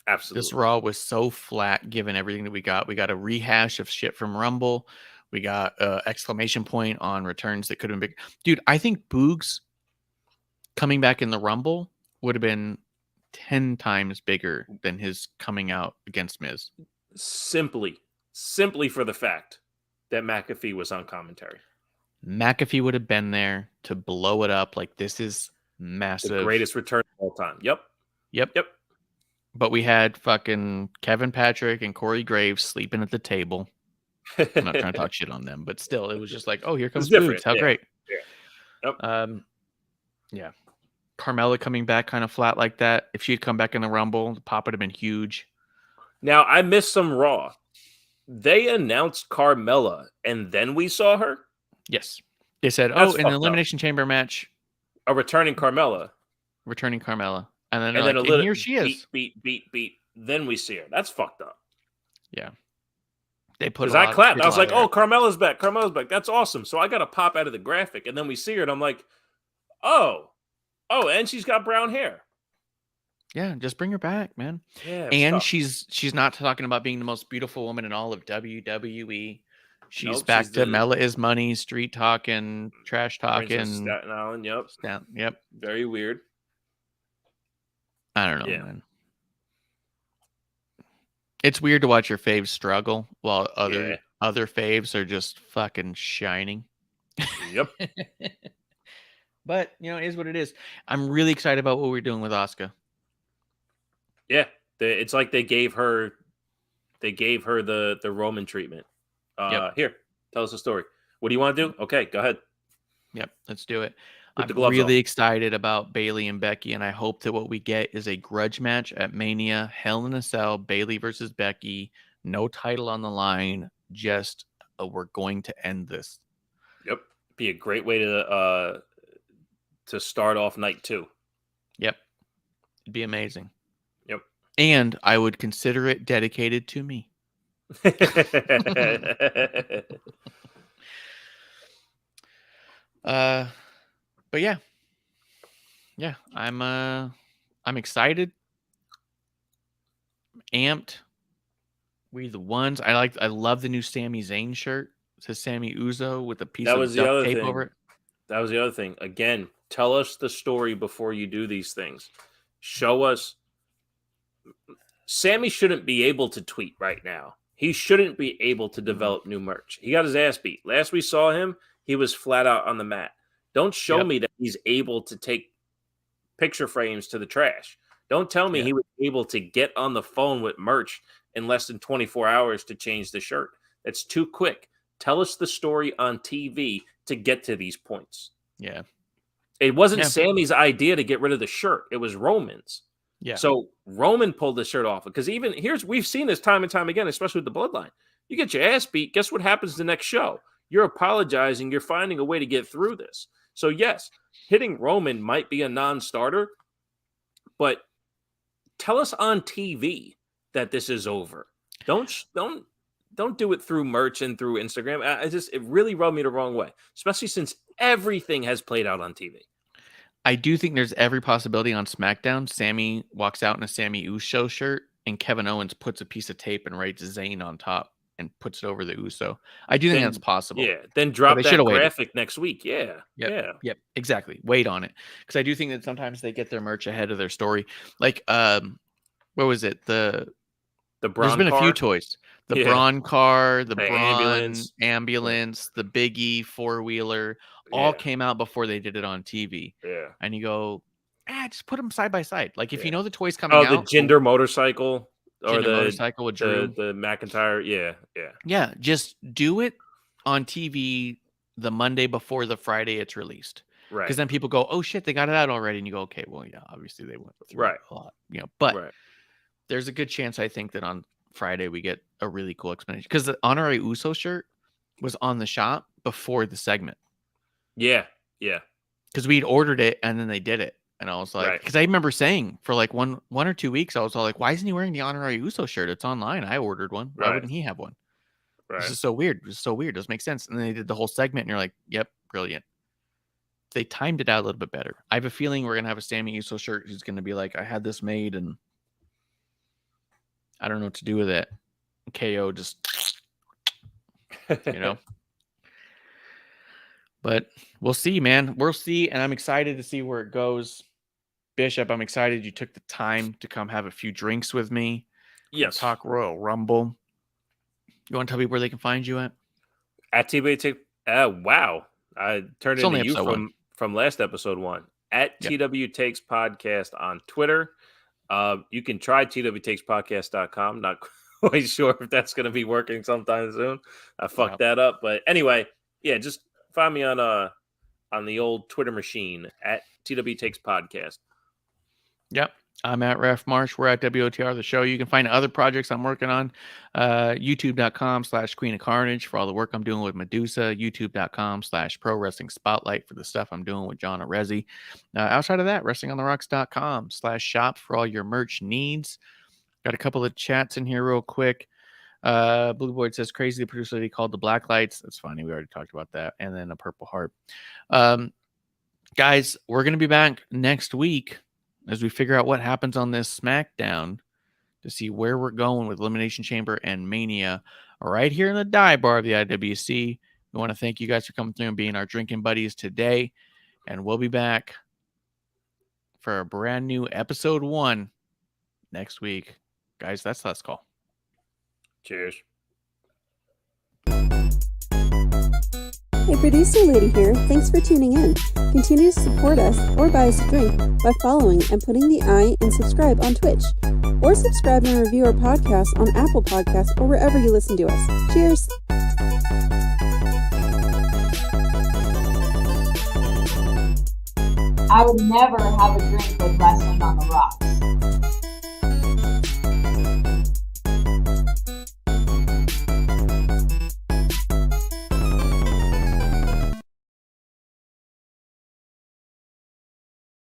Absolutely. This Raw was so flat given everything that we got. We got a rehash of shit from Rumble. We got exclamation point on returns that could have been big. Dude, I think Boogs coming back in the Rumble would have been 10 times bigger than his coming out against Miz. Simply for the fact that McAfee was on commentary. McAfee would have been there to blow it up. Like, this is massive. The greatest return of all time. Yep. But we had fucking Kevin Patrick and Corey Graves sleeping at the table. I'm not trying to talk shit on them, but still, it was just like, oh, here comes Boogs. How great. Yeah. Yep. Carmella coming back kind of flat like that. If she had come back in the Rumble, the pop would have been huge. Now, I missed some Raw. They announced Carmella, and then we saw her? Yes. They said, in the Elimination Chamber match. A returning Carmella. And then like, a little, here she is. Beat. Then we see her. That's fucked up. Yeah. They put. Because I clapped. I was like, "Oh, Carmella's back! That's awesome!" So I got to pop out of the graphic, and then we see her, and I'm like, "Oh, and she's got brown hair." Yeah, just bring her back, man. Yeah, and she's not talking about being the most beautiful woman in all of WWE. She's back to Mella is Money, street talking, trash talking. Staten Island. Yep. Very weird. I don't know, man. It's weird to watch your faves struggle while other faves are just fucking shining. Yep. But, it is what it is. I'm really excited about what we're doing with Asuka. Yeah. It's like they gave her the Roman treatment. Here, tell us a story. What do you want to do? Okay, go ahead. Yep, let's do it. I'm really excited about Bayley and Becky, and I hope that what we get is a grudge match at Mania, Hell in a Cell, Bayley versus Becky, no title on the line, just we're going to end this. Yep, be a great way to start off night 2. Yep, it'd be amazing. Yep, and I would consider it dedicated to me. But yeah, I'm excited, amped. We the ones. I love the new Sami Zayn shirt. It says Sami Uzo with a piece of duct tape over it. That was the other thing. Again, tell us the story before you do these things. Show us. Sami shouldn't be able to tweet right now. He shouldn't be able to develop new merch. He got his ass beat. Last we saw him, he was flat out on the mat. Don't show me that he's able to take picture frames to the trash. Don't tell me Yeah. he was able to get on the phone with merch in less than 24 hours to change the shirt. That's too quick. Tell us the story on TV to get to these points. Yeah. It wasn't Yeah. Sammy's idea to get rid of the shirt. It was Roman's. Yeah. So Roman pulled the shirt off because even we've seen this time and time again, especially with the bloodline. You get your ass beat. Guess what happens the next show? You're apologizing. You're finding a way to get through this. So yes, hitting Roman might be a non-starter, but tell us on TV that this is over. Don't do it through merch and through Instagram. It really rubbed me the wrong way, especially since everything has played out on TV. I do think there's every possibility on SmackDown. Sammy walks out in a Sammy Uso shirt, and Kevin Owens puts a piece of tape and writes Zayn on top and puts it over the Uso. I do think that's possible. Yeah, then drop they that should've waited. graphic next week. Yeah, Yep, exactly. Wait on it, because I do think that sometimes they get their merch ahead of their story. Like, what was it? The Braun There's been car? a few toys. The Yeah. Braun car, the Braun ambulance. ambulance, the Biggie 4-wheeler, all came out before they did it on TV. Yeah. And you go, just put them side by side. Like if you know the toys coming out. The Jinder motorcycle or the motorcycle with Drew. the McIntyre. Yeah. Yeah, just do it on TV the Monday before the Friday it's released. Right. Because then people go, oh shit, they got it out already. And you go, okay, well, yeah, obviously they went through it a lot. But there's a good chance I think that on Friday we get a really cool explanation. Because the Honorary Uso shirt was on the shop before the segment. Yeah. Because we'd ordered it and then they did it. And I was like, because I remember saying for like one or 2 weeks, I was all like, why isn't he wearing the Honorary Uso shirt? It's online. I ordered one. Why wouldn't he have one? Right. This is so weird. It's so weird. It doesn't make sense. And then they did the whole segment and you're like, yep, brilliant. They timed it out a little bit better. I have a feeling we're going to have a Sammy Uso shirt who's going to be like, I had this made and I don't know what to do with it. KO just, But we'll see, man. We'll see. And I'm excited to see where it goes. Bishop, I'm excited you took the time to come have a few drinks with me. Yes. Talk Royal Rumble. You want to tell people where they can find you at? At TW wow. I turned It's into only you episode from last episode 1. At TW Takes Podcast on Twitter. You can try twtakespodcast.com. Not quite sure if that's going to be working sometime soon. I fucked that up. But anyway, yeah, just find me on the old Twitter machine at TW Takes Podcast. Yep. I'm at Ref Marsh. We're at WOTR, the show. You can find other projects I'm working on. YouTube.com/Queen of Carnage for all the work I'm doing with Medusa. YouTube.com/Pro Wrestling Spotlight for the stuff I'm doing with John Arezzi. Outside of that, WrestlingOnTheRocks.com/shop for all your merch needs. Got a couple of chats in here real quick. Blue Boyd says, crazy the producer lady called the black lights. That's funny. We already talked about that. And then a purple heart. Guys, we're going to be back next week as we figure out what happens on this SmackDown to see where we're going with Elimination Chamber and Mania right here in the dive bar of the IWC. We want to thank you guys for coming through and being our drinking buddies today. And we'll be back for a brand new episode 1 next week. Guys, that's Let's Call. Cheers. Hey, producer lady here. Thanks for tuning in. Continue to support us or buy us a drink by following and putting the I in subscribe on Twitch. Or subscribe and review our podcast on Apple Podcasts or wherever you listen to us. Cheers. I would never have a drink with Wrestling on the Rocks.